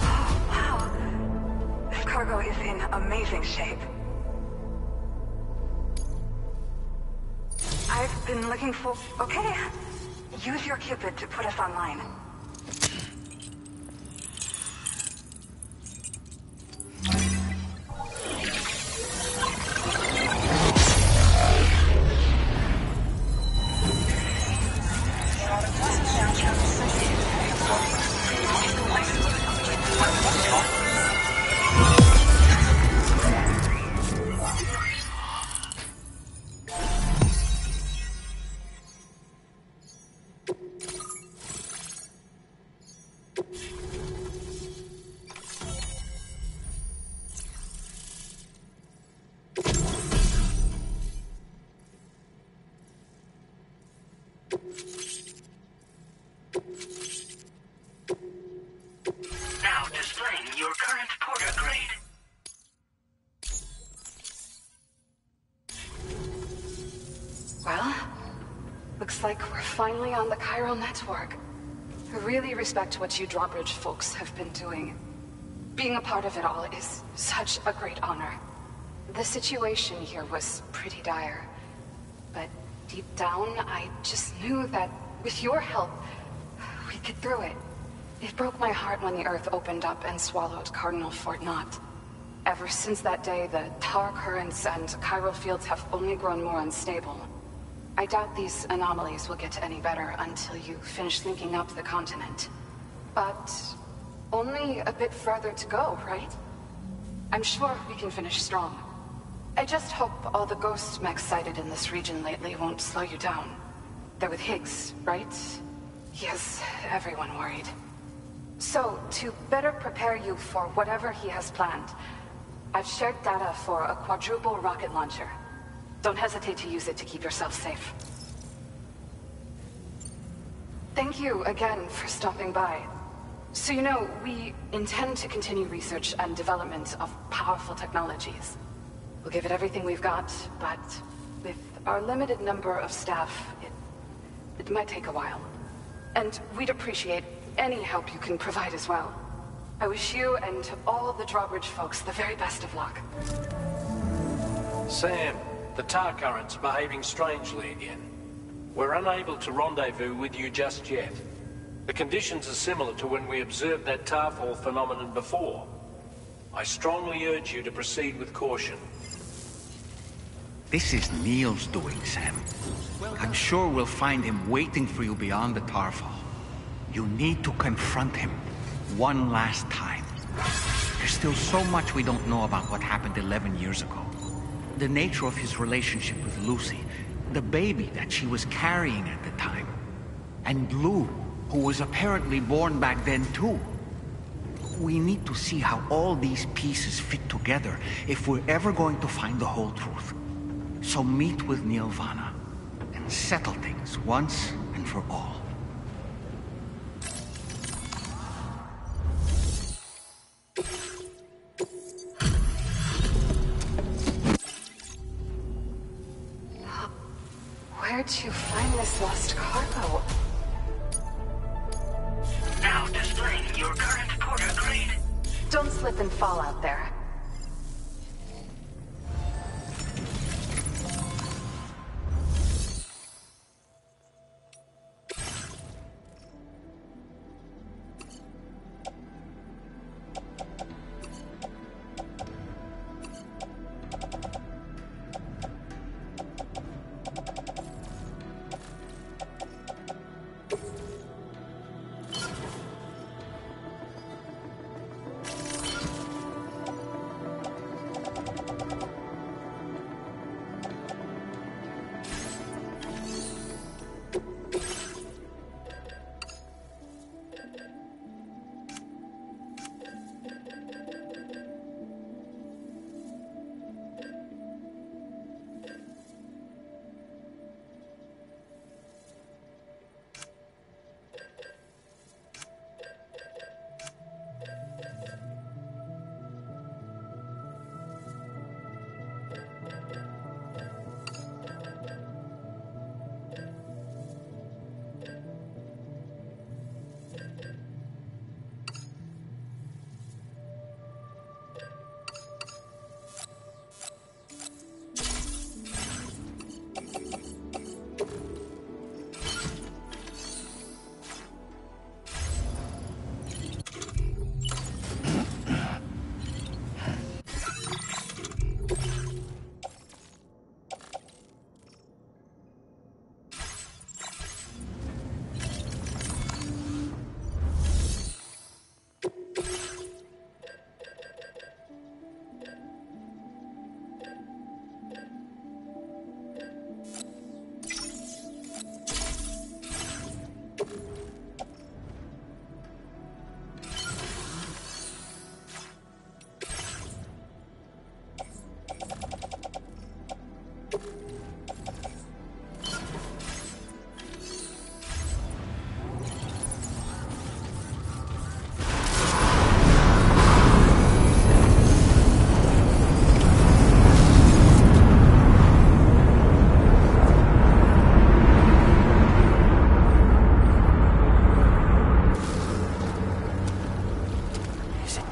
Oh, wow. This cargo is in amazing shape. I've been looking for... Okay. Use your Cupid to put us online. Now displaying your current porter grade. Well, looks like we're finally on the chiral network. I really respect what you drawbridge folks have been doing. Being a part of it all is such a great honor. The situation here was pretty dire, but deep down, I just knew that with your help, we'd get through it. It broke my heart when the Earth opened up and swallowed Cardinal Fort Knott. Ever since that day, the tar currents and chiral fields have only grown more unstable. I doubt these anomalies will get any better until you finish linking up the continent. But only a bit further to go, right? I'm sure we can finish strong. I just hope all the ghost mechs sighted in this region lately won't slow you down. They're with Higgs, right? He has everyone worried. So, to better prepare you for whatever he has planned, I've shared data for a quadruple rocket launcher. Don't hesitate to use it to keep yourself safe. Thank you again for stopping by. So you know, we intend to continue research and development of powerful technologies. We'll give it everything we've got, but with our limited number of staff, it might take a while. And we'd appreciate any help you can provide as well. I wish you and all the drawbridge folks the very best of luck. Sam, the tar current's behaving strangely again. We're unable to rendezvous with you just yet. The conditions are similar to when we observed that tarfall phenomenon before. I strongly urge you to proceed with caution. This is Neil's doing, Sam. I'm sure we'll find him waiting for you beyond the tarfall. You need to confront him one last time. There's still so much we don't know about what happened 11 years ago. The nature of his relationship with Lucy, the baby that she was carrying at the time, and Lou, who was apparently born back then too. We need to see how all these pieces fit together if we're ever going to find the whole truth. So meet with Neil Vanna and settle things once and for all. Where'd you find this lost cargo? Now displaying your current porter grade. Don't slip and fall out there.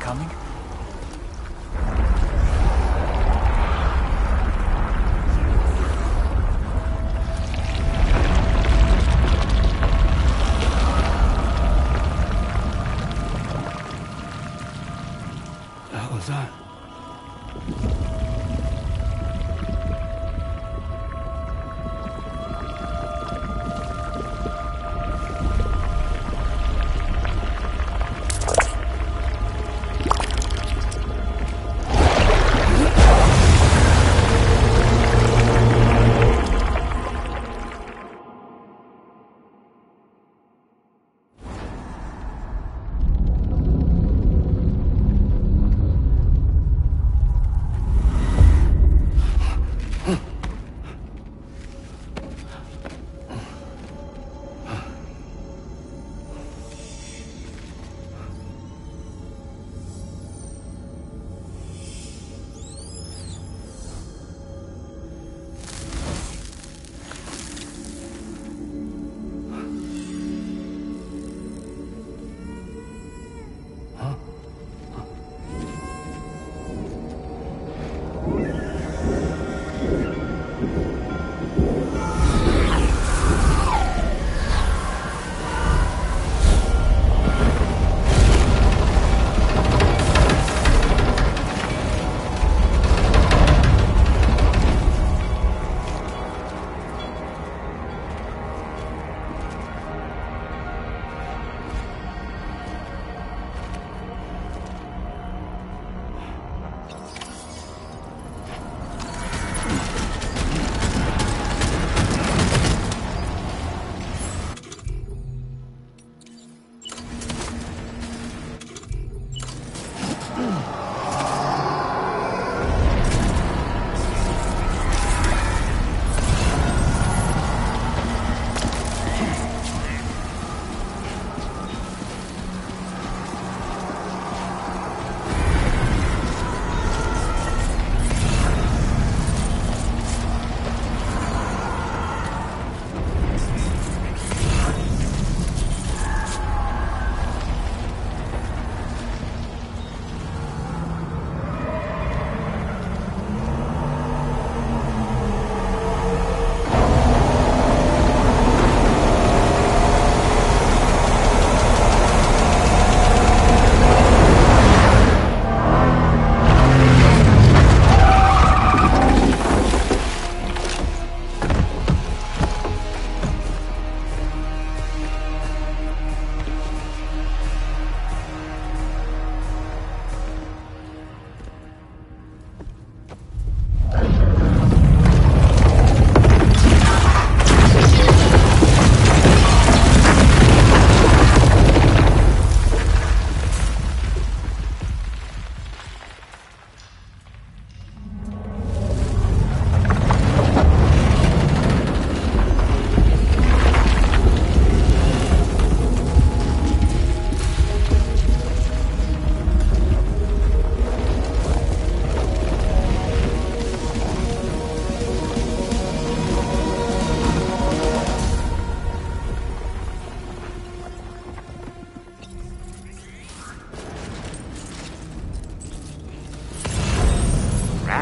coming? The hell is that?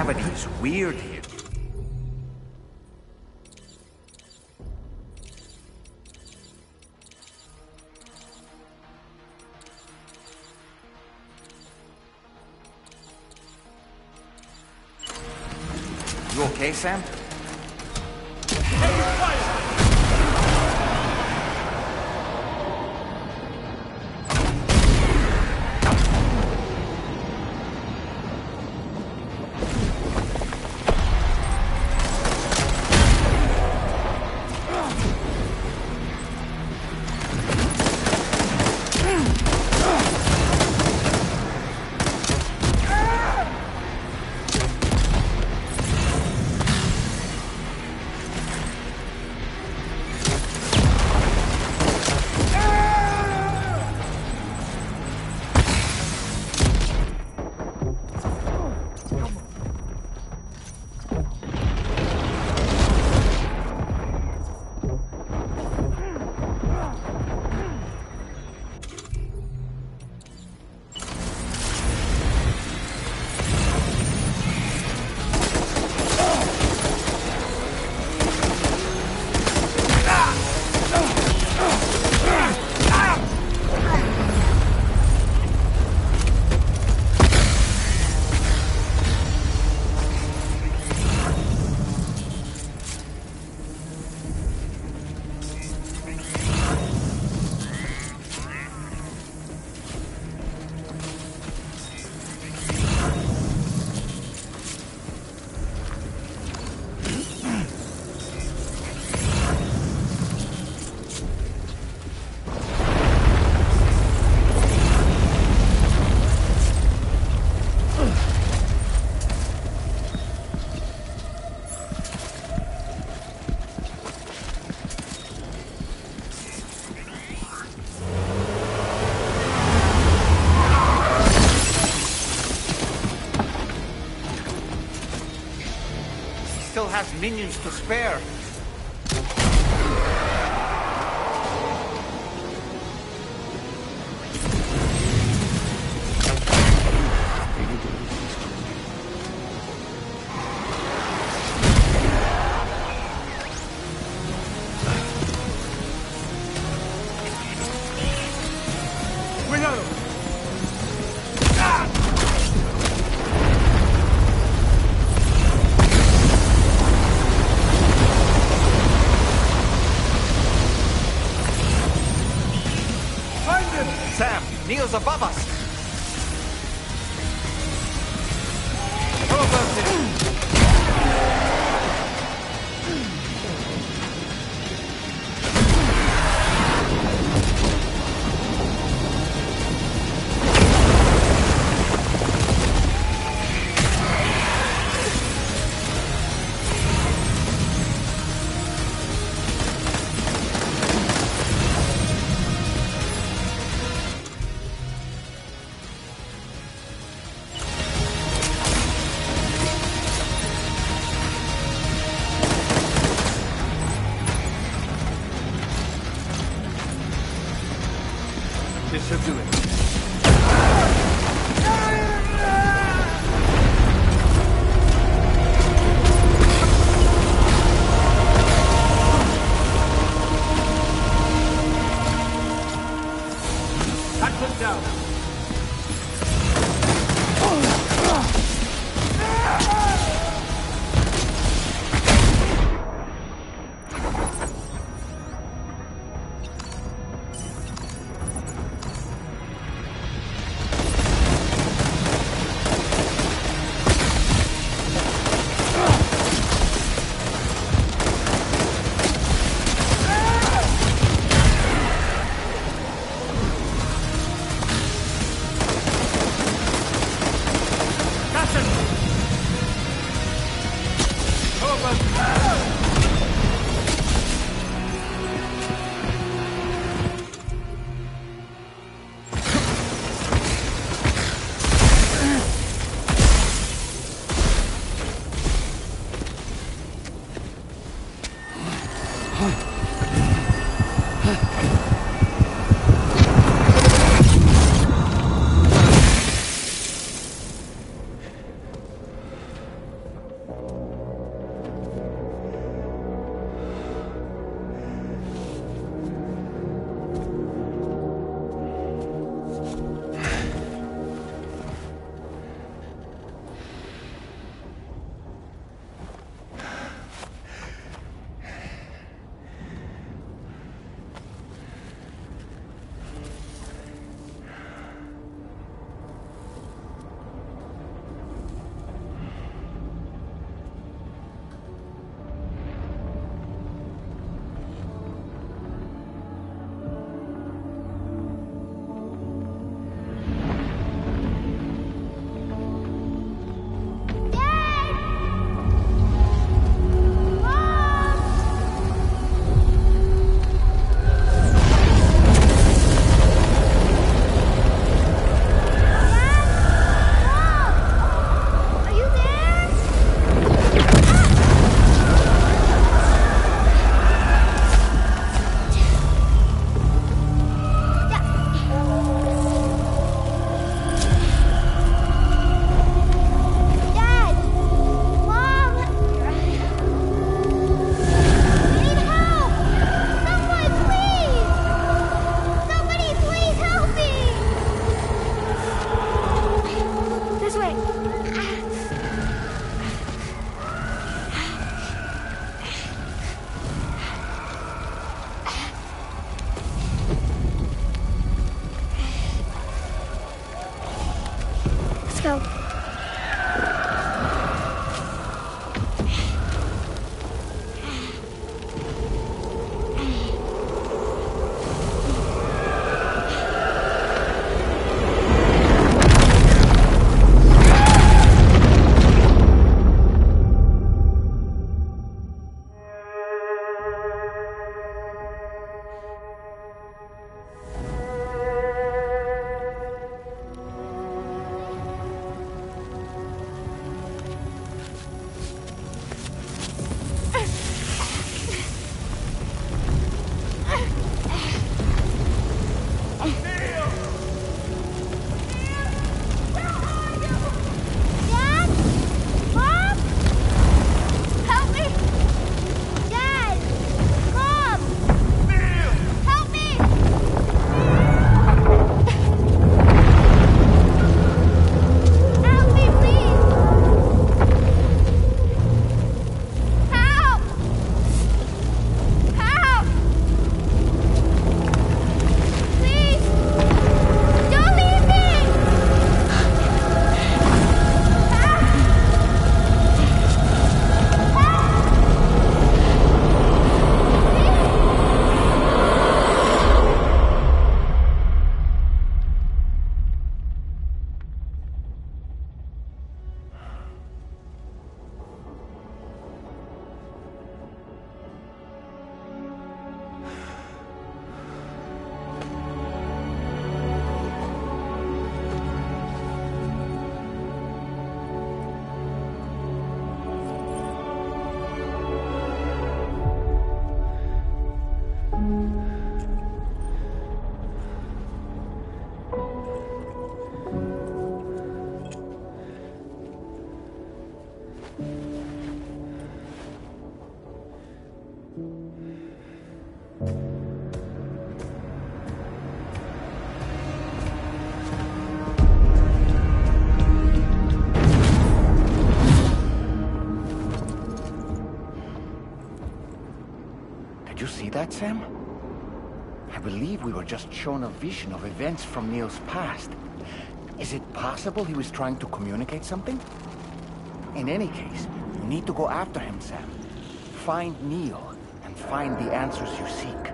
Gravity's weird here. You okay, Sam? has minions to spare. Sam, Neo's above us. How about him? This should do it. That put down. that, Sam? I believe we were just shown a vision of events from Neil's past. Is it possible he was trying to communicate something? In any case, you need to go after him, Sam. Find Neil, and find the answers you seek.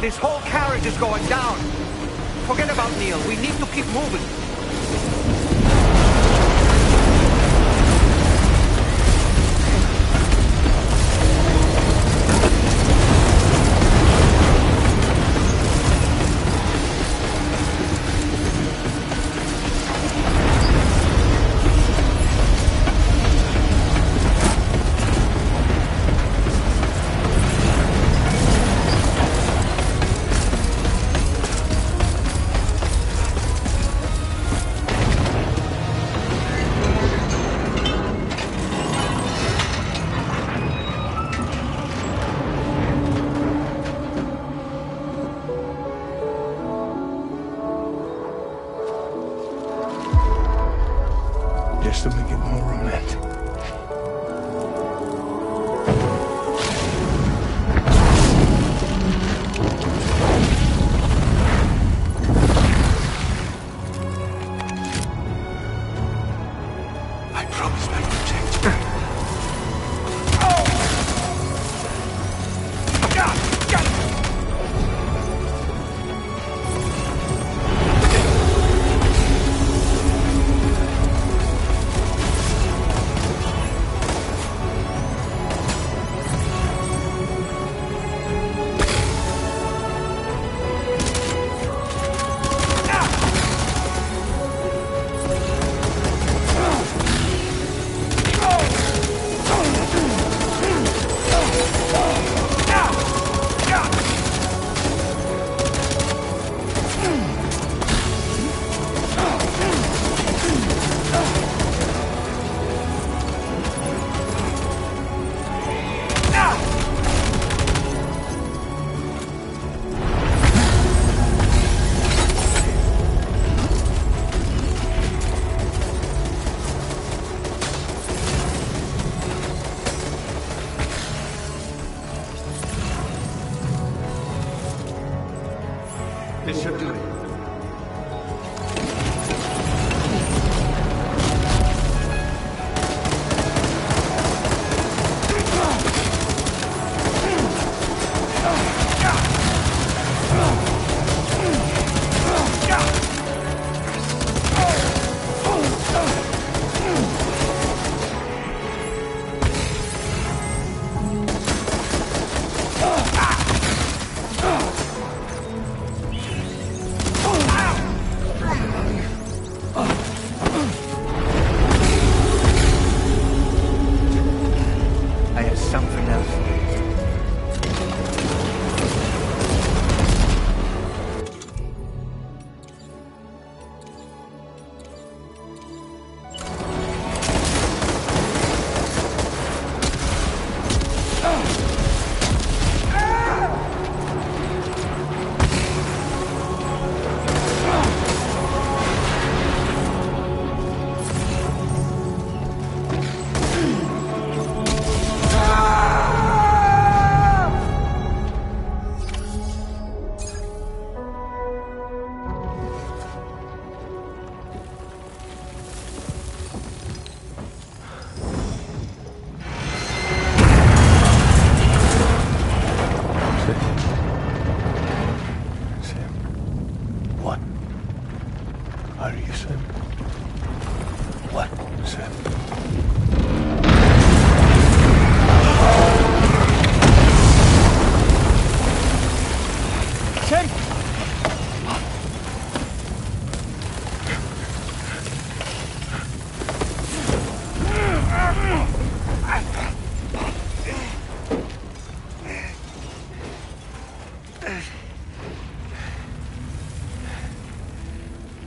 This whole carriage is going down. Forget about Neil. We need to keep moving. Just to make it more romantic. I promise not to protect you. Are you Sam? What, Sam? Sam!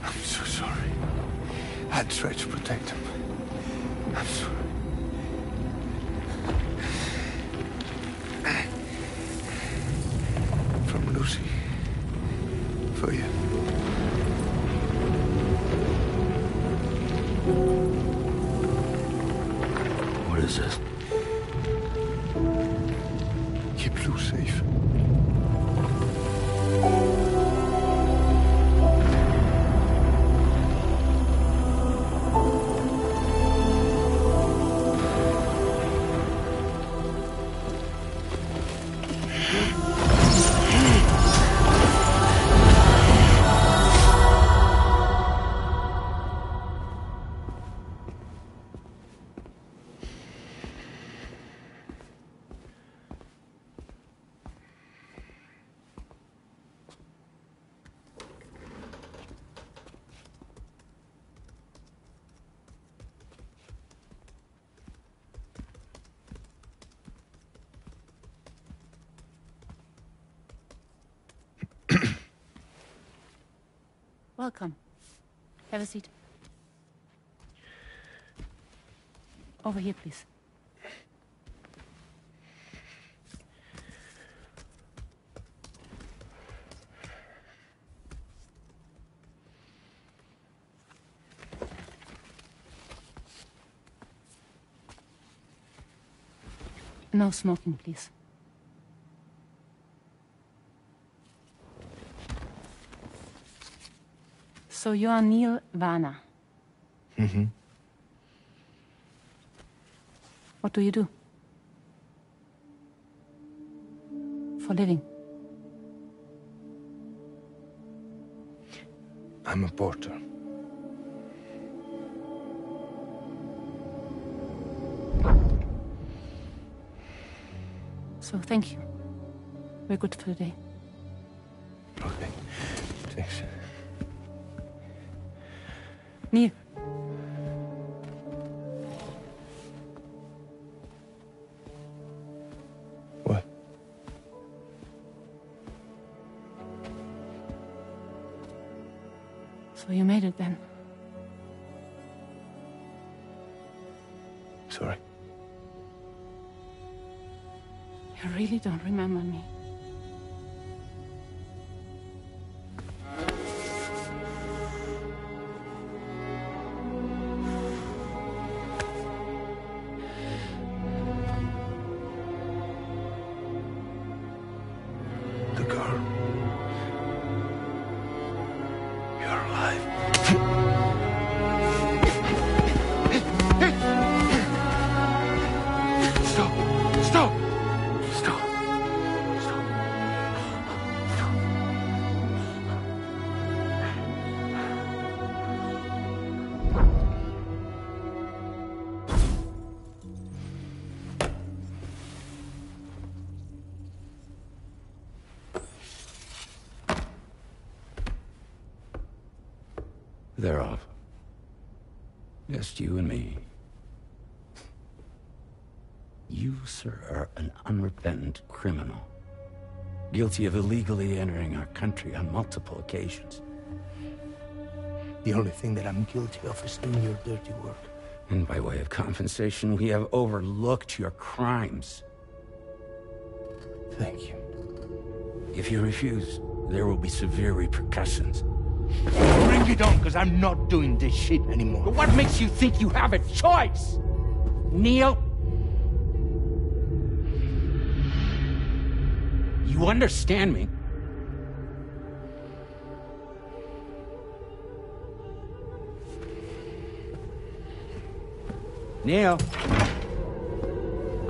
I'm so sorry. I tried to protect him. I'm sorry. From Lucy. For you. What is this? Keep Lou safe. Welcome. Have a seat. Over here, please. No smoking, please. So you are Neil Varner. Mm-hmm. What do you do? For a living? I'm a porter. So thank you. We're good for the day. Okay. Thanks. Neil. What? So you made it then? Sorry. You really don't remember me. The girl. You're alive. Stop! Stop! Stop! Stop! They're off. Just you and me. You, sir, are an unrepentant criminal. Guilty of illegally entering our country on multiple occasions. The only thing that I'm guilty of is doing your dirty work. And by way of compensation, we have overlooked your crimes. Thank you. If you refuse, there will be severe repercussions. Bring it on, because I'm not doing this shit anymore. But what makes you think you have a choice? Neil? You understand me? Neil?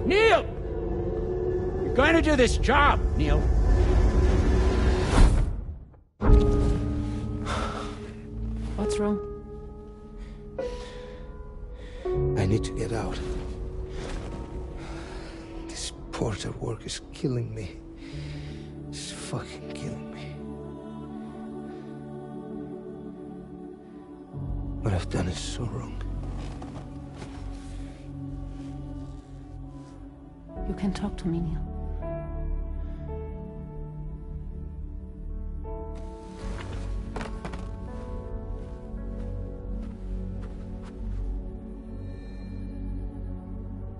Neil! You're going to do this job, Neil. What's wrong? I need to get out. This porter work is killing me. It's fucking killing me. What I've done is so wrong. You can talk to me, Neil.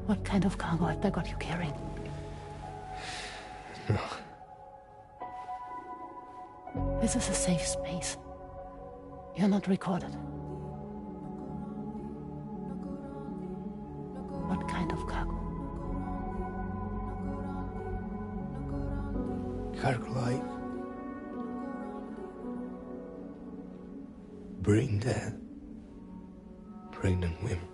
What kind of cargo have they got you carrying? No. This is a safe space. You're not recorded. What kind of cargo? Cargo like brain dead, pregnant women.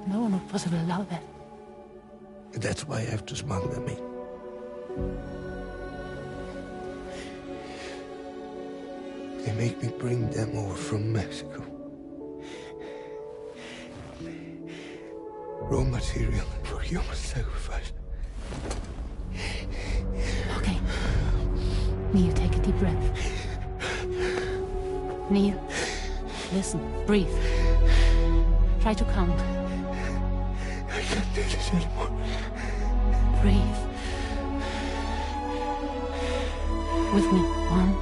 No one would possibly allow that. That's why I have to smuggle them in. They make me bring them over from Mexico. Raw material for human sacrifice. Okay. Neil, take a deep breath. Neil, listen, breathe. Try to count. I can't do this anymore. Breathe. With me. 1.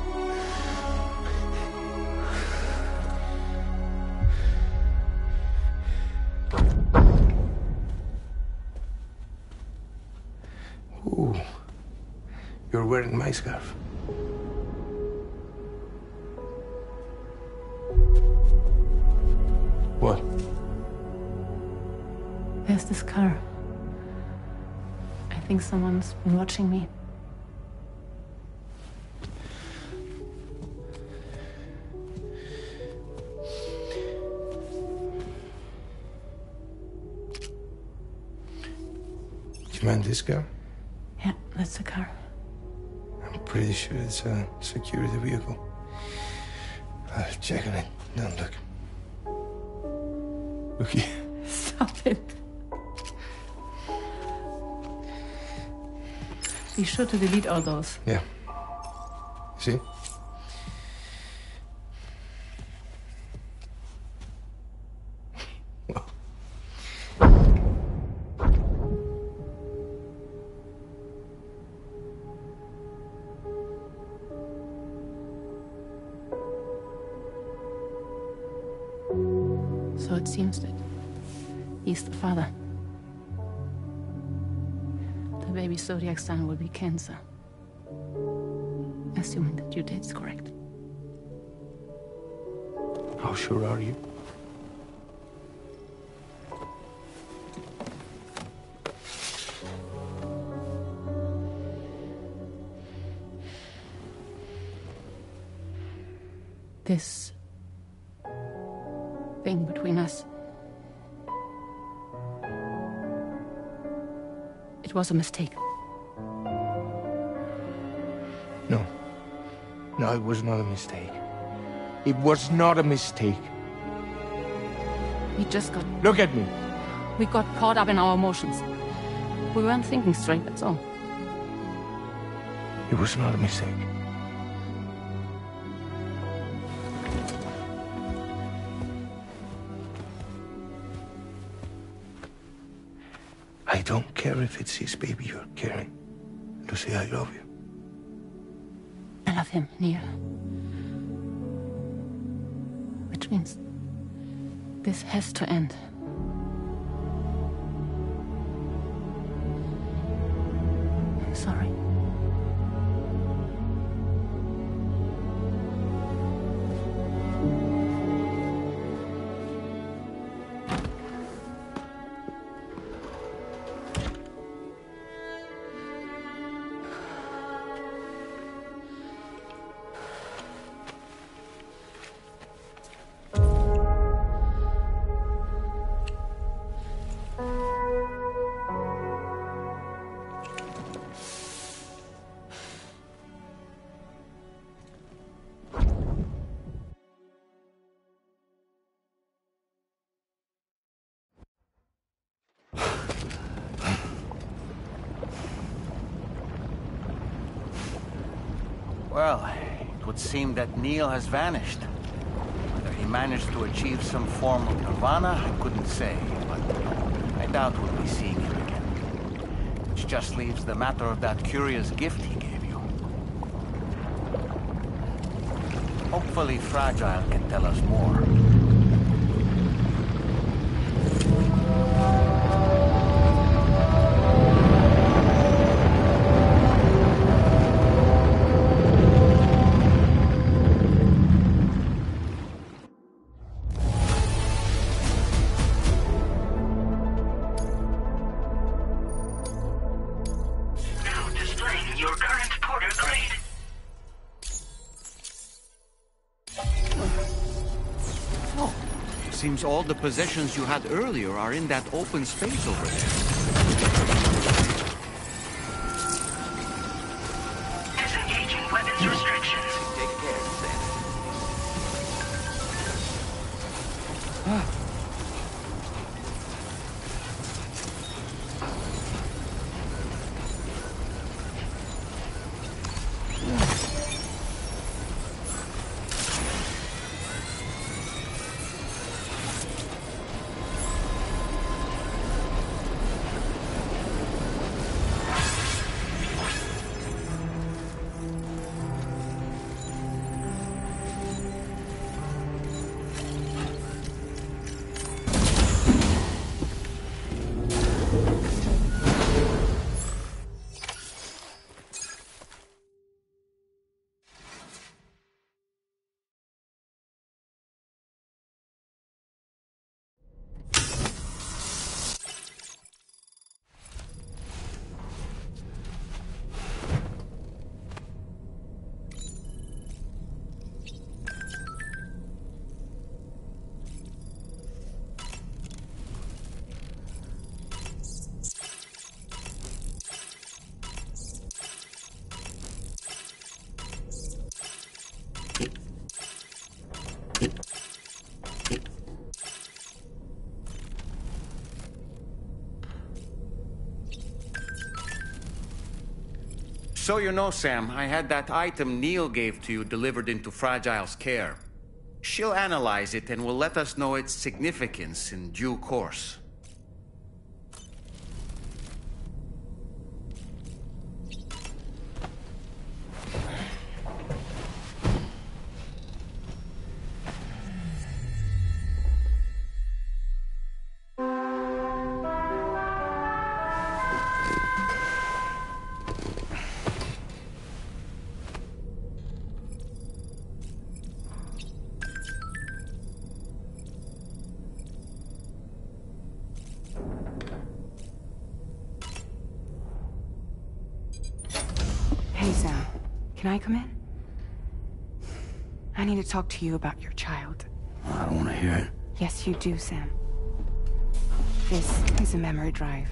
Ooh, you're wearing my scarf. What? There's this car. I think someone's been watching me. Do you mind this car? Yeah, that's the car. I'm pretty sure it's a security vehicle. I'll check on it. Now look. Look here. Stop it. Be sure to delete all those. Yeah. See? So it seems that he's the father. The baby zodiac sign will be Cancer. Assuming the due date is correct. How sure are you? This thing between us. It was a mistake. No. No, it was not a mistake. It was not a mistake. We just got... Look at me. We got caught up in our emotions. We weren't thinking straight, that's all. It was not a mistake. I don't care if it's his baby you're carrying. To say I love you. I love him, Neil. Which means this has to end. I'm sorry. Well, it would seem that Neil has vanished. Whether he managed to achieve some form of nirvana, I couldn't say, but I doubt we'll be seeing him again. Which just leaves the matter of that curious gift he gave you. Hopefully Fragile can tell us more. Seems all the possessions you had earlier are in that open space over there. Disengaging weapons restrictions. Take care, Sam. So you know, Sam, I had that item Neil gave to you delivered into Fragile's care. She'll analyze it and will let us know its significance in due course. Hey, Sam. Can I come in? I need to talk to you about your child. I don't want to hear it. Yes, you do, Sam. This is a memory drive.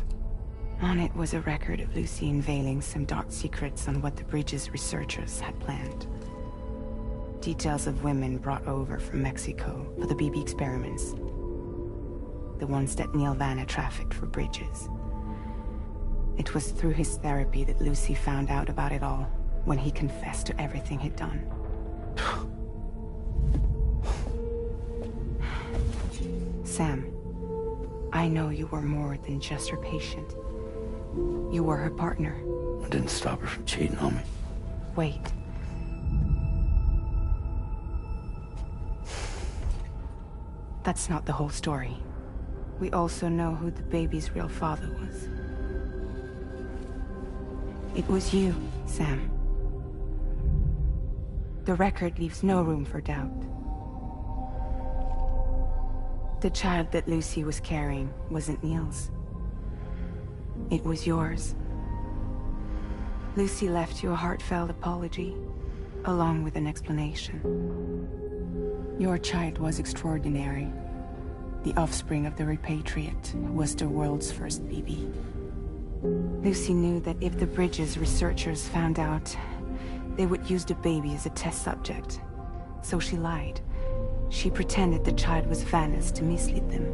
On it was a record of Lucy unveiling some dark secrets on what the Bridges researchers had planned. Details of women brought over from Mexico for the BB experiments. The ones that Neil Vanna trafficked for Bridges. It was through his therapy that Lucy found out about it all, when he confessed to everything he'd done. Sam, I know you were more than just her patient. You were her partner. I didn't stop her from cheating on me. Wait. That's not the whole story. We also know who the baby's real father was. It was you, Sam. The record leaves no room for doubt. The child that Lucy was carrying wasn't Neil's. It was yours. Lucy left you a heartfelt apology, along with an explanation. Your child was extraordinary. The offspring of the repatriate who was the world's first BB. Lucy knew that if the Bridges researchers found out, they would use the baby as a test subject. So she lied. She pretended the child was Vanna's to mislead them.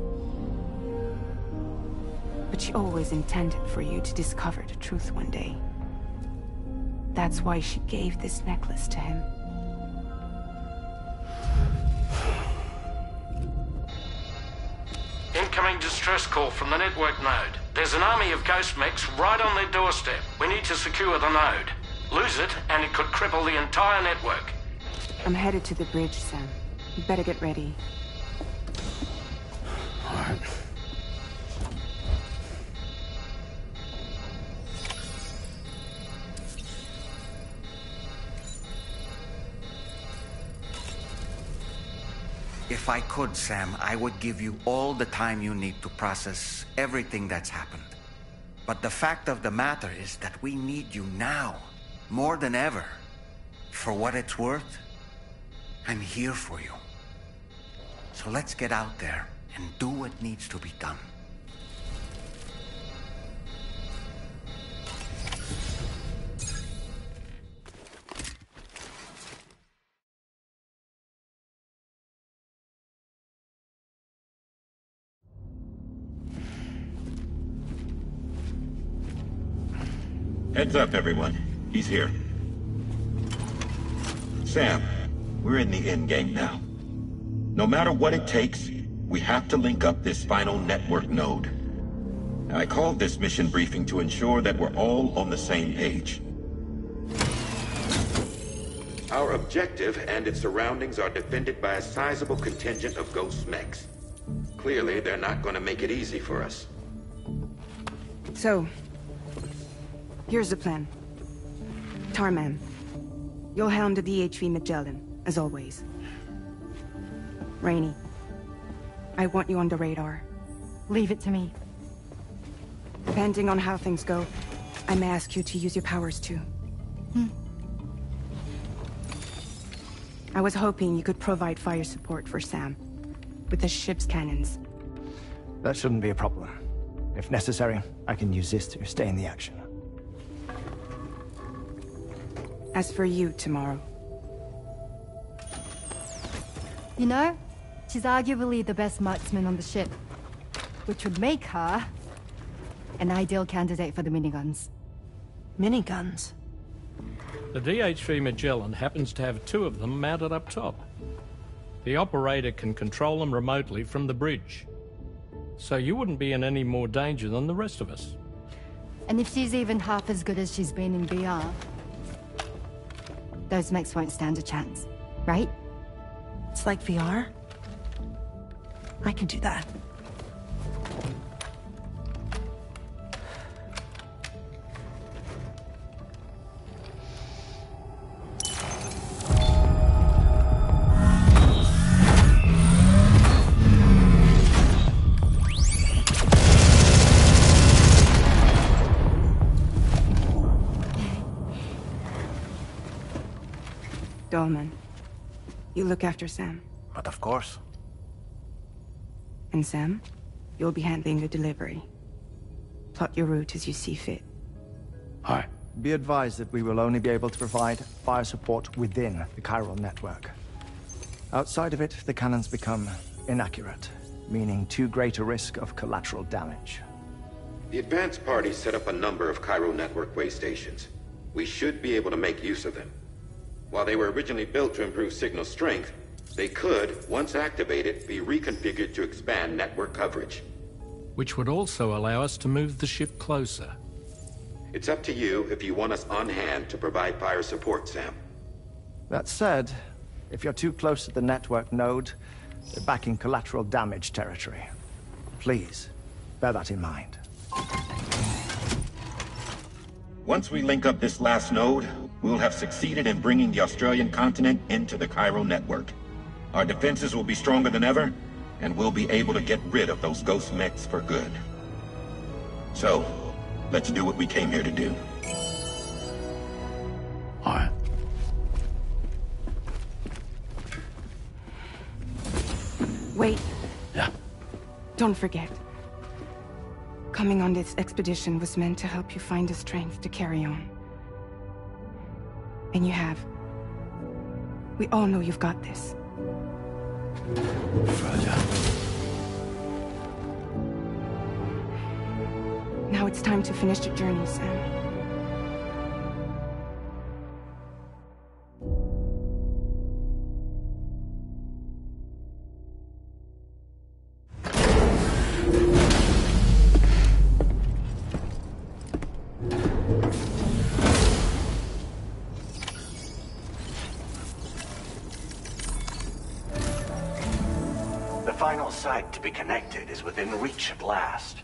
But she always intended for you to discover the truth one day. that's why she gave this necklace to him. Incoming distress call from the network node. There's an army of ghost mechs right on their doorstep. We need to secure the node. Lose it, and it could cripple the entire network. I'm headed to the bridge, Sam. You better get ready. All right. If I could, Sam, I would give you all the time you need to process everything that's happened. But the fact of the matter is that we need you now, more than ever. For what it's worth, I'm here for you. So let's get out there and do what needs to be done. Heads up, everyone. He's here. Sam, we're in the endgame now. No matter what it takes, we have to link up this final network node. I called this mission briefing to ensure that we're all on the same page. Our objective and its surroundings are defended by a sizable contingent of ghost mechs. Clearly, they're not going to make it easy for us. So, here's the plan. Tarman, you'll helm the DHV Magellan, as always. Rainey, I want you on the radar. Leave it to me. Depending on how things go, I may ask you to use your powers too. I was hoping you could provide fire support for Sam, with the ship's cannons. That shouldn't be a problem. If necessary, I can use this to stay in the action. As for you, tomorrow. You know, she's arguably the best marksman on the ship, which would make her an ideal candidate for the miniguns. Miniguns? The DHV Magellan happens to have 2 of them mounted up top. The operator can control them remotely from the bridge. So you wouldn't be in any more danger than the rest of us. And if she's even half as good as she's been in VR, those mechs won't stand a chance, right? It's like VR? I can do that. Dolman, you look after Sam. But of course. And Sam, you'll be handling the delivery. Plot your route as you see fit. All right. Be advised that we will only be able to provide fire support within the chiral network. Outside of it, the cannons become inaccurate, meaning too great a risk of collateral damage. The advanced party set up a number of chiral network way stations. We should be able to make use of them. While they were originally built to improve signal strength, they could, once activated, be reconfigured to expand network coverage. Which would also allow us to move the ship closer. It's up to you if you want us on hand to provide fire support, Sam. That said, if you're too close to the network node, you're back in collateral damage territory. Please, bear that in mind. Once we link up this last node, we'll have succeeded in bringing the Australian continent into the chiral network. Our defenses will be stronger than ever, and we'll be able to get rid of those ghost mechs for good. So, let's do what we came here to do. All right. Wait. Yeah. Don't forget. Coming on this expedition was meant to help you find the strength to carry on. And you have. We all know you've got this. Fragile. Now it's time to finish the journey, Sam. final site to be connected is within reach at last.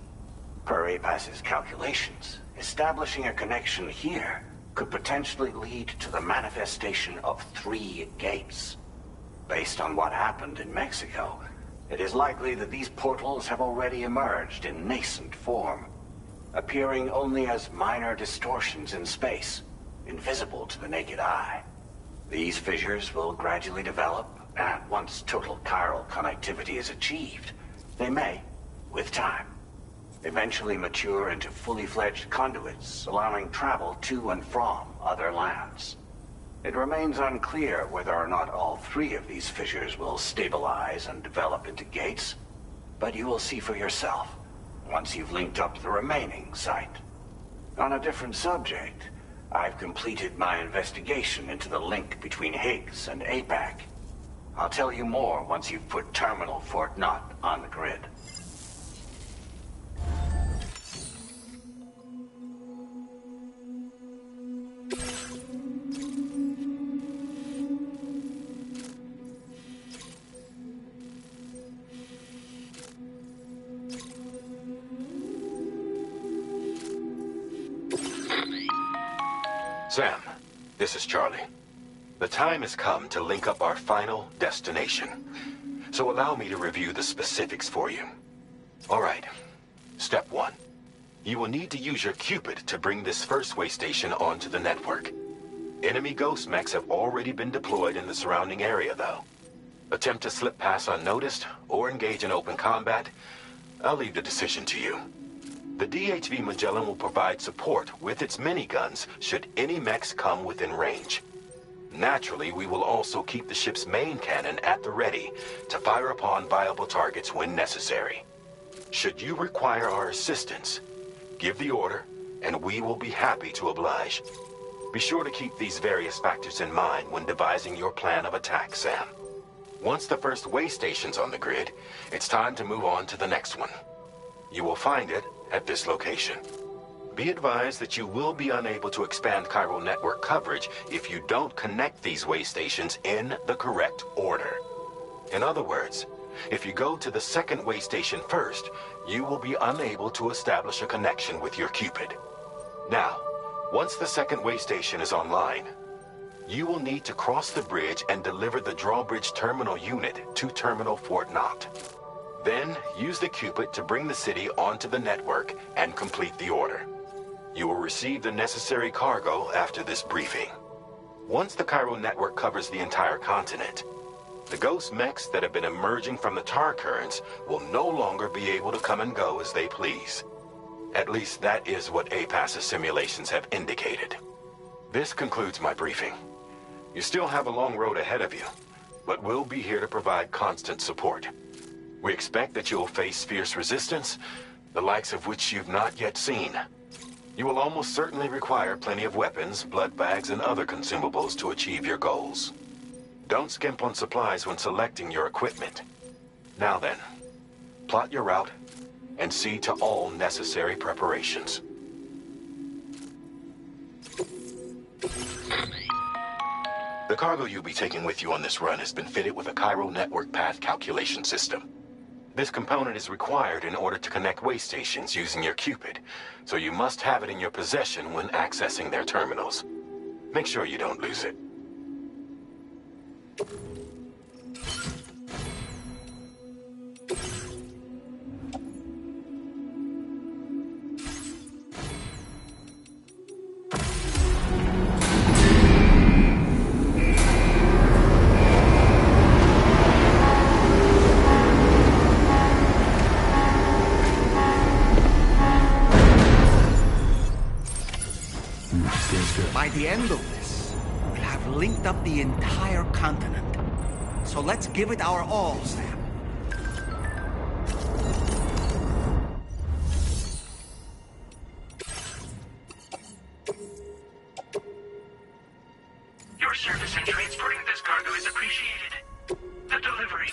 Per APAS's calculations, establishing a connection here could potentially lead to the manifestation of 3 gates. Based on what happened in Mexico, it is likely that these portals have already emerged in nascent form, appearing only as minor distortions in space, invisible to the naked eye. These fissures will gradually develop, and once total chiral connectivity is achieved, they may, with time, eventually mature into fully fledged conduits, allowing travel to and from other lands. It remains unclear whether or not all 3 of these fissures will stabilize and develop into gates, but you will see for yourself once you've linked up the remaining site. On a different subject, I've completed my investigation into the link between Higgs and APAC. I'll tell you more once you've put Terminal Fort Knott on the grid. Sam, this is Charlie. The time has come to link up our final destination. So allow me to review the specifics for you. All right. Step 1. You will need to use your Cupid to bring this first way station onto the network. Enemy ghost mechs have already been deployed in the surrounding area, though. Attempt to slip past unnoticed or engage in open combat, I'll leave the decision to you. The DHV Magellan will provide support with its miniguns should any mechs come within range. Naturally, we will also keep the ship's main cannon at the ready to fire upon viable targets when necessary. Should you require our assistance, give the order, and we will be happy to oblige. Be sure to keep these various factors in mind when devising your plan of attack, Sam. Once the first way station's on the grid, it's time to move on to the next one. You will find it at this location. Be advised that you will be unable to expand chiral network coverage if you don't connect these way stations in the correct order. In other words, if you go to the second way station first, you will be unable to establish a connection with your Cupid. Now, once the second way station is online, you will need to cross the bridge and deliver the drawbridge terminal unit to Terminal Fort Knott. Then, use the Cupid to bring the city onto the network and complete the order. You will receive the necessary cargo after this briefing. Once the chiral network covers the entire continent, the ghost mechs that have been emerging from the tar currents will no longer be able to come and go as they please. At least that is what APAS's simulations have indicated. This concludes my briefing. You still have a long road ahead of you, but we'll be here to provide constant support. We expect that you'll face fierce resistance, the likes of which you've not yet seen. You will almost certainly require plenty of weapons, blood bags, and other consumables to achieve your goals. Don't skimp on supplies when selecting your equipment. Now then, plot your route and see to all necessary preparations. The cargo you'll be taking with you on this run has been fitted with a chiral network path calculation system. This component is required in order to connect way stations using your Cupid, so you must have it in your possession when accessing their terminals. Make sure you don't lose it. By the end of this, we'll have linked up the entire continent. So let's give it our all, Sam. Your service in transporting this cargo is appreciated. The delivery.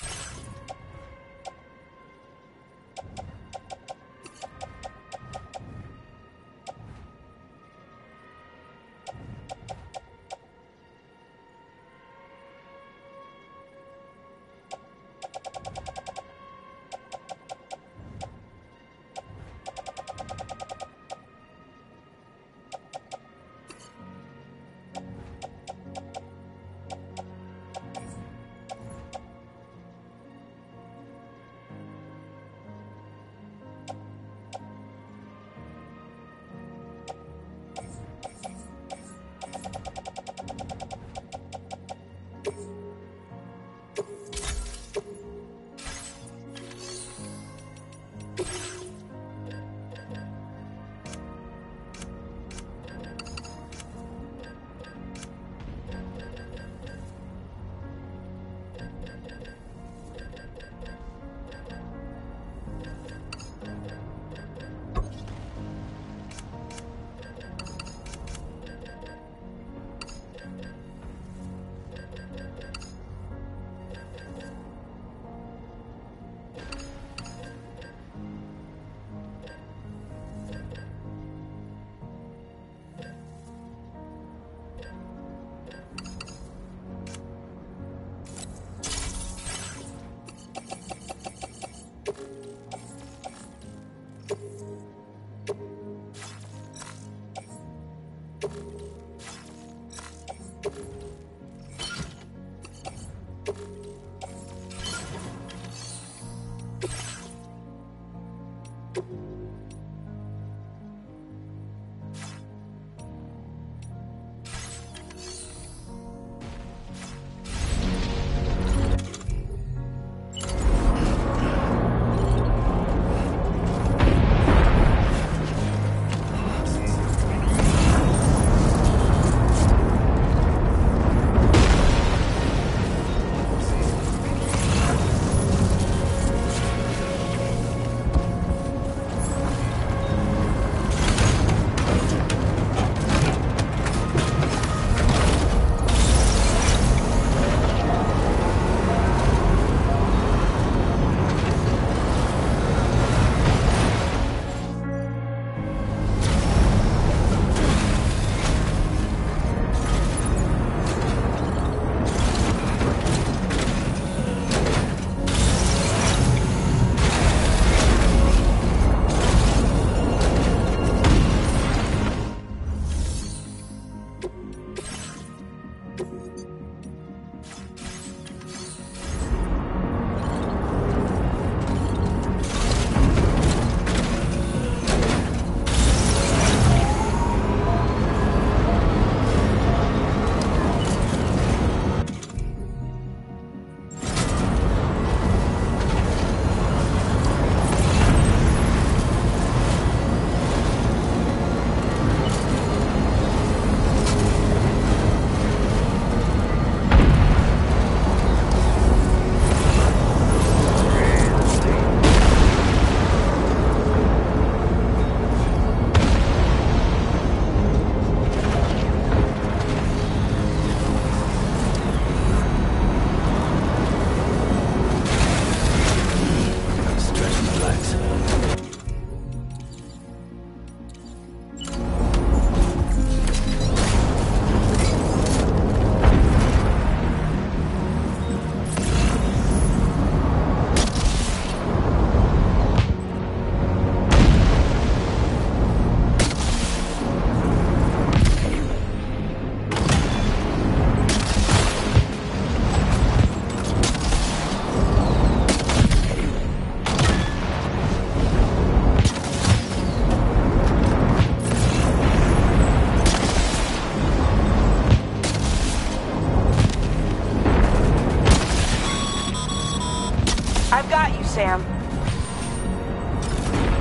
I've got you, Sam.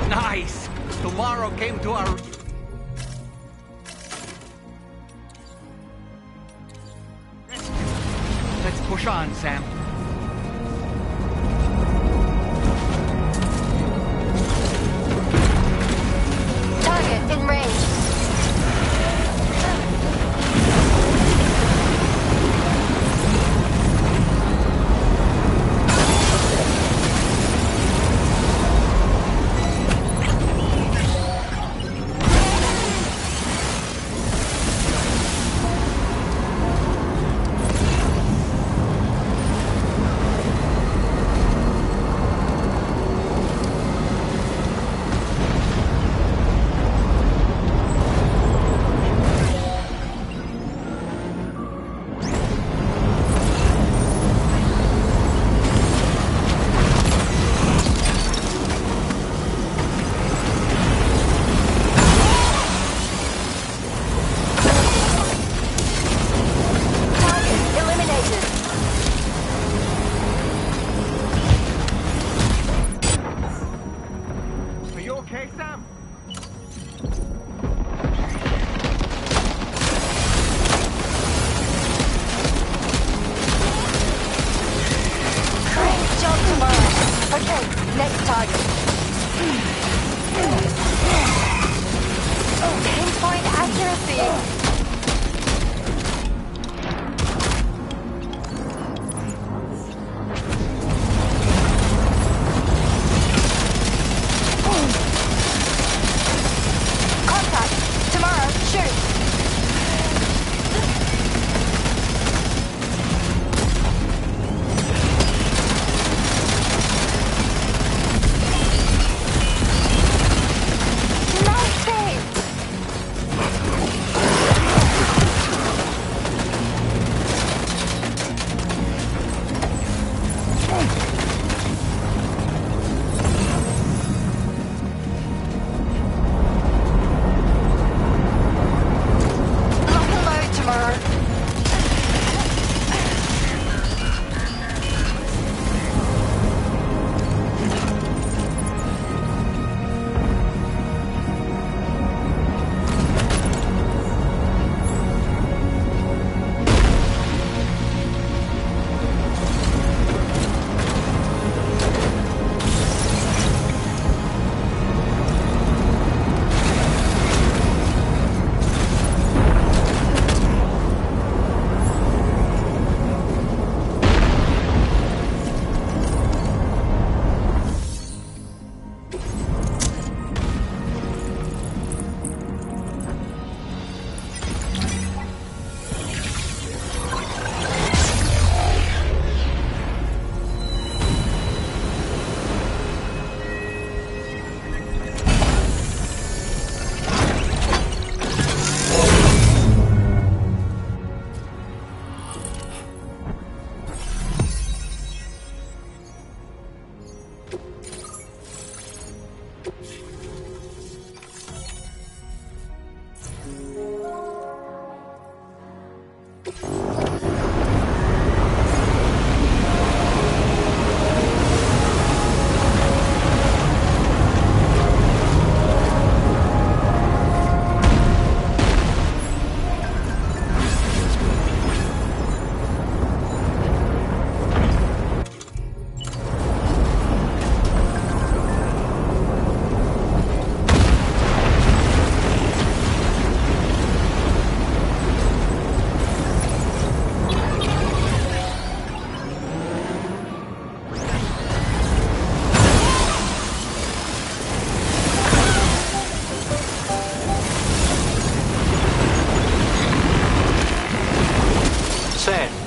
Nice! Tomorrow came to our... Let's push on, Sam. Target in range.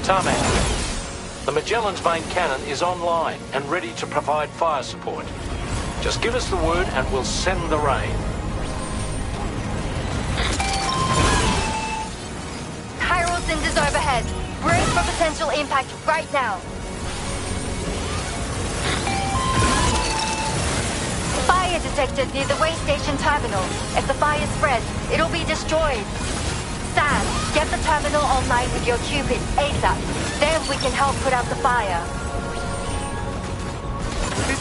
Tarmac. The Magellan's main cannon is online and ready to provide fire support. Just give us the word and we'll send the rain. Chiral cinders overhead. Brace for potential impact right now. Fire detected near the way station terminal. If the fire spreads, it'll be destroyed. Sam, get the terminal online with your Cupid ASAP. Then we can help put out the fire.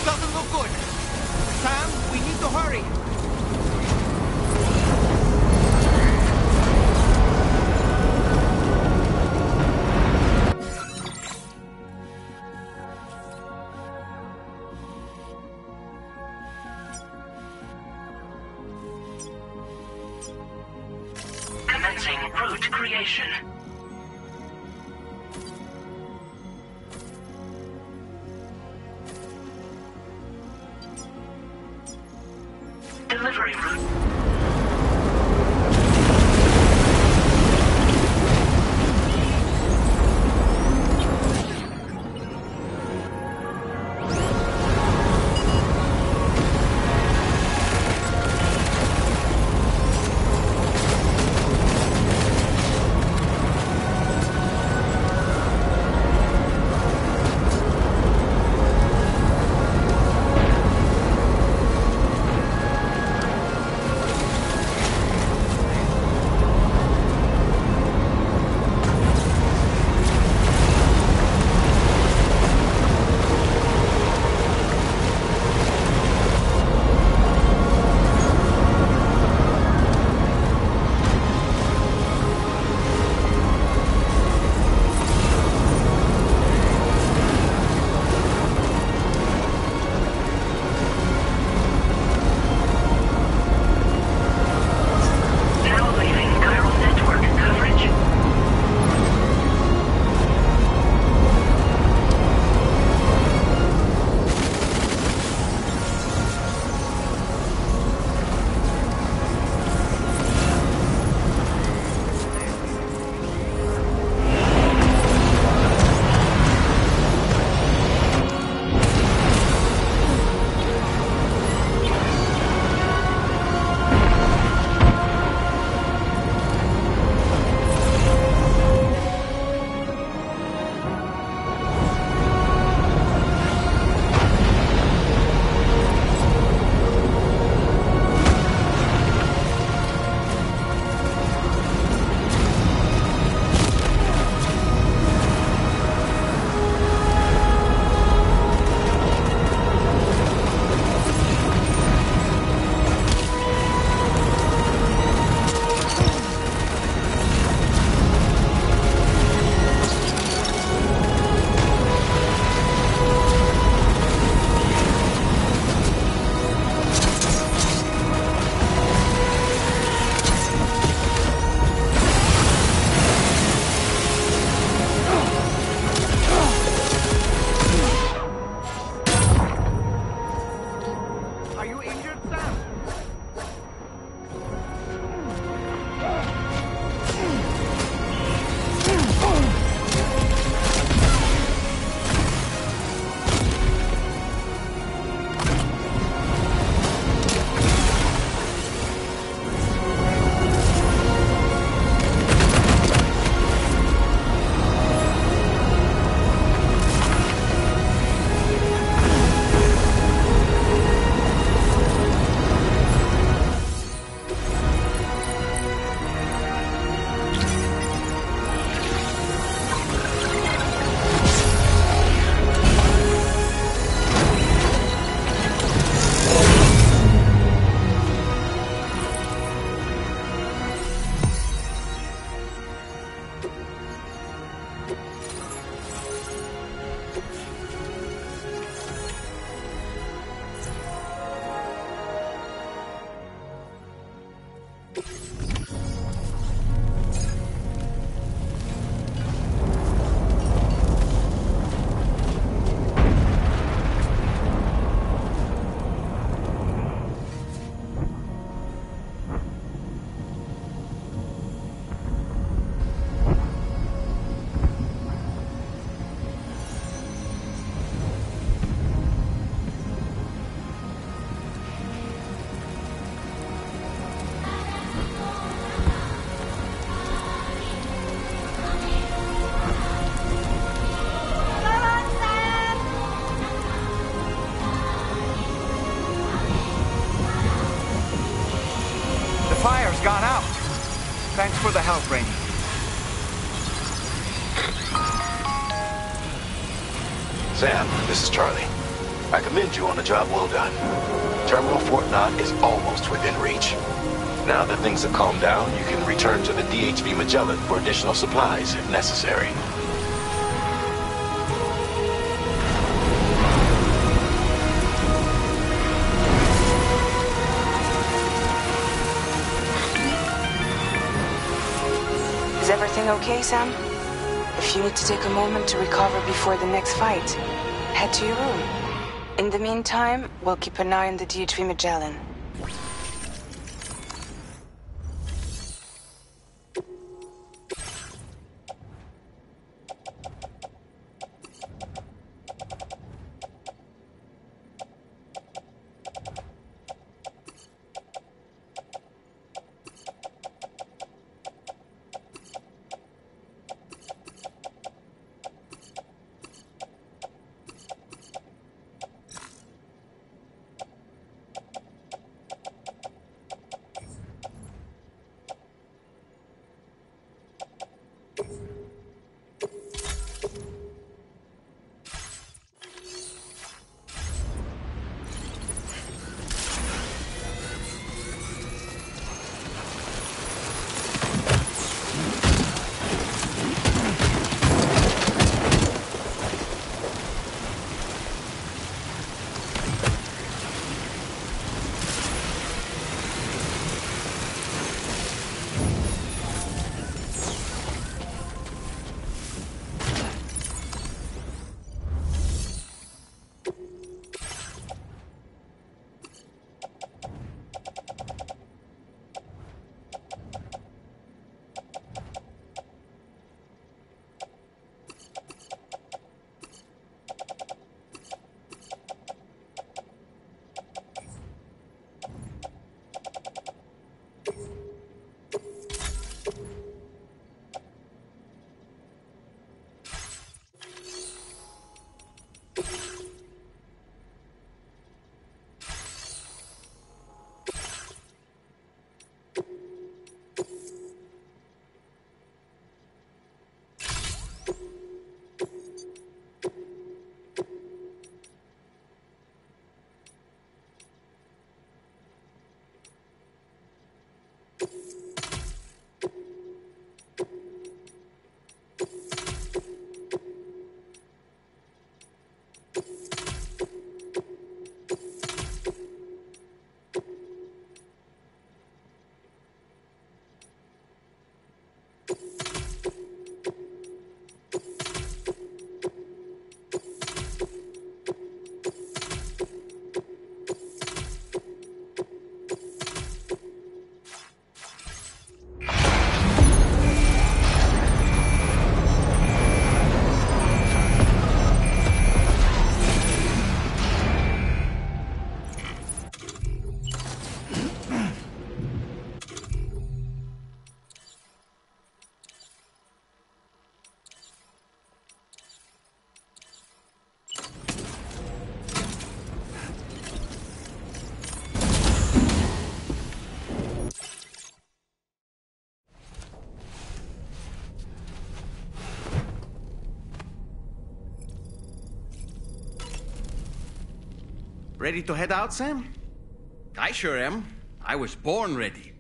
This doesn't look good. Sam, we need to hurry. Commencing route creation. Delivery route. Gone out. Thanks for the help, Rainey. Sam, this is Charlie. I commend you on a job well done. Terminal Fort Knott is almost within reach. Now that things have calmed down, you can return to the DHV Magellan for additional supplies if necessary. Is everything okay, Sam? If you need to take a moment to recover before the next fight, head to your room. In the meantime, we'll keep an eye on the DHV Magellan. Ready to head out, Sam? I sure am. I was born ready.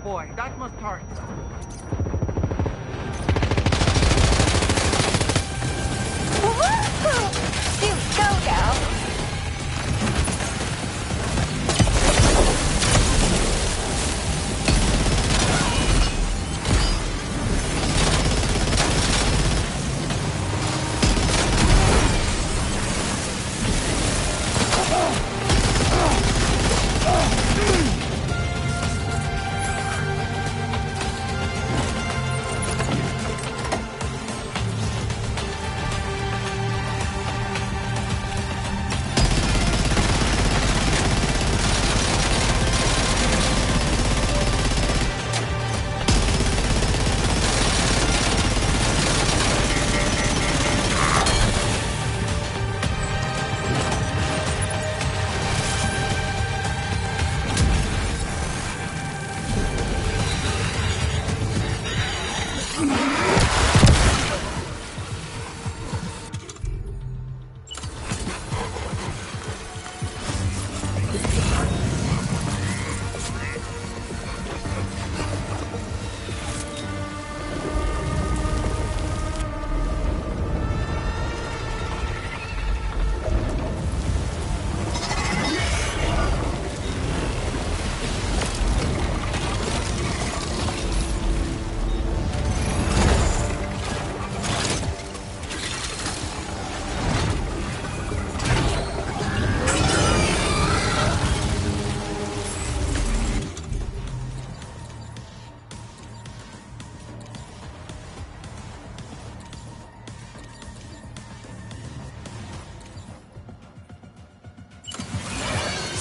boy. That must hurt. You go now.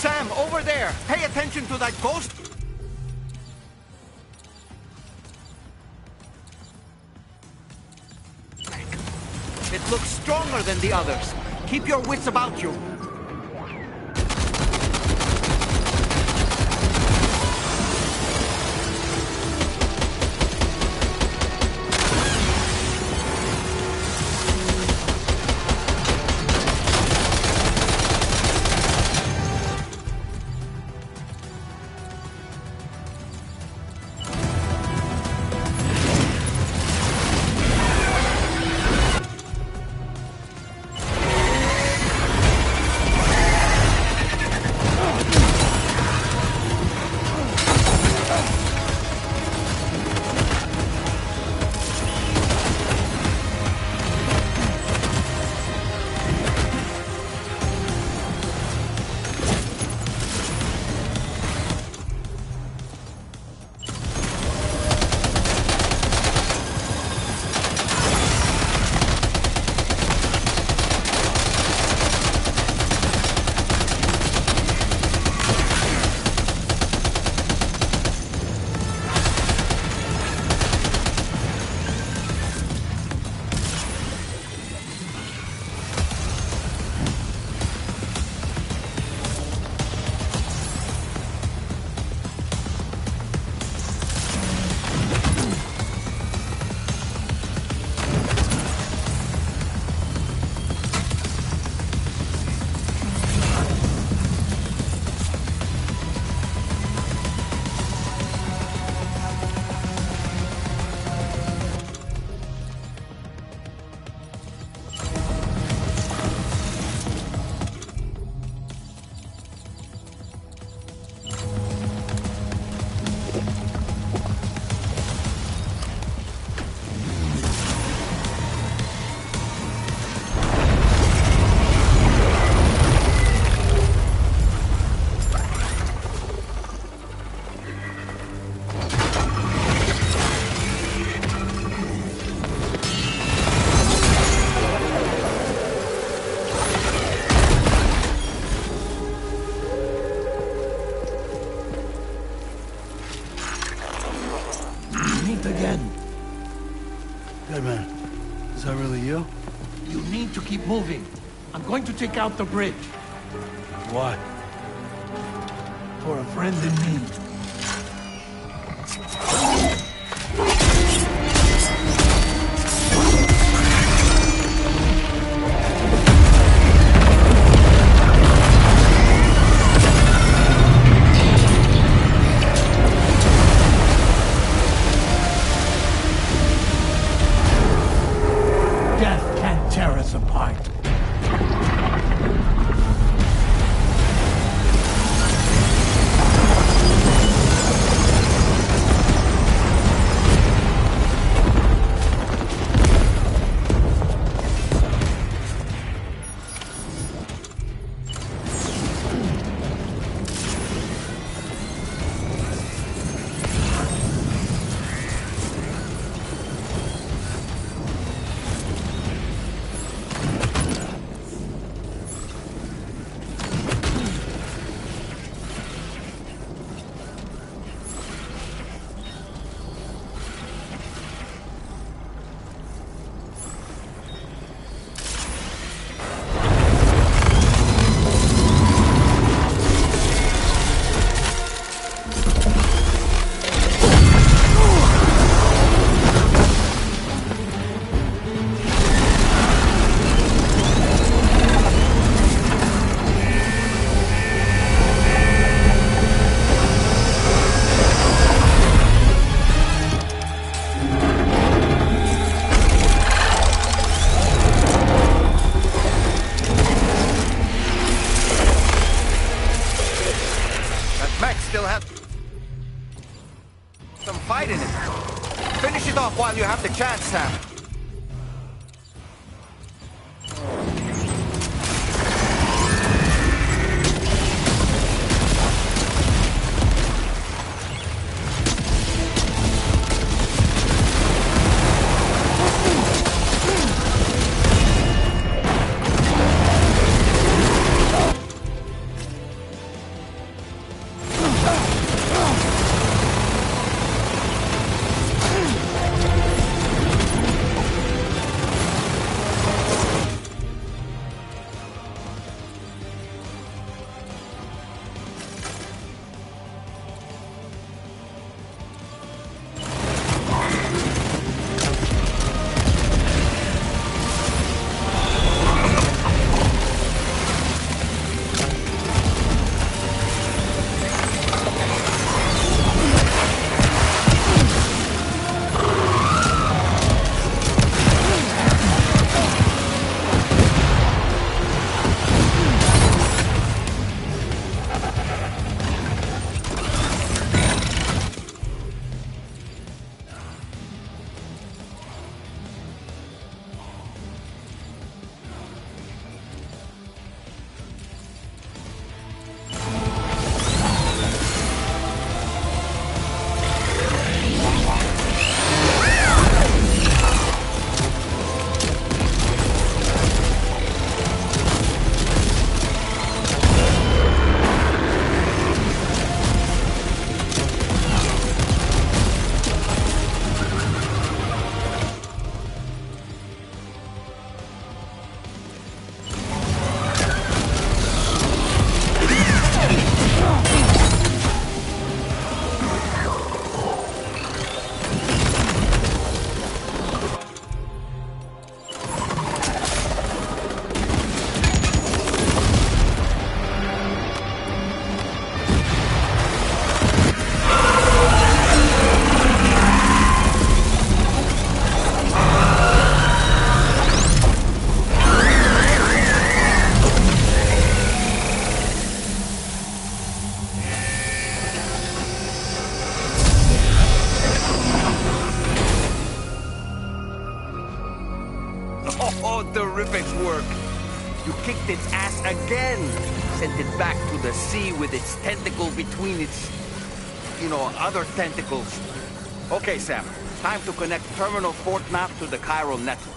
Sam, over there! Pay attention to that ghost! It looks stronger than the others. Keep your wits about you. Moving. I'm going to take out the bridge. Why? For a friend in need. tech still has some fight in it. Finish it off while you have the chance, Sam. Oh, terrific work. You kicked its ass again. Sent it back to the sea with its tentacle between its, other tentacles. Okay, Sam. Time to connect Terminal Fort Map to the chiral network.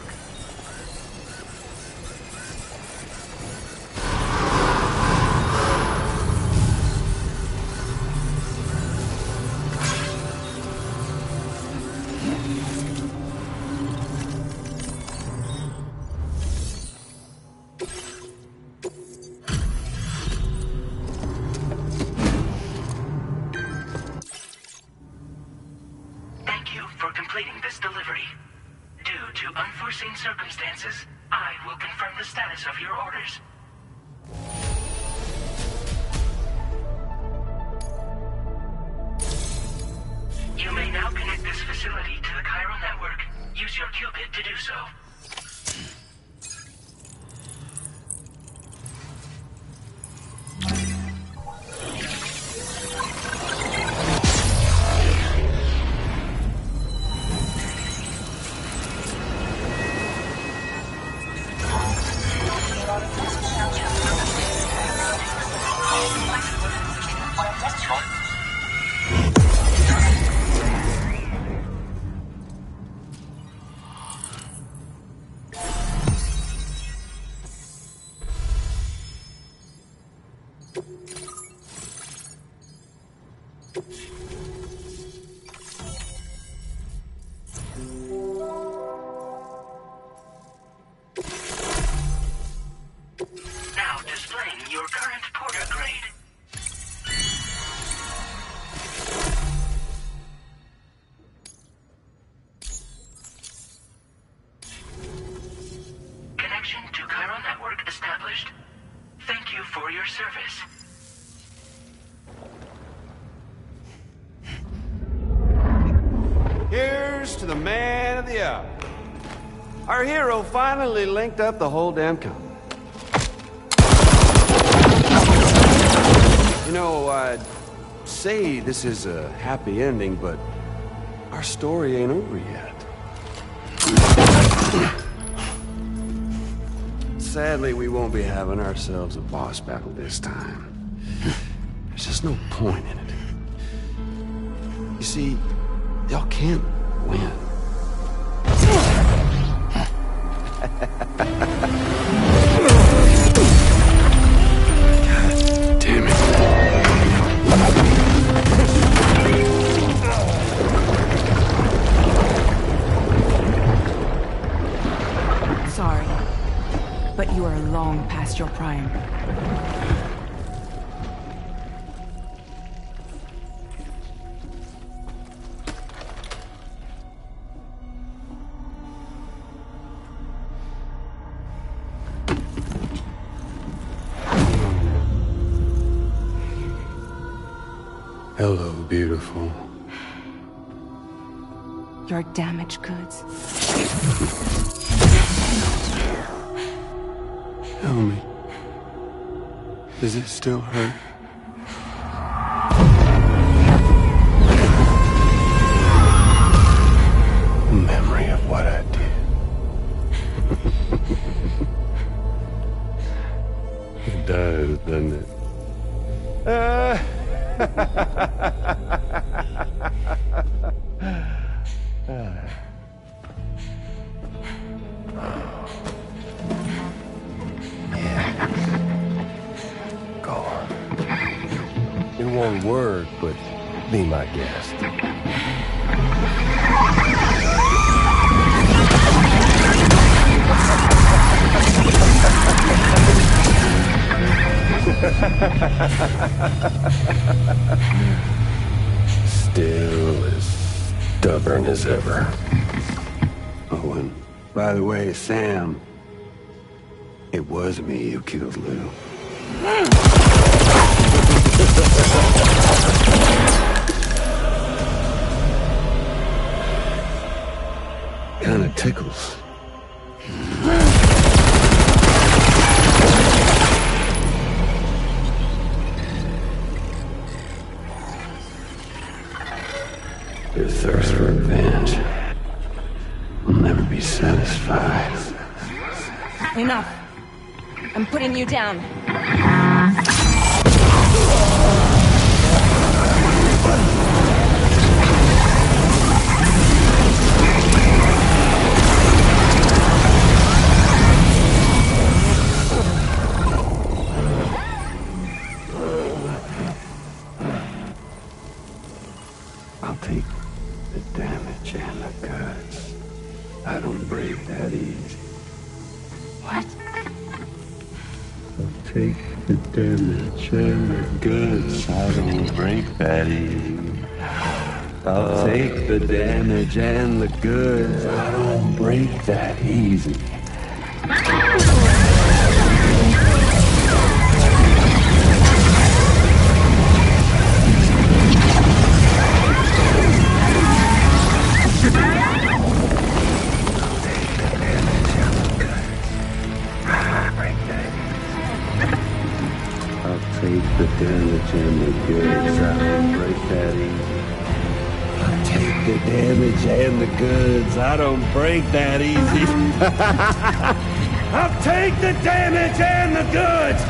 Circumstances, I will confirm the status of your orders. You may now connect this facility to the chiral network. Use your qubit to do so. Now displaying your current porter grade. Connection to chiral network established. Thank you for your service. Here's to the man of the hour. Our hero finally linked up the whole damn company. say this is a happy ending, but our story ain't over yet. Sadly, we won't be having ourselves a boss battle this time. There's just no point in it. You see, y'all can't win. Damn it. Sorry, but you are long past your prime. Hello, beautiful. Your damaged goods. Tell me, does it still hurt? Memory of what I did. It does, doesn't it? Go on. It won't work, but be my guest. Still as stubborn as ever. Oh, and by the way, Sam, it was me who killed Lou. Kinda tickles. Your thirst for revenge will never be satisfied. Enough. I'm putting you down. I'll take the damage and the guts. I don't break that easy. What? I'll take the damage and the guts. I don't break that easy. I'll take the damage and the goods. I don't break that easy. I'll take the damage and the goods. I don't break that easy. I'll take the damage and the goods. I don't break that easy. I'll take the damage and the goods.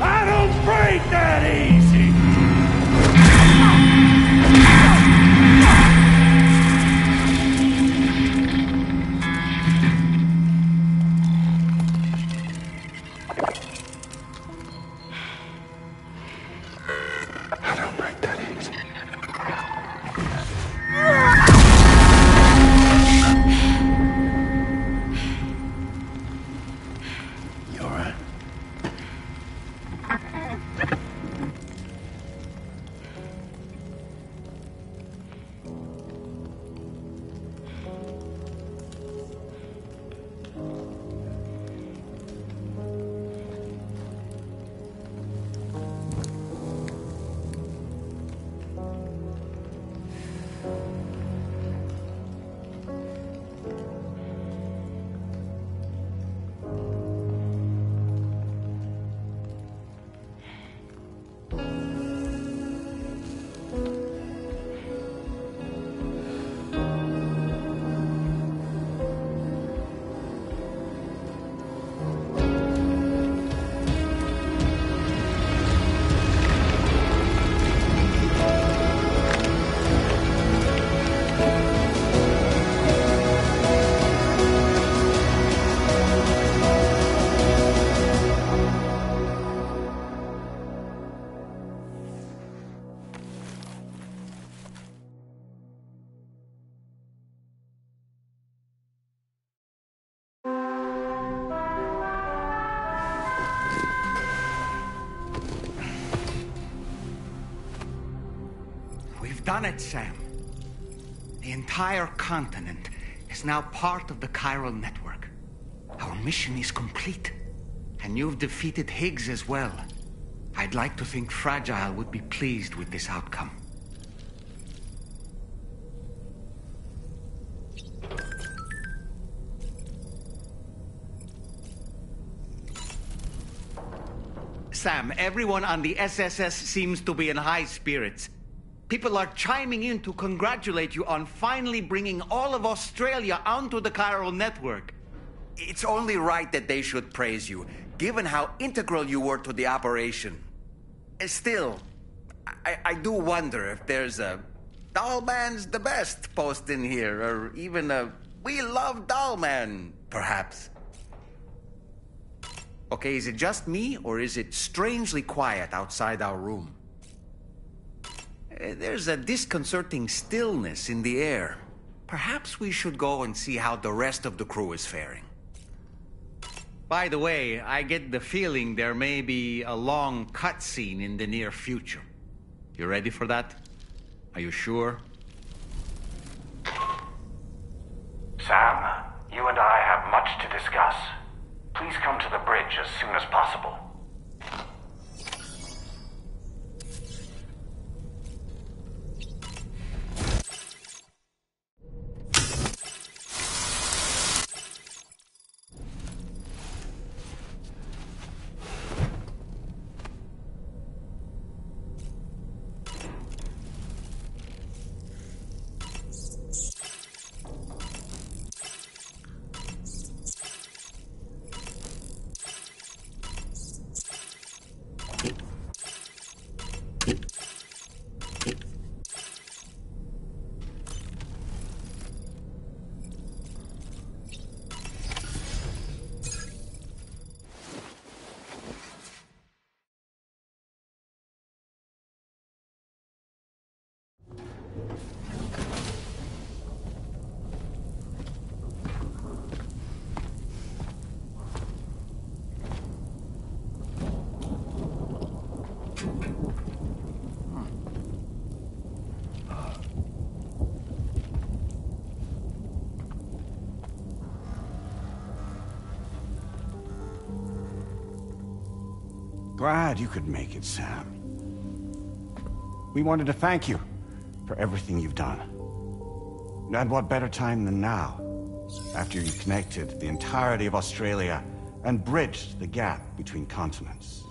I don't break that easy. I don't break that easy. You all right? We've done it, Sam. The entire continent is now part of the chiral network. Our mission is complete. And you've defeated Higgs as well. I'd like to think Fragile would be pleased with this outcome. Sam, everyone on the SSS seems to be in high spirits. People are chiming in to congratulate you on finally bringing all of Australia onto the chiral network. It's only right that they should praise you, given how integral you were to the operation. Still, I do wonder if there's a Dollman's the best post in here, or even a We Love Dollman, perhaps. Okay, is it just me, or is it strangely quiet outside our room? There's a disconcerting stillness in the air. Perhaps we should go and see how the rest of the crew is faring. By the way, I get the feeling there may be a long cutscene in the near future. You ready for that? Are you sure? Sam, you and I have much to discuss. Please come to the bridge as soon as possible. Glad you could make it, Sam. We wanted to thank you for everything you've done. And what better time than now, after you connected the entirety of Australia and bridged the gap between continents.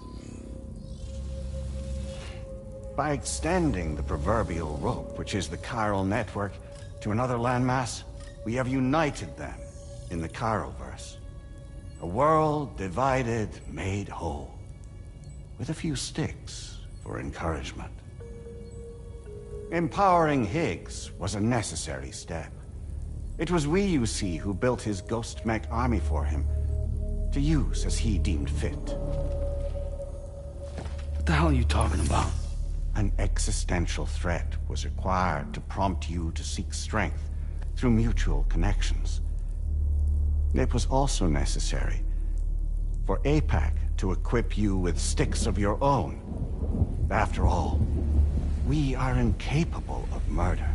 By extending the proverbial rope, which is the chiral network, to another landmass, we have united them in the Chiralverse. A world divided, made whole. With a few sticks for encouragement. Empowering Higgs was a necessary step. It was we, you see, who built his ghost mech army for him, to use as he deemed fit. What the hell are you talking about? An existential threat was required to prompt you to seek strength through mutual connections. It was also necessary for APAC to equip you with sticks of your own. After all, we are incapable of murder.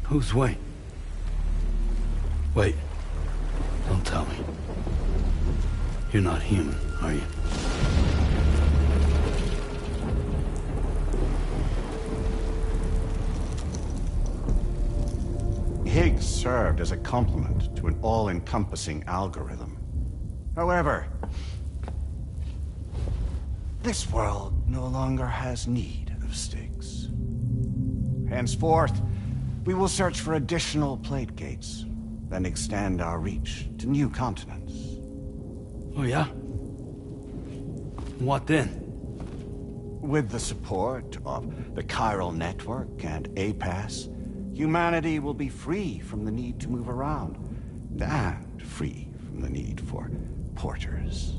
Who's Wayne? Wait. Don't tell me. You're not human, are you? Higgs served as a complement to an all-encompassing algorithm. However, this world no longer has need of sticks. Henceforth, we will search for additional plate gates, then extend our reach to new continents. Oh yeah? What then? With the support of the chiral network and APAS, humanity will be free from the need to move around, and free from the need for porters.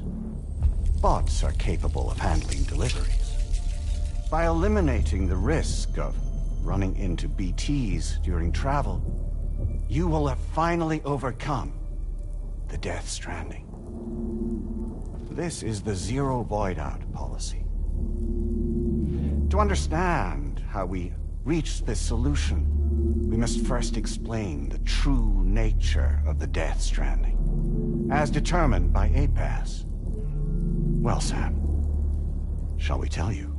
Bots are capable of handling deliveries. By eliminating the risk of running into BTs during travel, you will have finally overcome the death stranding. This is the zero void-out policy. To understand how we reach this solution, we must first explain the true nature of the Death Stranding, as determined by APAS. Well, Sam, shall we tell you?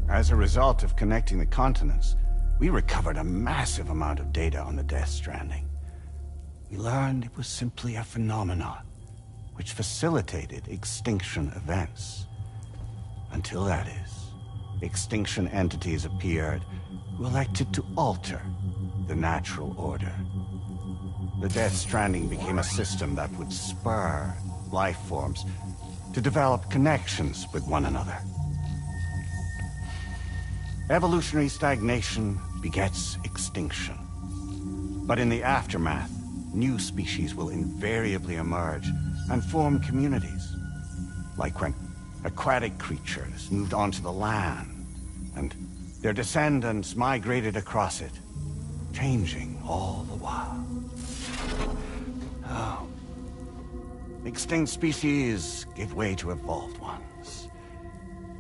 As a result of connecting the continents, we recovered a massive amount of data on the Death Stranding. We learned it was simply a phenomenon which facilitated extinction events. Until that is, extinction entities appeared who elected to alter the natural order. The Death Stranding became a system that would spur life forms to develop connections with one another. Evolutionary stagnation begets extinction. But in the aftermath, new species will invariably emerge and form communities. Like when aquatic creatures moved onto the land, and their descendants migrated across it, changing all the while. Oh. Extinct species give way to evolved ones.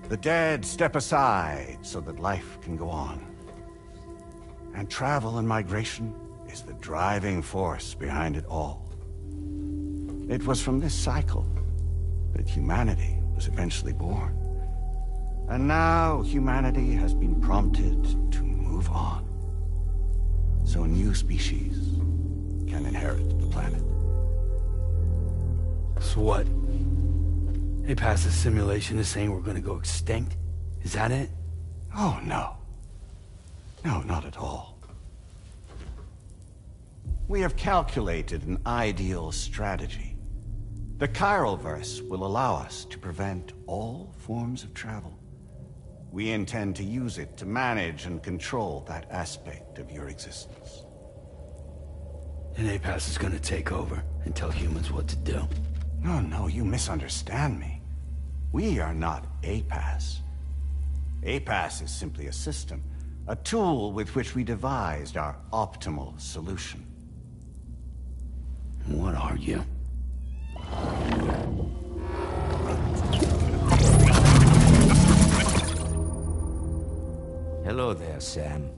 The dead step aside so that life can go on. And travel and migration is the driving force behind it all. It was from this cycle that humanity was eventually born. And now humanity has been prompted to move on. So new species can inherit the planet. So what? APAS's simulation is saying we're gonna go extinct? Is that it? Oh, no. No, not at all. We have calculated an ideal strategy. The Chiralverse will allow us to prevent all forms of travel. We intend to use it to manage and control that aspect of your existence. And APAS is gonna take over and tell humans what to do. No, you misunderstand me. We are not APAS. APAS is simply a system, a tool with which we devised our optimal solution. What are you? Hello there, Sam.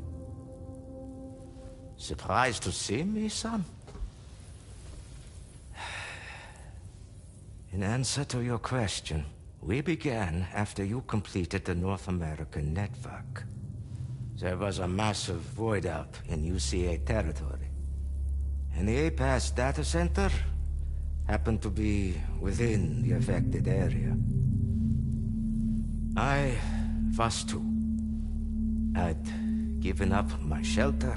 Surprised to see me, son? In answer to your question, we began after you completed the North American network. There was a massive void out in UCA territory, and the APAS data center happened to be within the affected area. I was too. I'd given up my shelter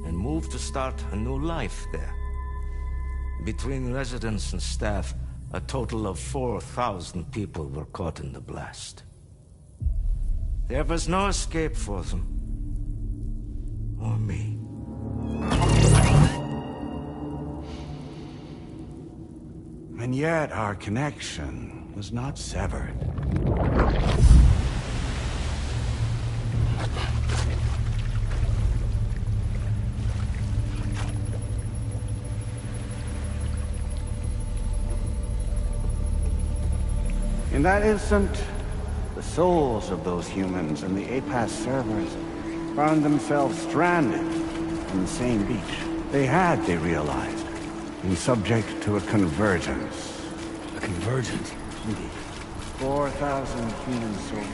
and moved to start a new life there. Between residents and staff, a total of 4,000 people were caught in the blast. There was no escape for them. Or me. And yet our connection was not severed. In that instant, the souls of those humans and the APAS servers found themselves stranded on the same beach. They realized, been subject to a convergence. A convergence? Indeed. 4,000 human souls.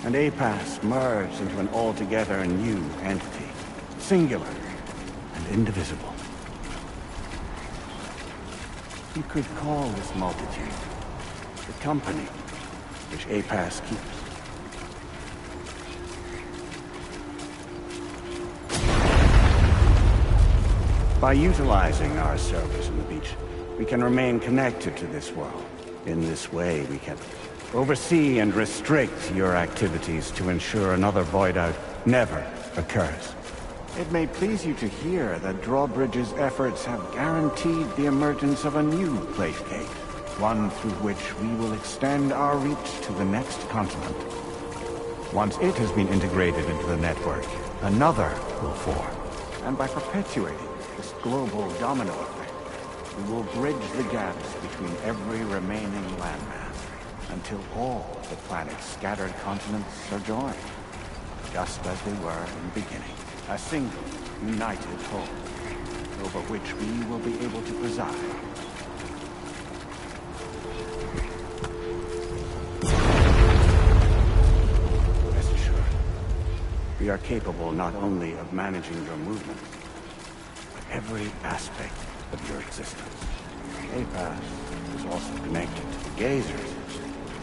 And APAS merged into an altogether new entity, singular and indivisible. You could call this multitude the company which APAS keeps. By utilizing our servers on the beach, we can remain connected to this world. In this way, we can oversee and restrict your activities to ensure another void out never occurs. It may please you to hear that Drawbridge's efforts have guaranteed the emergence of a new Placegate, one through which we will extend our reach to the next continent. Once it has been integrated into the network, another will form. And by perpetuating this global domino effect, We will bridge the gaps between every remaining landmass until all the planet's scattered continents are joined, just as they were in the beginning. A single, united whole, over which we will be able to preside. Rest assured, we are capable not only of managing your movements, but every aspect of your existence. APAS is also connected to the gazers,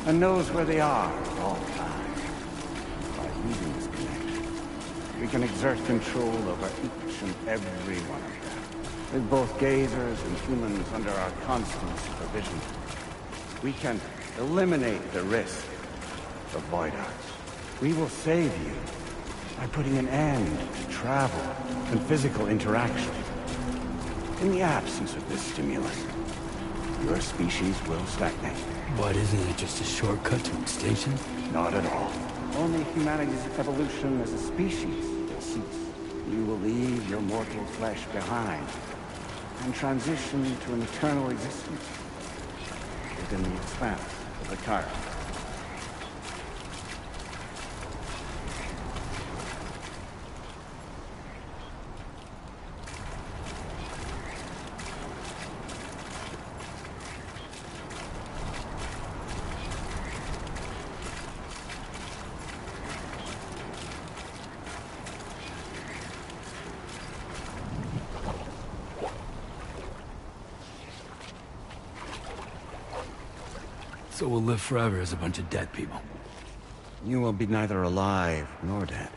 and knows where they are at all times. By losing this connection, we can exert control over each and every one of them. With both gazers and humans under our constant supervision, we can eliminate the risk of void arts. We will save you by putting an end to travel and physical interaction. In the absence of this stimulus, your species will stagnate. But isn't it just a shortcut to extinction? Not at all. Only humanity's evolution as a species will cease. You will leave your mortal flesh behind and transition to an eternal existence within the expanse of the Chiron. So we'll live forever as a bunch of dead people. You will be neither alive nor dead,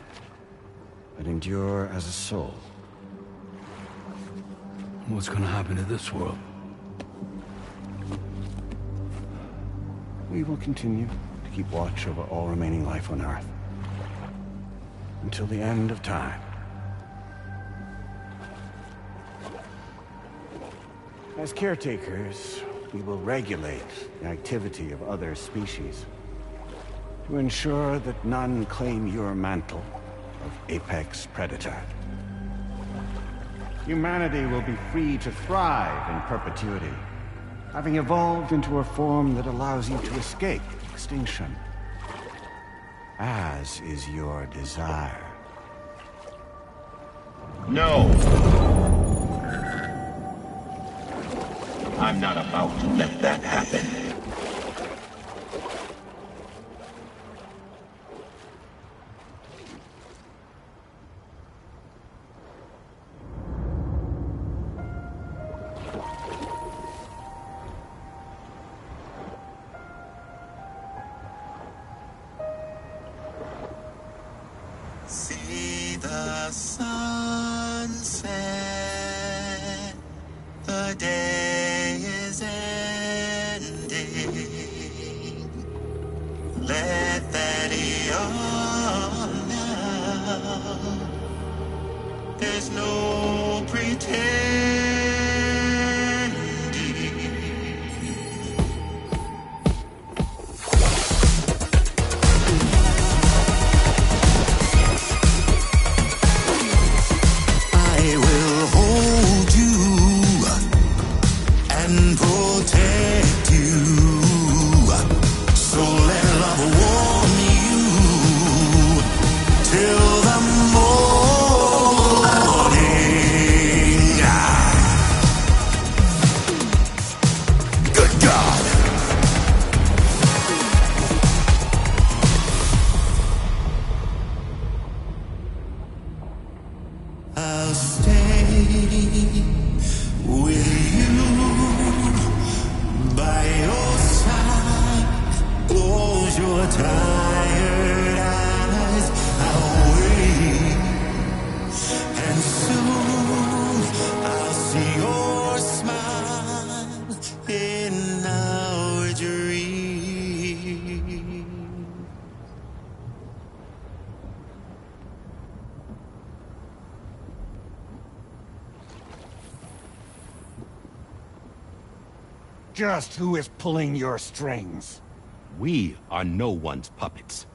but endure as a soul. What's gonna happen to this world? We will continue to keep watch over all remaining life on Earth until the end of time. As caretakers, we will regulate the activity of other species to ensure that none claim your mantle of apex predator. Humanity will be free to thrive in perpetuity, having evolved into a form that allows you to escape extinction, as is your desire. No! I'm not about to let that happen. See the sunset, the day is ending. Let that yawn now. There's no pretending. I will hold you and protect you. So let love warm you till the morning. Good God. I'll stay with you by your side. Close your tired eyes. I'll wait, and soon I'll see your smile in our dream. Just who is pulling your strings? We are no one's puppets.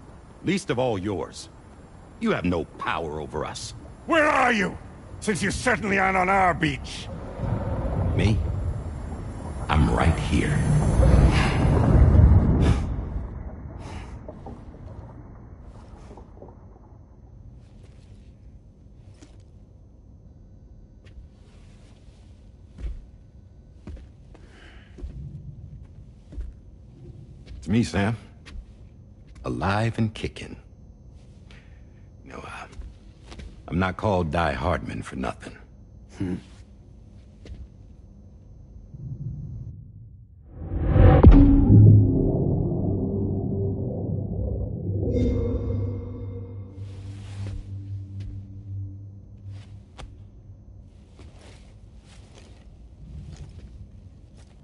Least of all yours. You have no power over us. Where are you? Since you certainly aren't on our beach. Me? I'm right here. It's me, Sam. Alive and kicking. You know, I'm not called Die Hardman for nothing.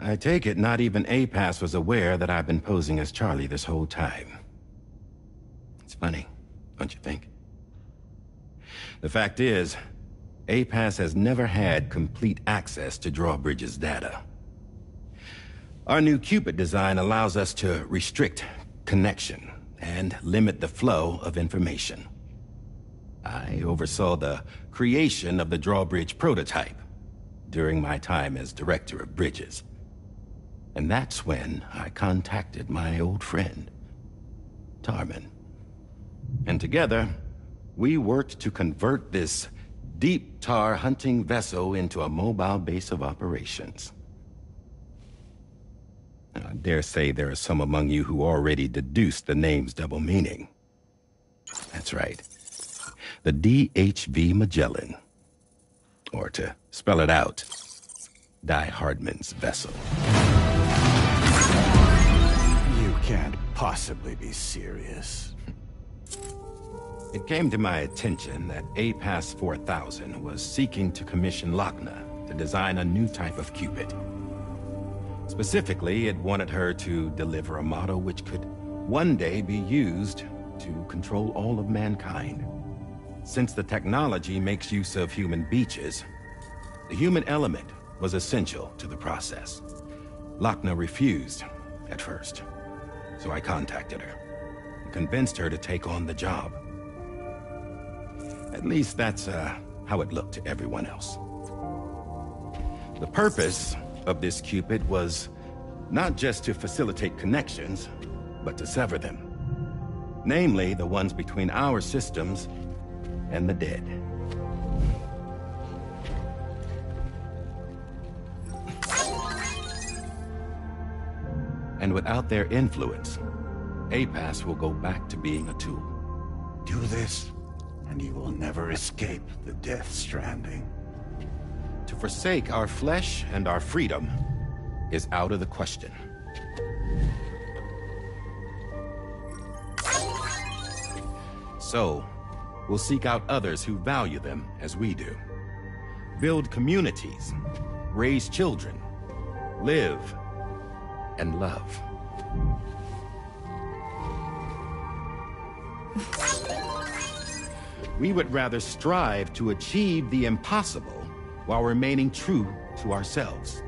I take it not even APAS was aware that I've been posing as Charlie this whole time. It's funny, don't you think? The fact is, APAS has never had complete access to Drawbridge's data. Our new Cupid design allows us to restrict connection and limit the flow of information. I oversaw the creation of the Drawbridge prototype during my time as Director of Bridges. And that's when I contacted my old friend, Tarman. And together, we worked to convert this deep tar hunting vessel into a mobile base of operations. I dare say there are some among you who already deduced the name's double meaning. That's right. The DHV Magellan. Or to spell it out, Die Hardman's vessel. You can't possibly be serious. It came to my attention that APAS 4000 was seeking to commission Lochner to design a new type of Cupid. Specifically, it wanted her to deliver a model which could one day be used to control all of mankind. Since the technology makes use of human beaches, the human element was essential to the process. Lochner refused at first, so I contacted her and convinced her to take on the job. At least that's how it looked to everyone else. The purpose of this Cupid was not just to facilitate connections, but to sever them. Namely, the ones between our systems and the dead. And without their influence, APAS will go back to being a tool. Do this, and you will never escape the Death Stranding. To forsake our flesh and our freedom is out of the question. So, we'll seek out others who value them as we do. Build communities, raise children, live, and love. We would rather strive to achieve the impossible while remaining true to ourselves.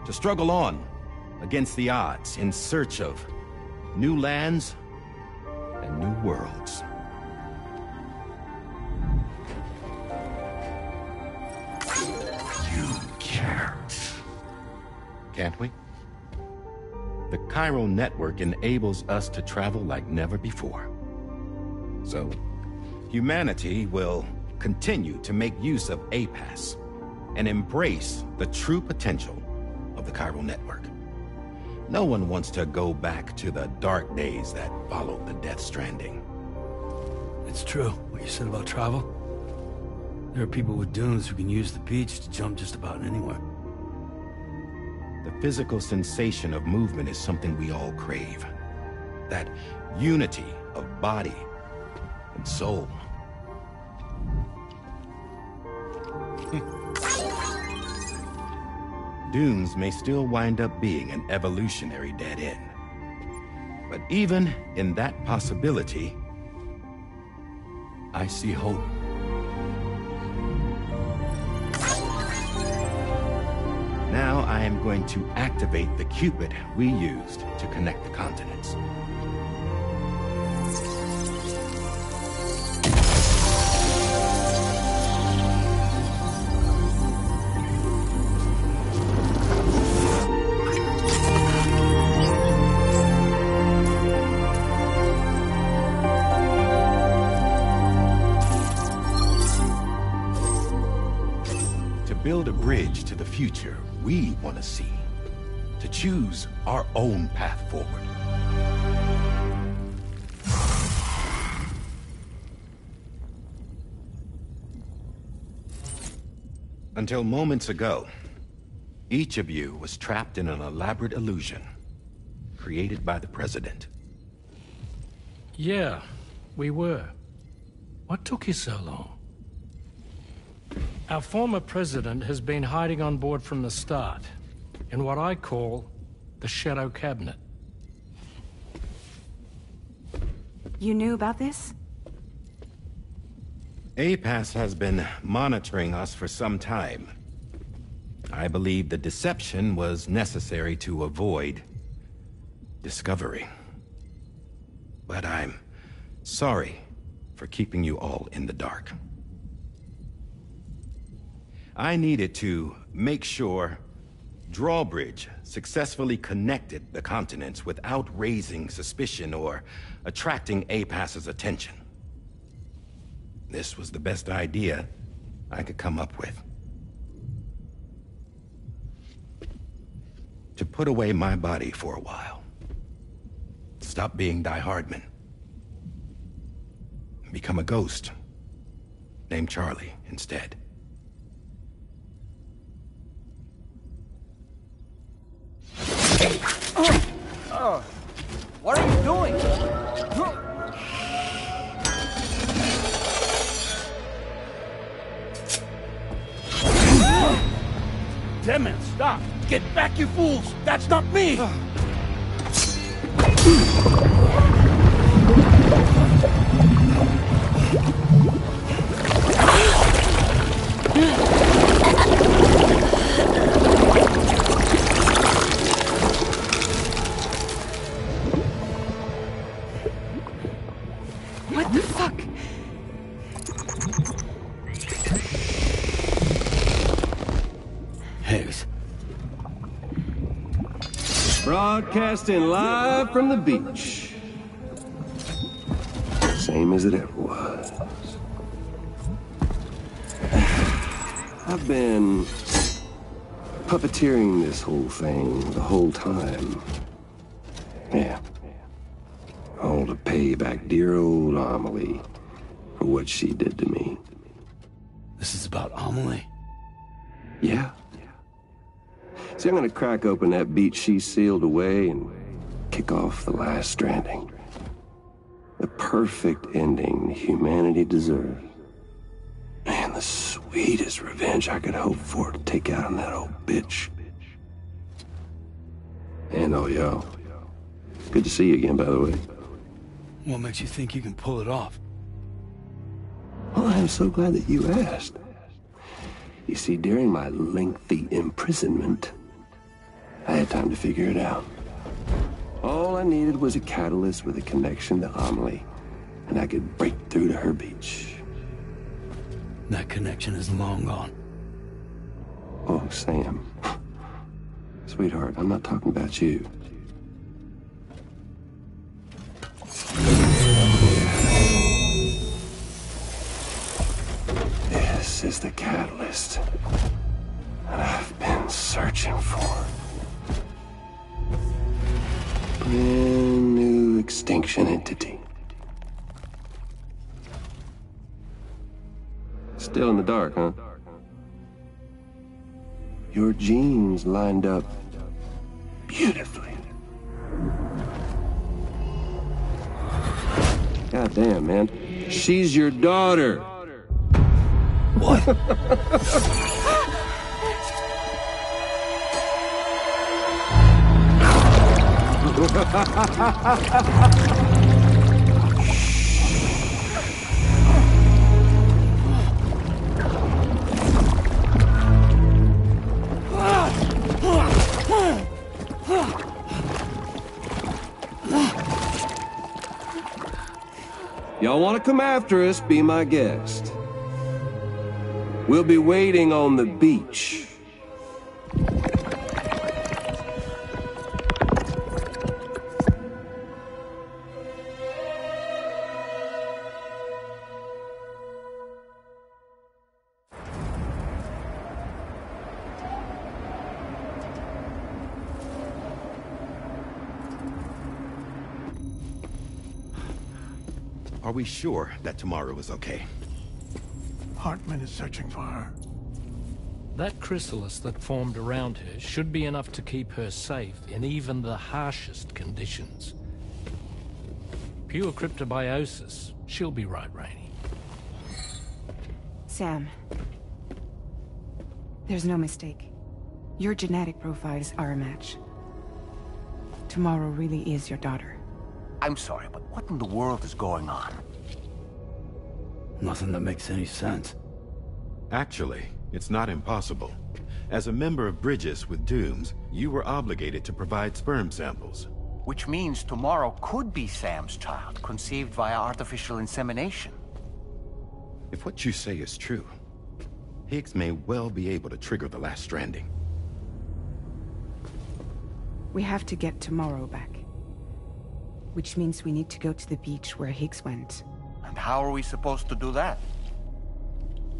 To struggle on against the odds in search of new lands and new worlds. You can't. Can't we? The chiral network enables us to travel like never before. So, humanity will continue to make use of APAS and embrace the true potential of the chiral network. No one wants to go back to the dark days that followed the Death Stranding. It's true, what you said about travel. There are people with dunes who can use the beach to jump just about anywhere. The physical sensation of movement is something we all crave. That unity of body and soul. Dunes may still wind up being an evolutionary dead end. But even in that possibility, I see hope. Now I am going to activate the Cupid we used to connect the continents. build a bridge to the future we want to see. To choose our own path forward. Until moments ago, each of you was trapped in an elaborate illusion created by the President. Yeah, we were. What took you so long? Our former president has been hiding on board from the start, in what I call the Shadow Cabinet. You knew about this? APAS has been monitoring us for some time. I believe the deception was necessary to avoid discovery. But I'm sorry for keeping you all in the dark. I needed to make sure Drawbridge successfully connected the continents without raising suspicion or attracting APAS's attention. This was the best idea I could come up with. To put away my body for a while. Stop being Die Hardman. Become a ghost. Named Charlie instead. What are you doing? Damn it, stop! Get back, you fools! That's not me! What the fuck? Higgs. Broadcasting live from the beach. Same as it ever was. I've been puppeteering this whole thing the whole time. Yeah. All to pay back dear old Amelie for what she did to me. This is about Amelie? Yeah. See, I'm gonna crack open that beach she sealed away and kick off the last stranding. The perfect ending humanity deserves. Man, the sweetest revenge I could hope for to take out on that old bitch. And all y'all. Good to see you again, by the way. What makes you think you can pull it off? Well, I'm so glad that you asked. You see, during my lengthy imprisonment, I had time to figure it out. All I needed was a catalyst with a connection to Amelie, and I could break through to her beach. That connection is long gone. Oh, Sam. Sweetheart, I'm not talking about you. This is the catalyst that I've been searching for. Brand new extinction entity. Still in the dark, huh? Your genes lined up beautifully. God damn, man. She's your daughter. What? Y'all want to come after us, be my guest. We'll be waiting on the beach. Are we sure that tomorrow is okay? Hartman is searching for her. That chrysalis that formed around her should be enough to keep her safe in even the harshest conditions. Pure cryptobiosis. She'll be right, Rainey. Sam. There's no mistake. Your genetic profiles are a match. Tomorrow really is your daughter. I'm sorry, but what in the world is going on? Nothing that makes any sense. Actually, it's not impossible. As a member of Bridges with Dooms, you were obligated to provide sperm samples. Which means tomorrow could be Sam's child, conceived via artificial insemination. If what you say is true, Higgs may well be able to trigger the last stranding. We have to get Tomorrow back. Which means we need to go to the beach where Higgs went. And how are we supposed to do that?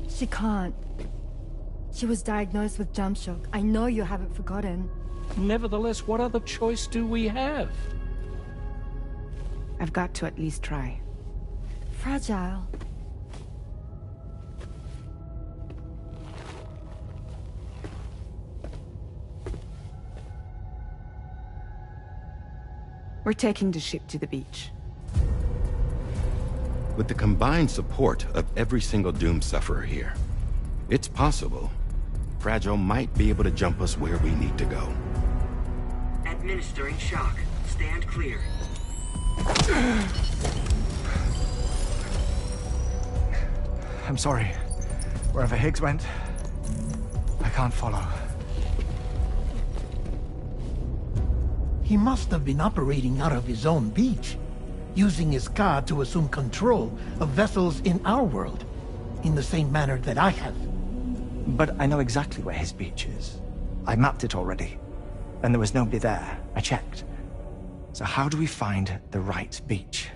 She can't. She was diagnosed with jump shock. I know you haven't forgotten. Nevertheless, what other choice do we have? I've got to at least try. Fragile. We're taking the ship to the beach. With the combined support of every single Doom sufferer here, it's possible Fragile might be able to jump us where we need to go. Administering shock. Stand clear. I'm sorry. Wherever Higgs went, I can't follow. He must have been operating out of his own beach, using his car to assume control of vessels in our world, in the same manner that I have. But I know exactly where his beach is. I mapped it already, and there was nobody there. I checked. So how do we find the right beach?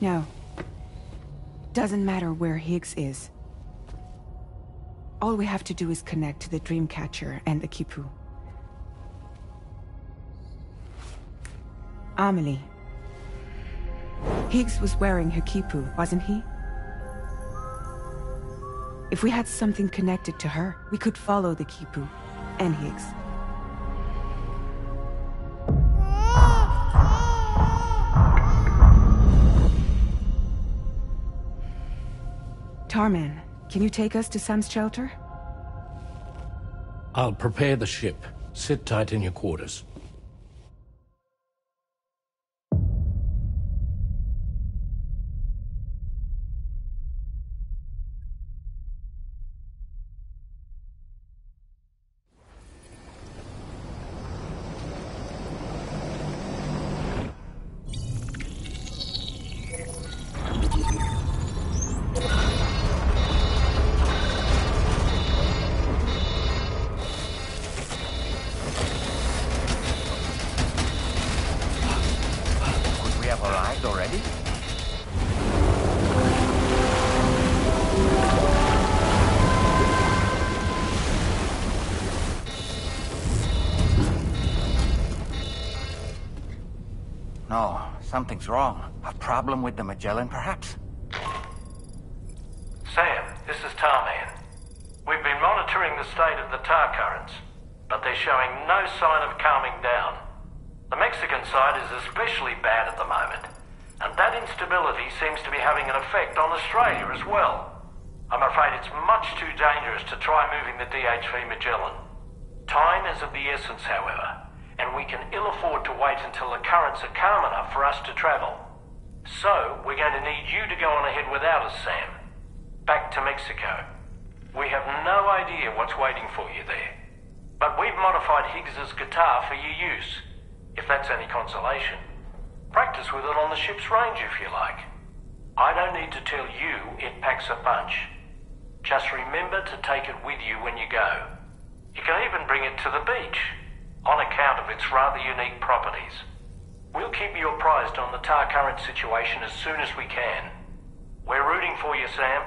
No. Doesn't matter where Higgs is. All we have to do is connect to the Dreamcatcher and the Kipu. Amelie. Higgs was wearing her Kipu, wasn't he? If we had something connected to her, we could follow the Kipu and Higgs. Tarman, can you take us to Sam's shelter? I'll prepare the ship. Sit tight in your quarters. No, something's wrong. A problem with the Magellan, perhaps? Sam, this is Tarman. We've been monitoring the state of the tar currents, but they're showing no sign of calming down. The Mexican side is especially bad at the moment, and that instability seems to be having an effect on Australia as well. I'm afraid it's much too dangerous to try moving the DHV Magellan. Time is of the essence, however, and we can ill afford to wait until the currents are calm enough for us to travel. So, we're going to need you to go on ahead without us, Sam. Back to Mexico. We have no idea what's waiting for you there. But we've modified Higgs's guitar for your use, if that's any consolation. Practice with it on the ship's range if you like. I don't need to tell you it packs a punch. Just remember to take it with you when you go. You can even bring it to the beach, on account of its rather unique properties. We'll keep you apprised on the tar current situation as soon as we can. We're rooting for you, Sam.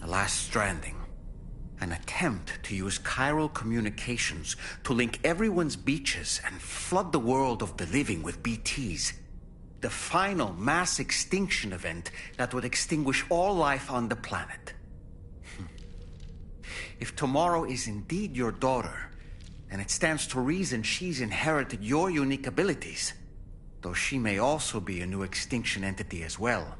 The last stranding. An attempt to use chiral communications to link everyone's beaches and flood the world of the living with BTs. The final mass extinction event that would extinguish all life on the planet. If tomorrow is indeed your daughter, then it stands to reason she's inherited your unique abilities, though she may also be a new extinction entity as well.